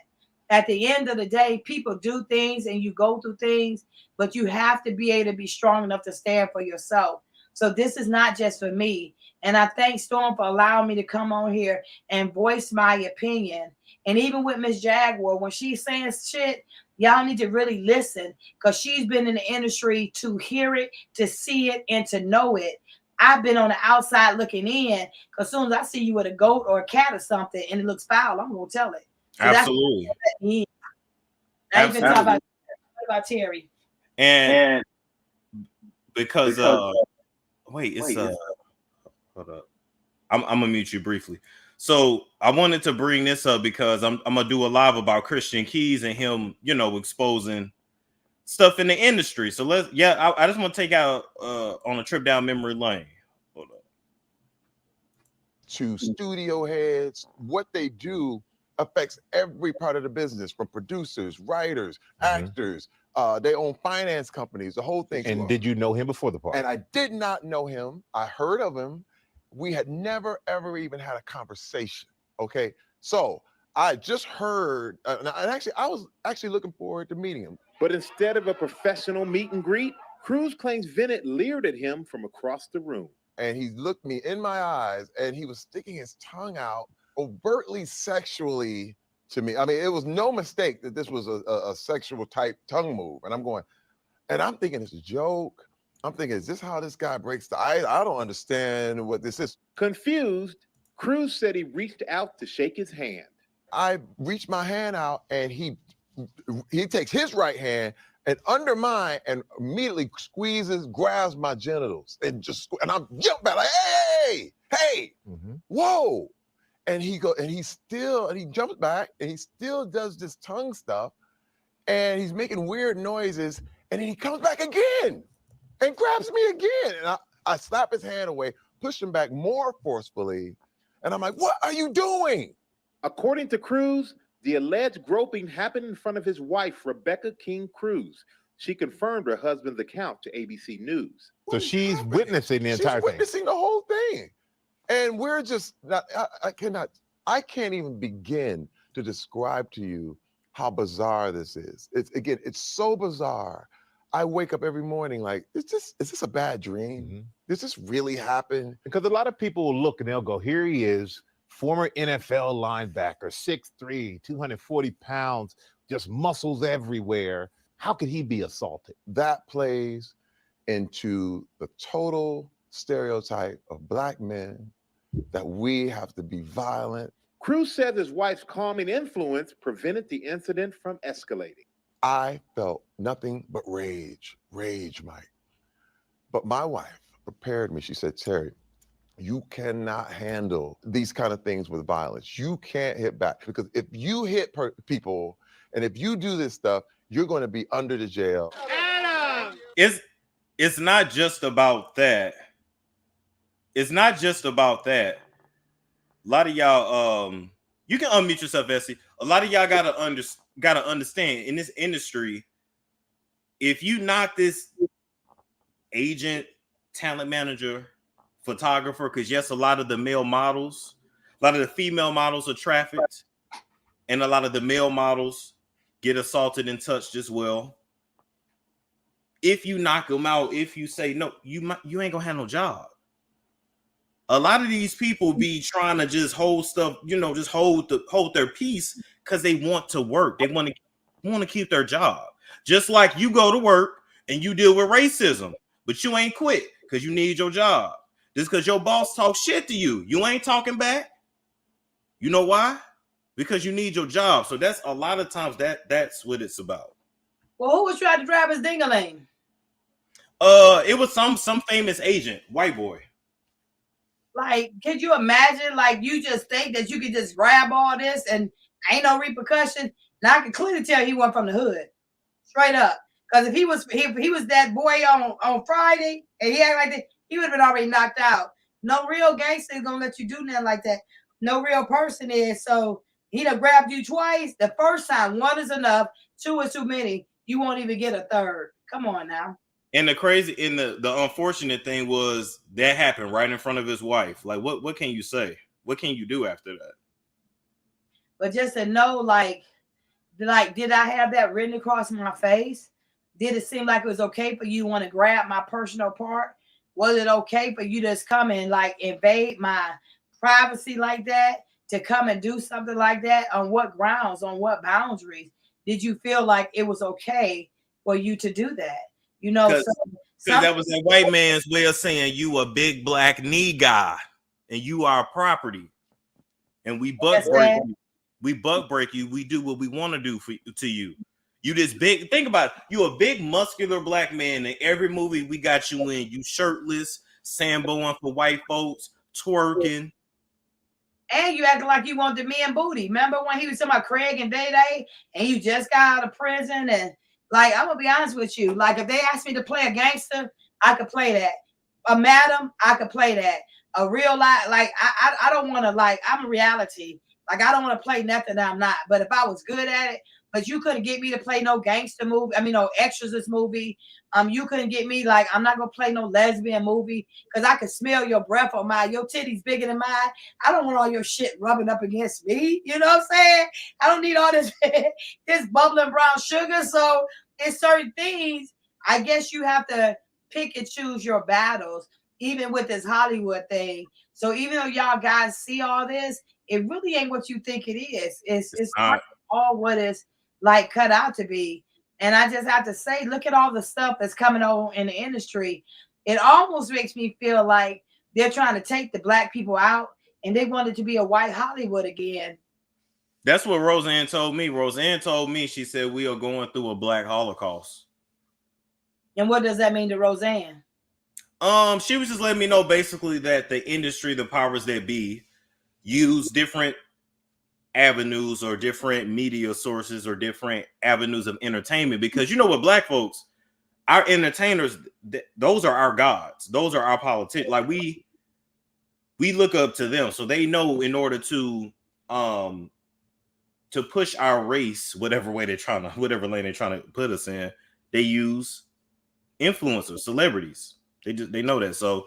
At the end of the day, people do things and you go through things, but you have to be able to be strong enough to stand for yourself. So this is not just for me. And I thank Storm for allowing me to come on here and voice my opinion. And even with Miss Jaguar, when she's saying shit, y'all need to really listen, because she's been in the industry to hear it, to see it, and to know it. I've been on the outside looking in, because as soon as I see you with a goat or a cat or something and it looks foul, I'm going to tell it. So Absolutely. Now you can talk about Terry. And because wait, it's hold up. I'm gonna mute you briefly. So I wanted to bring this up because I'm gonna do a live about Christian Keys and him, exposing stuff in the industry. So I just want to take out on a trip down memory lane. Hold up. To studio heads, what they do affects every part of the business, from producers, writers, actors. They own finance companies, the whole thing. And did you know him before the party? And I did not know him. I heard of him. We had never, ever even had a conversation. Okay. So I just heard, and actually, I was actually looking forward to meeting him. But instead of a professional meet and greet, Cruz claims Bennett leered at him from across the room. And he looked me in my eyes and he was sticking his tongue out overtly sexually to me. I mean, it was no mistake that this was a sexual type tongue move. And I'm thinking it's a joke. I'm thinking, is this how this guy breaks the ice? I don't understand what this is. Confused, Cruz said he reached out to shake his hand. I reached my hand out and he takes his right hand and under mine and immediately grabs my genitals and I'm jumping back like, hey, whoa. And he jumps back and he still does this tongue stuff and he's making weird noises and then he comes back again and grabs me again. And I slap his hand away, push him back more forcefully. And I'm like, what are you doing? According to Cruz, the alleged groping happened in front of his wife, Rebecca King Cruz. She confirmed her husband's account to ABC News. So she's witnessing the entire thing. She's witnessing the whole thing. And we're just not, I can't even begin to describe to you how bizarre this is. It's so bizarre. I wake up every morning like, is this a bad dream? Does this really happen? Because a lot of people will look and they'll go, here he is, former NFL linebacker, 6'3", 240 pounds, just muscles everywhere. How could he be assaulted? That plays into the total stereotype of Black men, that we have to be violent. Cruz said his wife's calming influence prevented the incident from escalating. I felt nothing but rage, Mike. But my wife prepared me. She said, Terry, you cannot handle these kind of things with violence. You can't hit back, because if you hit people and if you do this stuff, you're going to be under the jail. It's not just about that. It's not just about that. A lot of y'all, you can unmute yourself, Essie. A lot of y'all gotta understand in this industry, if you not this agent, talent manager, photographer, because yes, a lot of the male models, a lot of the female models are trafficked, and a lot of the male models get assaulted and touched as well. If you knock them out, if you say no, you ain't gonna have no job. A lot of these people be trying to just hold stuff, just hold their peace because they want to work. They want to keep their job. Just like you go to work and you deal with racism, but you ain't quit because you need your job. Just because your boss talks shit to you, you ain't talking back. You know why? Because you need your job. So that's a lot of times that's what it's about. Well, who was trying to grab his ding-a-ling? It was some famous agent, white boy. Like, could you imagine, like, you just think that you could just grab all this and ain't no repercussion? Now I can clearly tell he wasn't from the hood. Straight up. Because if he was that boy on Friday and he act like that, he would have been already knocked out. No real gangster is gonna let you do nothing like that. No real person is. So he done grabbed you twice. The first time, one is enough, two is too many. You won't even get a third. Come on now. And the unfortunate thing was that happened right in front of his wife. Like, what can you say? What can you do after that? But just to know, like, did I have that written across my face? Did it seem like it was okay for you to want to grab my personal part? Was it okay for you to just come and like invade my privacy like that? To come and do something like that? On what grounds? On what boundaries? Did you feel like it was okay for you to do that? You know, Because that was a white man's way of saying you a big black knee guy and you are property. And we buck break you. We buck break you. We do what we want to do to you. You this big, think about it. You a big muscular black man. In every movie we got you in, you shirtless, samboing for white folks, twerking. And you acting like you want the men booty. Remember when he was talking about Craig and Day Day and you just got out of prison? And like, I'm gonna be honest with you. Like, if they asked me to play a gangster, I could play that. A madam, I could play that. A real life, like I don't want to, like, I'm a reality. Like, I don't want to play nothing that I'm not. But if I was good at it, but you couldn't get me to play no gangster movie. I mean, no exorcist movie. You couldn't get me, like, I'm not gonna play no lesbian movie because I can smell your breath on mine. Your titties bigger than mine. I don't want all your shit rubbing up against me. You know what I'm saying? I don't need all this this bubbling brown sugar. So it's certain things. I guess you have to pick and choose your battles, even with this Hollywood thing. So even though y'all guys see all this, it really ain't what you think it is. It's not all what it's like cut out to be. And I just have to say, look at all the stuff that's coming on in the industry. It almost makes me feel like they're trying to take the black people out and they want it to be a white Hollywood again. That's what Roseanne told me. Roseanne told me, she said, we are going through a black Holocaust. And what does that mean to Roseanne? She was just letting me know basically that the industry, the powers that be, use different avenues or different media sources or different avenues of entertainment. Because you know what, black folks, our entertainers, those are our gods. Those are our politicians. Like we look up to them. So they know in order to push our race, whatever lane they're trying to put us in, they use influencers, celebrities. They know that. So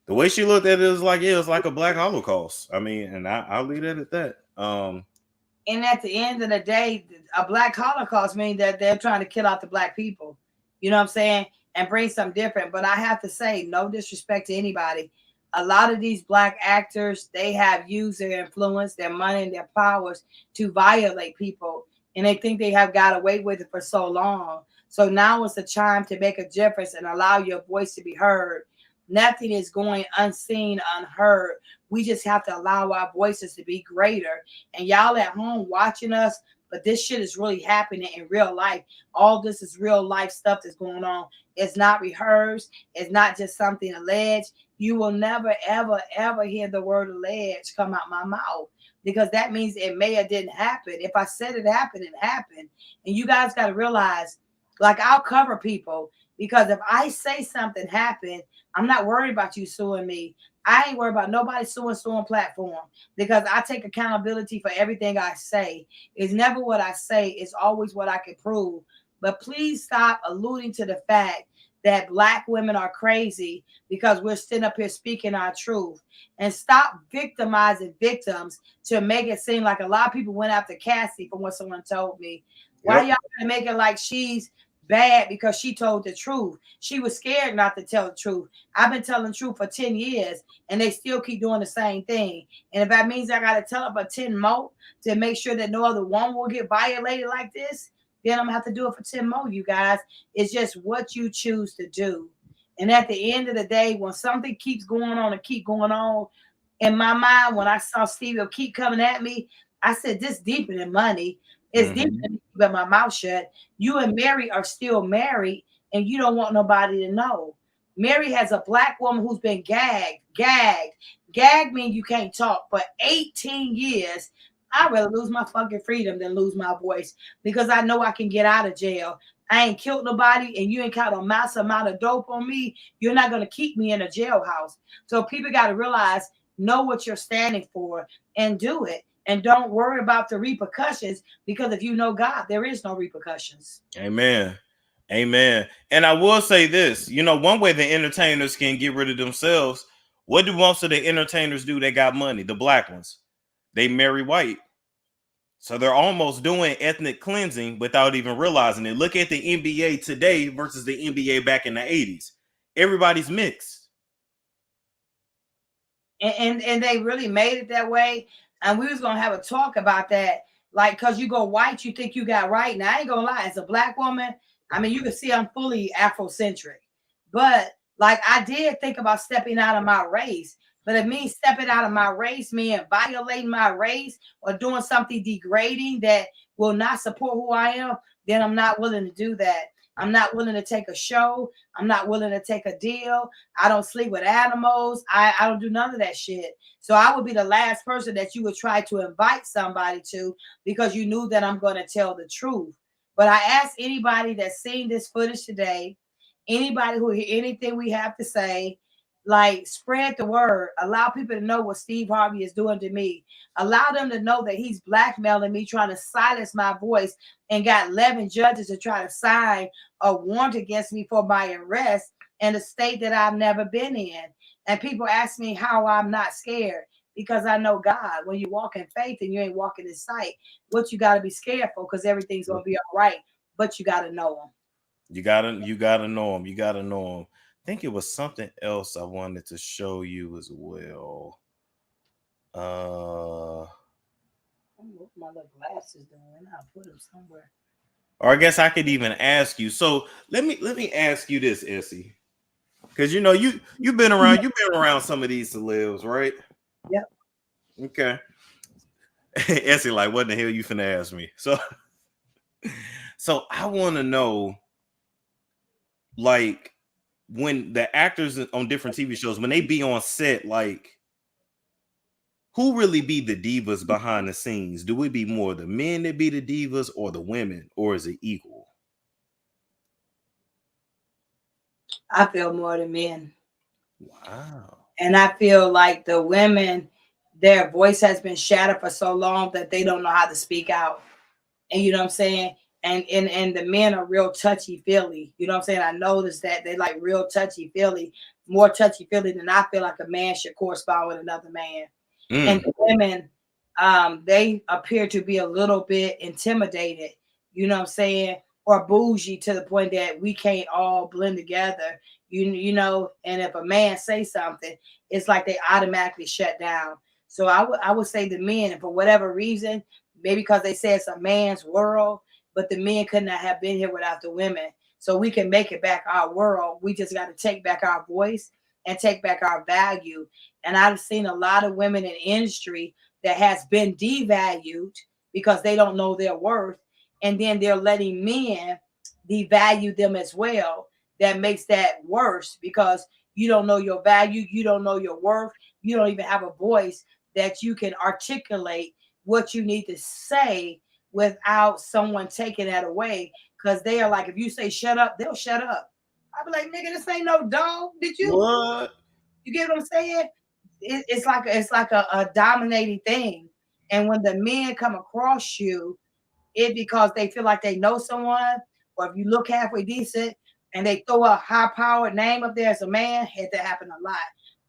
the way she looked at it was like, yeah, it's like a black Holocaust. I mean, and I'll leave it at that. And at the end of the day, a black Holocaust means that they're trying to kill out the black people. You know what I'm saying? And bring something different. But I have to say, no disrespect to anybody. A lot of these black actors, they have used their influence, their money, and their powers to violate people. And they think they have got away with it for so long. So now it's the time to make a difference and allow your voice to be heard. Nothing is going unseen, unheard. We just have to allow our voices to be greater. And y'all at home watching us, but this shit is really happening in real life. All this is real life stuff that's going on. It's not rehearsed. It's not just something alleged. You will never, ever, ever hear the word alleged come out my mouth, because that means it may or didn't happen. If I said it happened, it happened. And you guys got to realize, like, I'll cover people, because if I say something happened, I'm not worried about you suing me. I ain't worried about nobody suing platform, because I take accountability for everything I say. It's never what I say. It's always what I can prove. But please stop alluding to the fact that black women are crazy because we're sitting up here speaking our truth, and stop victimizing victims to make it seem like a lot of people went after Cassie from what someone told me. Why y'all gonna make it like she's bad because she told the truth? She was scared not to tell the truth. I've been telling the truth for 10 years and they still keep doing the same thing. And if that means I got to tell about 10 more to make sure that no other one will get violated like this, then I'm gonna have to do it for 10 more, you guys. It's just what you choose to do. And at the end of the day, when something keeps going on and keep going on, in my mind, when I saw Stevie keep coming at me, I said, this deeper than money. It's deeper than me keeping my mouth shut. You and Mary are still married, and you don't want nobody to know. Mary has a black woman who's been gagged. Gagged means you can't talk for 18 years. I'd rather lose my fucking freedom than lose my voice, because I know I can get out of jail. I ain't killed nobody, and you ain't got a massive amount of dope on me. You're not going to keep me in a jailhouse. So people got to realize, know what you're standing for and do it. And don't worry about the repercussions, because if you know God, there is no repercussions. Amen. Amen. And I will say this, you know, one way the entertainers can get rid of themselves, what do most of the entertainers do? They got money, the black ones. They marry white. So they're almost doing ethnic cleansing without even realizing it. Look at the NBA today versus the NBA back in the 80s. Everybody's mixed. And they really made it that way. And we was gonna have a talk about that. Like, cause you go white, you think you got right. Now I ain't gonna lie, as a black woman, I mean, you can see I'm fully Afrocentric. But like I did think about stepping out of my race. But it means stepping out of my race, meaning violating my race or doing something degrading that will not support who I am, then I'm not willing to do that. I'm not willing to take a show. I'm not willing to take a deal. I don't sleep with animals. I don't do none of that shit. So I would be the last person that you would try to invite somebody to because you knew that I'm going to tell the truth. But I ask anybody that's seen this footage today, anybody who hear anything we have to say, like spread the word. Allow people to know what Steve Harvey is doing to me. Allow them to know that he's blackmailing me, trying to silence my voice, and got 11 judges to try to sign a warrant against me for my arrest in a state that I've never been in. And people ask me how I'm not scared, because I know God. When you walk in faith and you ain't walking in sight, what you got to be scared for? Because everything's gonna be all right, but you got to know him. You gotta know him. You gotta know him. I think it was something else I wanted to show you as well. What my little glasses doing? I'll put them somewhere. Or I guess I could even ask you. So let me ask you this, Essie, because you know you've been around some of these celebs, right? Yep. Okay. Essie, like, what the hell you finna ask me? So I want to know, like, when the actors on different TV shows, when they be on set, like, who really be the divas behind the scenes? Do it be more the men that be the divas or the women, or is it equal? I feel more than men. Wow. And I feel like the women, their voice has been shattered for so long that they don't know how to speak out. And you know what I'm saying? And the men are real touchy-feely. You know what I'm saying? I noticed that they like real touchy-feely, more touchy-feely than I feel like a man should correspond with another man. And the women, they appear to be a little bit intimidated, you know what I'm saying, or bougie to the point that we can't all blend together, you know. And if a man say something, it's like they automatically shut down. So I would say the men, and for whatever reason, maybe because they say it's a man's world, but the men could not have been here without the women. So we can make it back our world. We just got to take back our voice and take back our value. And I've seen a lot of women in industry that has been devalued because they don't know their worth. And then they're letting men devalue them as well. That makes that worse because you don't know your value. You don't know your worth. You don't even have a voice that you can articulate what you need to say without someone taking that away. Because they are like, if you say shut up, they'll shut up. I'll be like, nigga, this ain't no dog. Did you? What? You get what I'm saying? It's like a dominating thing. And when the men come across you, it because they feel like they know someone, or if you look halfway decent and they throw a high-powered name up there as a man, had that happen a lot.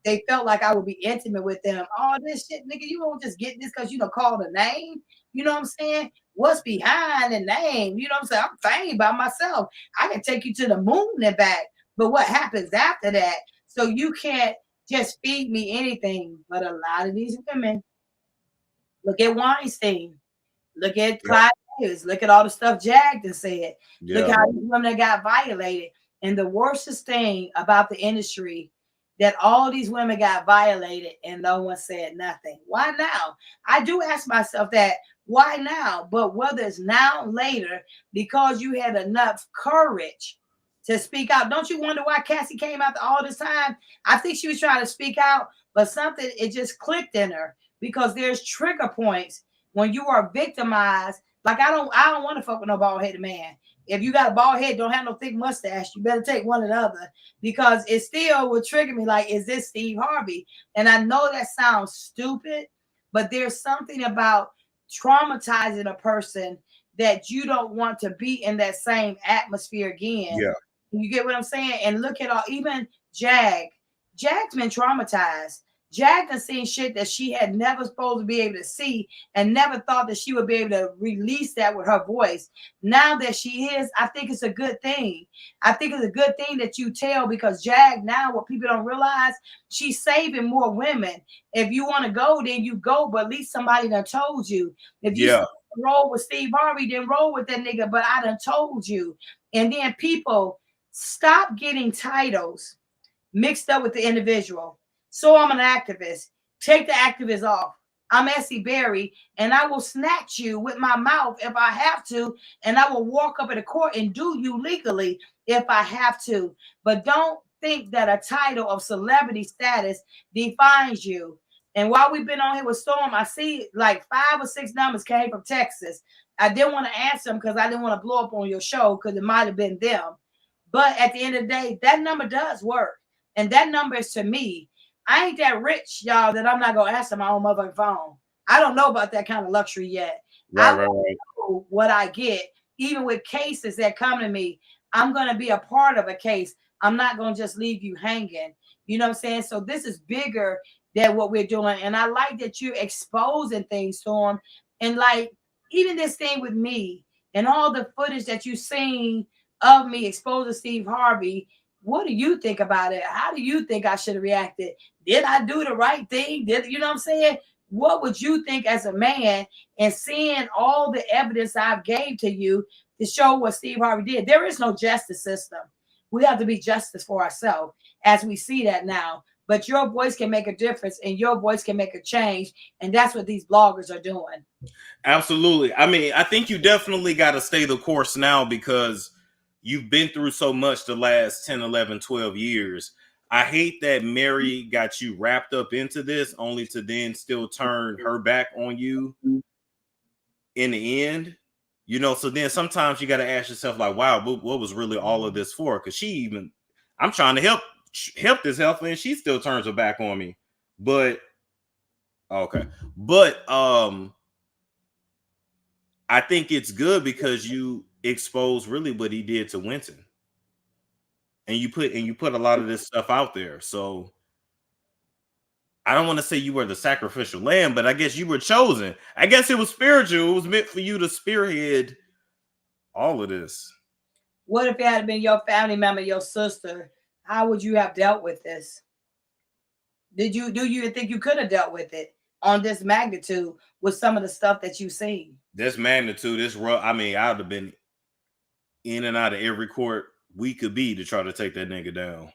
They felt like I would be intimate with them. Oh, this shit, nigga, you won't just get this because you don't call the name. You know what I'm saying? What's behind the name? You know what I'm saying? I'm famous by myself. I can take you to the moon and back. But what happens after that? So you can't just feed me anything. But a lot of these women, look at Weinstein, look at Clyde Davis, look at all the stuff Jagden said. Look how these women got violated. And the worstest thing about the industry, that all these women got violated and no one said nothing. Why now? I do ask myself that. Why now? But whether it's now or later, because you had enough courage to speak out. Don't you wonder why Cassie came after all this time? I think she was trying to speak out, but something, it just clicked in her, because there's trigger points when you are victimized. Like I don't want to fuck with no bald-headed man. If you got a bald head, don't have no thick mustache, you better take one or the other, because it still would trigger me. Like, is this Steve Harvey? And I know that sounds stupid, but there's something about traumatizing a person that you don't want to be in that same atmosphere again. Yeah. You get what I'm saying? And look at all, even Jag's been traumatized. Jag done seen shit that she had never supposed to be able to see and never thought that she would be able to release that with her voice. Now that she is, I think it's a good thing. I think it's a good thing that you tell, because Jag now, what people don't realize, she's saving more women. If you want to go, then you go, but at least somebody done told you. If you roll with Steve Harvey, then roll with that nigga, but I done told you. And then people, stop getting titles mixed up with the individual. So I'm an activist. Take the activist off. I'm Essie Berry, and I will snatch you with my mouth if I have to, and I will walk up in the court and do you legally if I have to. But don't think that a title of celebrity status defines you. And while we've been on here with Storm, I see like 5 or 6 numbers came from Texas. I didn't want to answer them because I didn't want to blow up on your show, because it might have been them. But at the end of the day, that number does work. And that number is to me. I ain't that rich, y'all, that I'm not going to answer my own motherfucking phone. I don't know about that kind of luxury yet. I know what I get. Even with cases that come to me, I'm going to be a part of a case. I'm not going to just leave you hanging. You know what I'm saying? So this is bigger than what we're doing. And I like that you're exposing things, Storm. And like, even this thing with me and all the footage that you've seen of me exposing Steve Harvey, what do you think about it? How do you think I should have reacted? Did I do the right thing? You know what I'm saying? What would you think as a man, and seeing all the evidence I've gave to you to show what Steve Harvey did? There is no justice system. We have to be justice for ourselves as we see that now. But your voice can make a difference, and your voice can make a change. And that's what these bloggers are doing. Absolutely. I mean, I think you definitely got to stay the course now, because you've been through so much the last 10, 11, 12 years. I hate that Mary got you wrapped up into this only to then still turn her back on you in the end. You know, so then sometimes you got to ask yourself, like, wow, what was really all of this for? Because I'm trying to help this health, and she still turns her back on me. But okay. But I think it's good because you expose really what he did to Winton, and you put a lot of this stuff out there. So I don't want to say you were the sacrificial lamb, but I guess you were chosen. I guess it was spiritual. It was meant for you to spearhead all of this. What if it had been your family member, your sister? How would you have dealt with this? Do you think you could have dealt with it on this magnitude with some of the stuff that you've seen? This magnitude, this rough. I mean, I'd have been in and out of every court we could be to try to take that nigga down.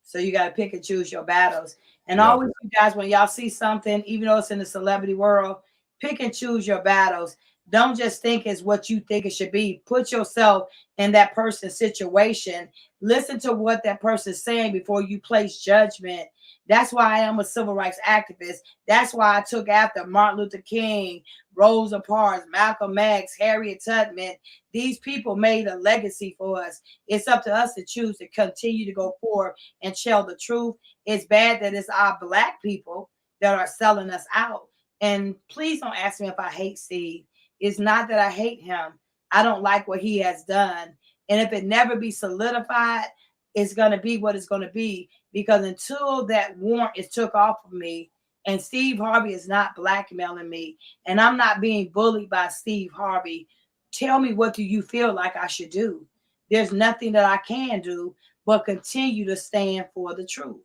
So you got to pick and choose your battles. And always, you guys, when y'all see something, even though it's in the celebrity world, pick and choose your battles. Don't just think it's what you think it should be. Put yourself in that person's situation. Listen to what that person's saying before you place judgment. That's why I am a civil rights activist. That's why I took after Martin Luther King, Rosa Parks, Malcolm X, Harriet Tubman. These people made a legacy for us. It's up to us to choose to continue to go forward and tell the truth. It's bad that it's our Black people that are selling us out. And please don't ask me if I hate Steve. It's not that I hate him. I don't like what he has done. And if it never be solidified, it's going to be what it's going to be. Because until that warrant is took off of me, and Steve Harvey is not blackmailing me, and I'm not being bullied by Steve Harvey, tell me, what do you feel like I should do? There's nothing that I can do but continue to stand for the truth.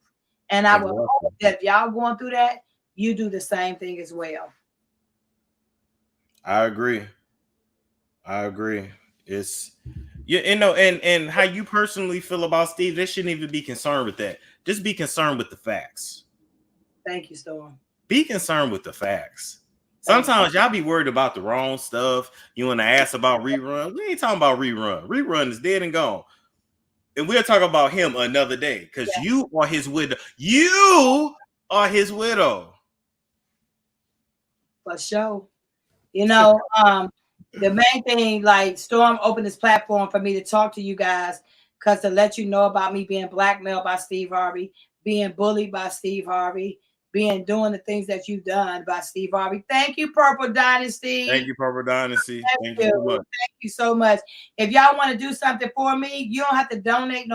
And I will hope that if y'all going through that, you do the same thing as well. I agree. It's, you know, and how you personally feel about Steve, they shouldn't even be concerned with that. Just be concerned with the facts. Thank you, Storm. Be concerned with the facts. Sometimes y'all be worried about the wrong stuff. You want to ask about Rerun. We ain't talking about Rerun. Rerun is dead and gone. And we'll talk about him another day, because you are his widow. You are his widow. For sure. You know, the main thing, like, Storm opened this platform for me to talk to you guys, because to let you know about me being blackmailed by Steve Harvey, being bullied by Steve Harvey, doing the things that you've done by Steve Harvey. Thank you, Purple Dynasty. Thank you, Purple Dynasty. Thank you so much. Thank you so much. If y'all want to do something for me, you don't have to donate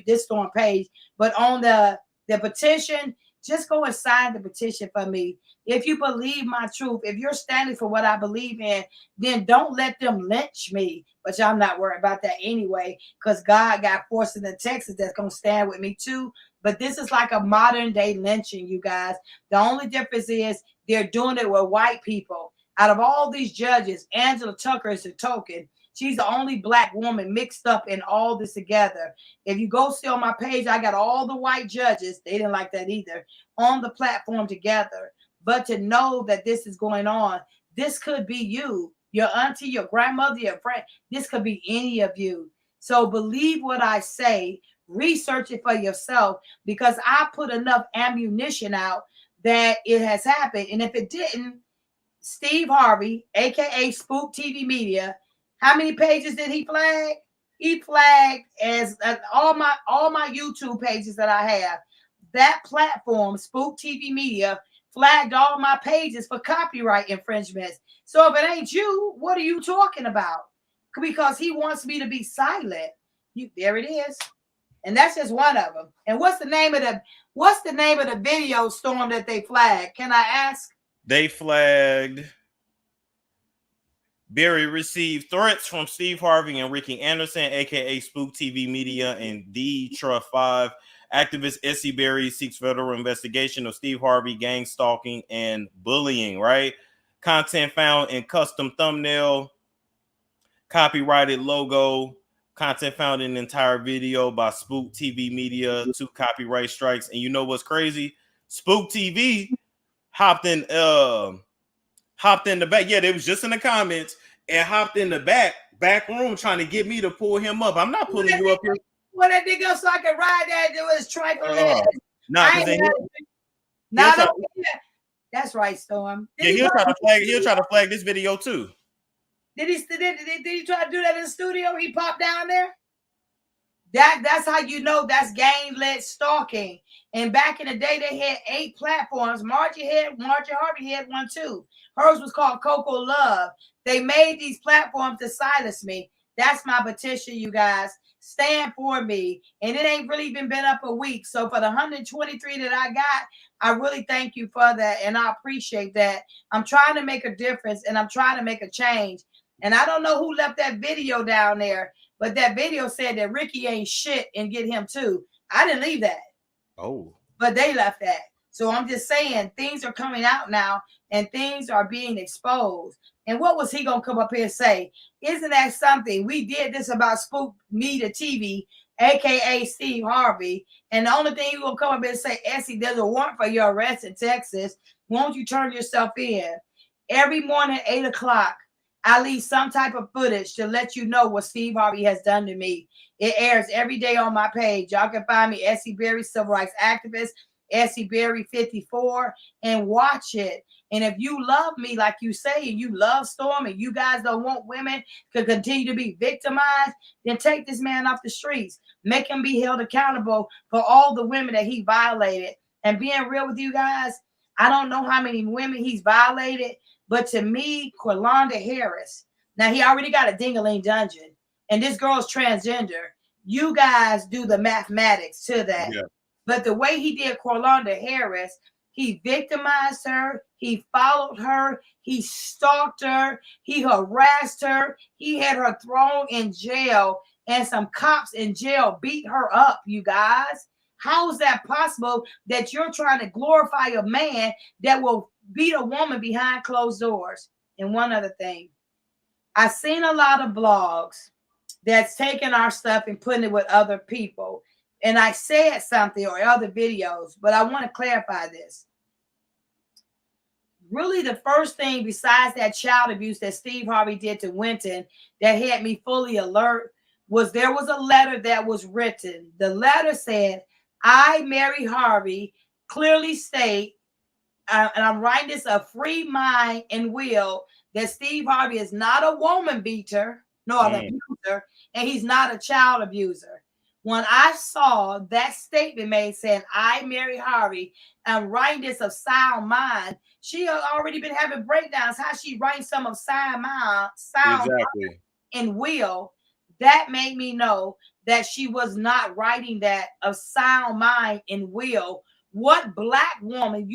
this storm page, but on the petition, just go and sign the petition for me. If you believe my truth, if you're standing for what I believe in, then don't let them lynch me. But I'm not worried about that anyway, because God got forces in Texas that's going to stand with me too. But this is like a modern day lynching, you guys. The only difference is they're doing it with white people. Out of all these judges, Angela Tucker is a token. She's the only black woman mixed up in all this together. If you go see on my page, I got all the white judges. They didn't like that either on the platform together. But to know that this is going on, this could be you, your auntie, your grandmother, your friend. This could be any of you. So believe what I say. Research it for yourself, because I put enough ammunition out that it has happened. And if it didn't, Steve Harvey, aka Spook TV Media, how many pages did he flag? He flagged as all my YouTube pages that I have. That platform, Spook TV Media, flagged all my pages for copyright infringements. So if it ain't you, what are you talking about? Because he wants me to be silent. There it is. And that's just one of them. And what's the name of the video storm that they flagged? Can I ask? They flagged Berry received threats from Steve Harvey and Ricky Anderson, aka Spook TV Media, and D-Tra5. Activist Essie Berry seeks federal investigation of Steve Harvey gang stalking and bullying, right? Content found in custom thumbnail, copyrighted logo, content found in entire video by Spook TV Media, 2 copyright strikes. And you know what's crazy? Spook TV hopped in the back. Yeah, they was just in the comments and hopped in the back room trying to get me to pull him up. I'm not pulling you up here. Well, that nigga so I can ride that do his trifling. That's right, Storm. He'll try to flag this video too. Did he try to do that in the studio? He popped down there. That's how you know that's gang-led stalking. And back in the day, they had 8 platforms. Margie Harvey had one too. Hers was called Coco Love. They made these platforms to silence me. That's my petition, you guys. Stand for me. And it ain't really even been up a week. So for the 123 that I got, I really thank you for that. And I appreciate that. I'm trying to make a difference and I'm trying to make a change. And I don't know who left that video down there, but that video said that Ricky ain't shit and get him too. I didn't leave that. Oh. But they left that. So I'm just saying things are coming out now and things are being exposed. And what was he going to come up here and say? Isn't that something? We did this about Spook Media TV, a.k.a. Steve Harvey. And the only thing he's going to come up here and say, Essie, there's a warrant for your arrest in Texas. Won't you turn yourself in? Every morning at 8 o'clock, I leave some type of footage to let you know what Steve Harvey has done to me. It airs every day on my page. Y'all can find me, Essie Berry, Civil Rights Activist, Essie Berry 54, and watch it. And if you love me, like you say, and you love Storm, and you guys don't want women to continue to be victimized, then take this man off the streets. Make him be held accountable for all the women that he violated. And being real with you guys, I don't know how many women he's violated, but to me, Quilonda Harris, now he already got a ding-a-ling dungeon, and this girl's transgender. You guys do the mathematics to that. Yeah. But the way he did Quilonda Harris, he victimized her, he followed her, he stalked her, he harassed her, he had her thrown in jail, and some cops in jail beat her up, you guys. How is that possible that you're trying to glorify a man that will beat a woman behind closed doors? And one other thing, I've seen a lot of blogs that's taking our stuff and putting it with other people. And I said something or other videos, but I want to clarify this. Really, the first thing besides that child abuse that Steve Harvey did to Winton that had me fully alert was there was a letter that was written. The letter said, I, Mary Harvey, clearly state, and I'm writing this, a free mind and will, that Steve Harvey is not a woman beater, no, an abuser, and he's not a child abuser. When I saw that statement made saying, I, Mary Harvey, am writing this of sound mind, she had already been having breakdowns, how she writes some of sound mind Exactly. and will. That made me know that she was not writing that of sound mind and will. What black woman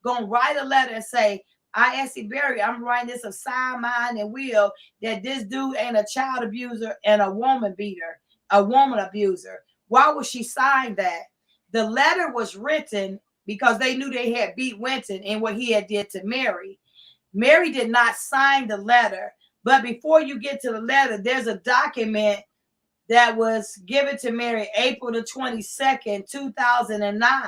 gonna write a letter and say, I, Essie Berry, I'm writing this of sound mind and will, that this dude ain't a child abuser and a woman beater, a woman abuser? Why would she sign that? The letter was written because they knew they had beat Winton and what he had did to Mary. Mary did not sign the letter. But before you get to the letter, there's a document that was given to Mary April the 22nd, 2009,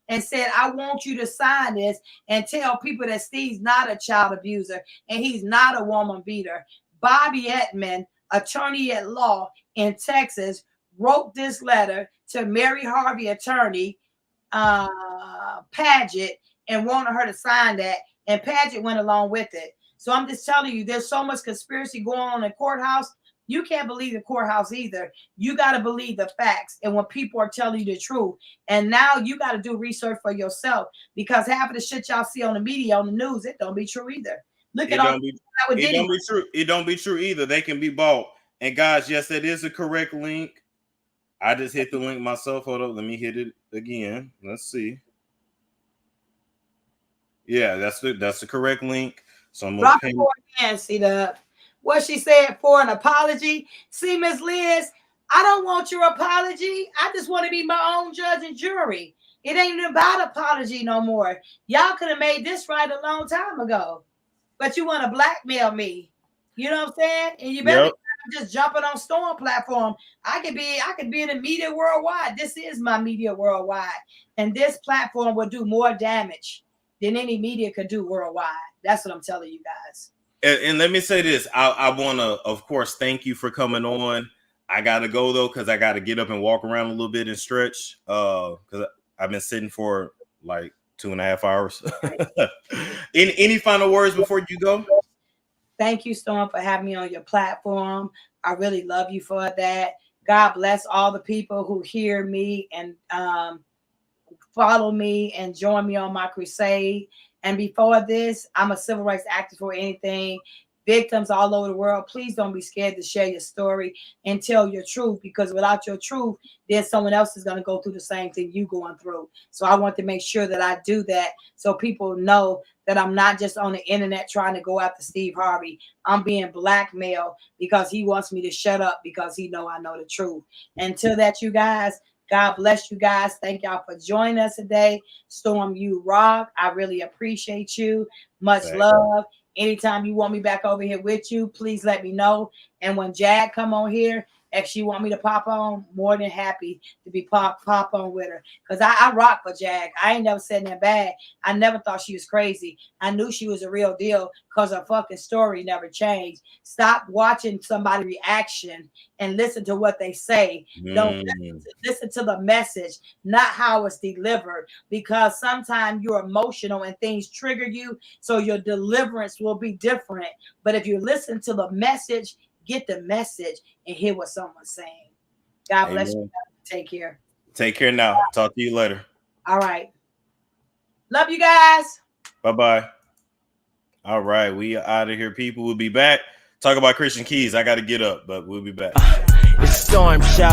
and said, I want you to sign this and tell people that Steve's not a child abuser and he's not a woman beater. Bobby Edmond, attorney at law in Texas, wrote this letter to Mary Harvey attorney, Paget, and wanted her to sign that. And Paget went along with it. So I'm just telling you, there's so much conspiracy going on in the courthouse. You can't believe the courthouse either. You got to believe the facts and when people are telling you the truth. And now you got to do research for yourself, because half of the shit y'all see on the media, on the news, it don't be true either. Look at all it don't be true. It don't be true either. They can be bought. And guys, yes, that is a correct link. I just hit the link myself. Hold up, let me hit it again. Let's see. Yeah, that's the correct link. So I'm gonna pin again. See what she said for an apology. See, Miss Liz, I don't want your apology. I just want to be my own judge and jury. It ain't even about apology no more. Y'all could have made this right a long time ago, but you want to blackmail me. You know what I'm saying? And you better just jumping on Storm platform. I could be in the media worldwide. This is my media worldwide, and this platform will do more damage than any media could do worldwide. That's what I'm telling you guys. And let me say this. I want to, of course, thank you for coming on. I got to go, though, because I got to get up and walk around a little bit and stretch, because I've been sitting for like 2.5 hours. Any final words before you go? Thank you, Storm, for having me on your platform. I really love you for that. God bless all the people who hear me and follow me and join me on my crusade. And before this, I'm a civil rights activist for anything. Victims all over the world, please don't be scared to share your story and tell your truth, because without your truth, then someone else is going to go through the same thing you're going through. So I want to make sure that I do that so people know that I'm not just on the internet trying to go after Steve Harvey. I'm being blackmailed because he wants me to shut up because he know I know the truth. Until that, you guys, God bless you guys. Thank y'all for joining us today. Storm, you rock. I really appreciate you. Much love. Anytime you want me back over here with you, please let me know. And when Jag come on here, if she want me to pop on, more than happy to be pop on with her. Because I rock for Jag. I ain't never said that bad. I never thought she was crazy. I knew she was a real deal because her fucking story never changed. Stop watching somebody's reaction and listen to what they say. Don't listen to the message, not how it's delivered. Because sometimes you're emotional and things trigger you, so your deliverance will be different. But if you listen to the message, get the message and hear what someone's saying. God bless you. Take care. Take care now. Talk to you later. All right. Love you guys. Bye-bye. All right. We are out of here, people. We'll be back. Talk about Christian Keys. I got to get up, but we'll be back. It's Storm Show.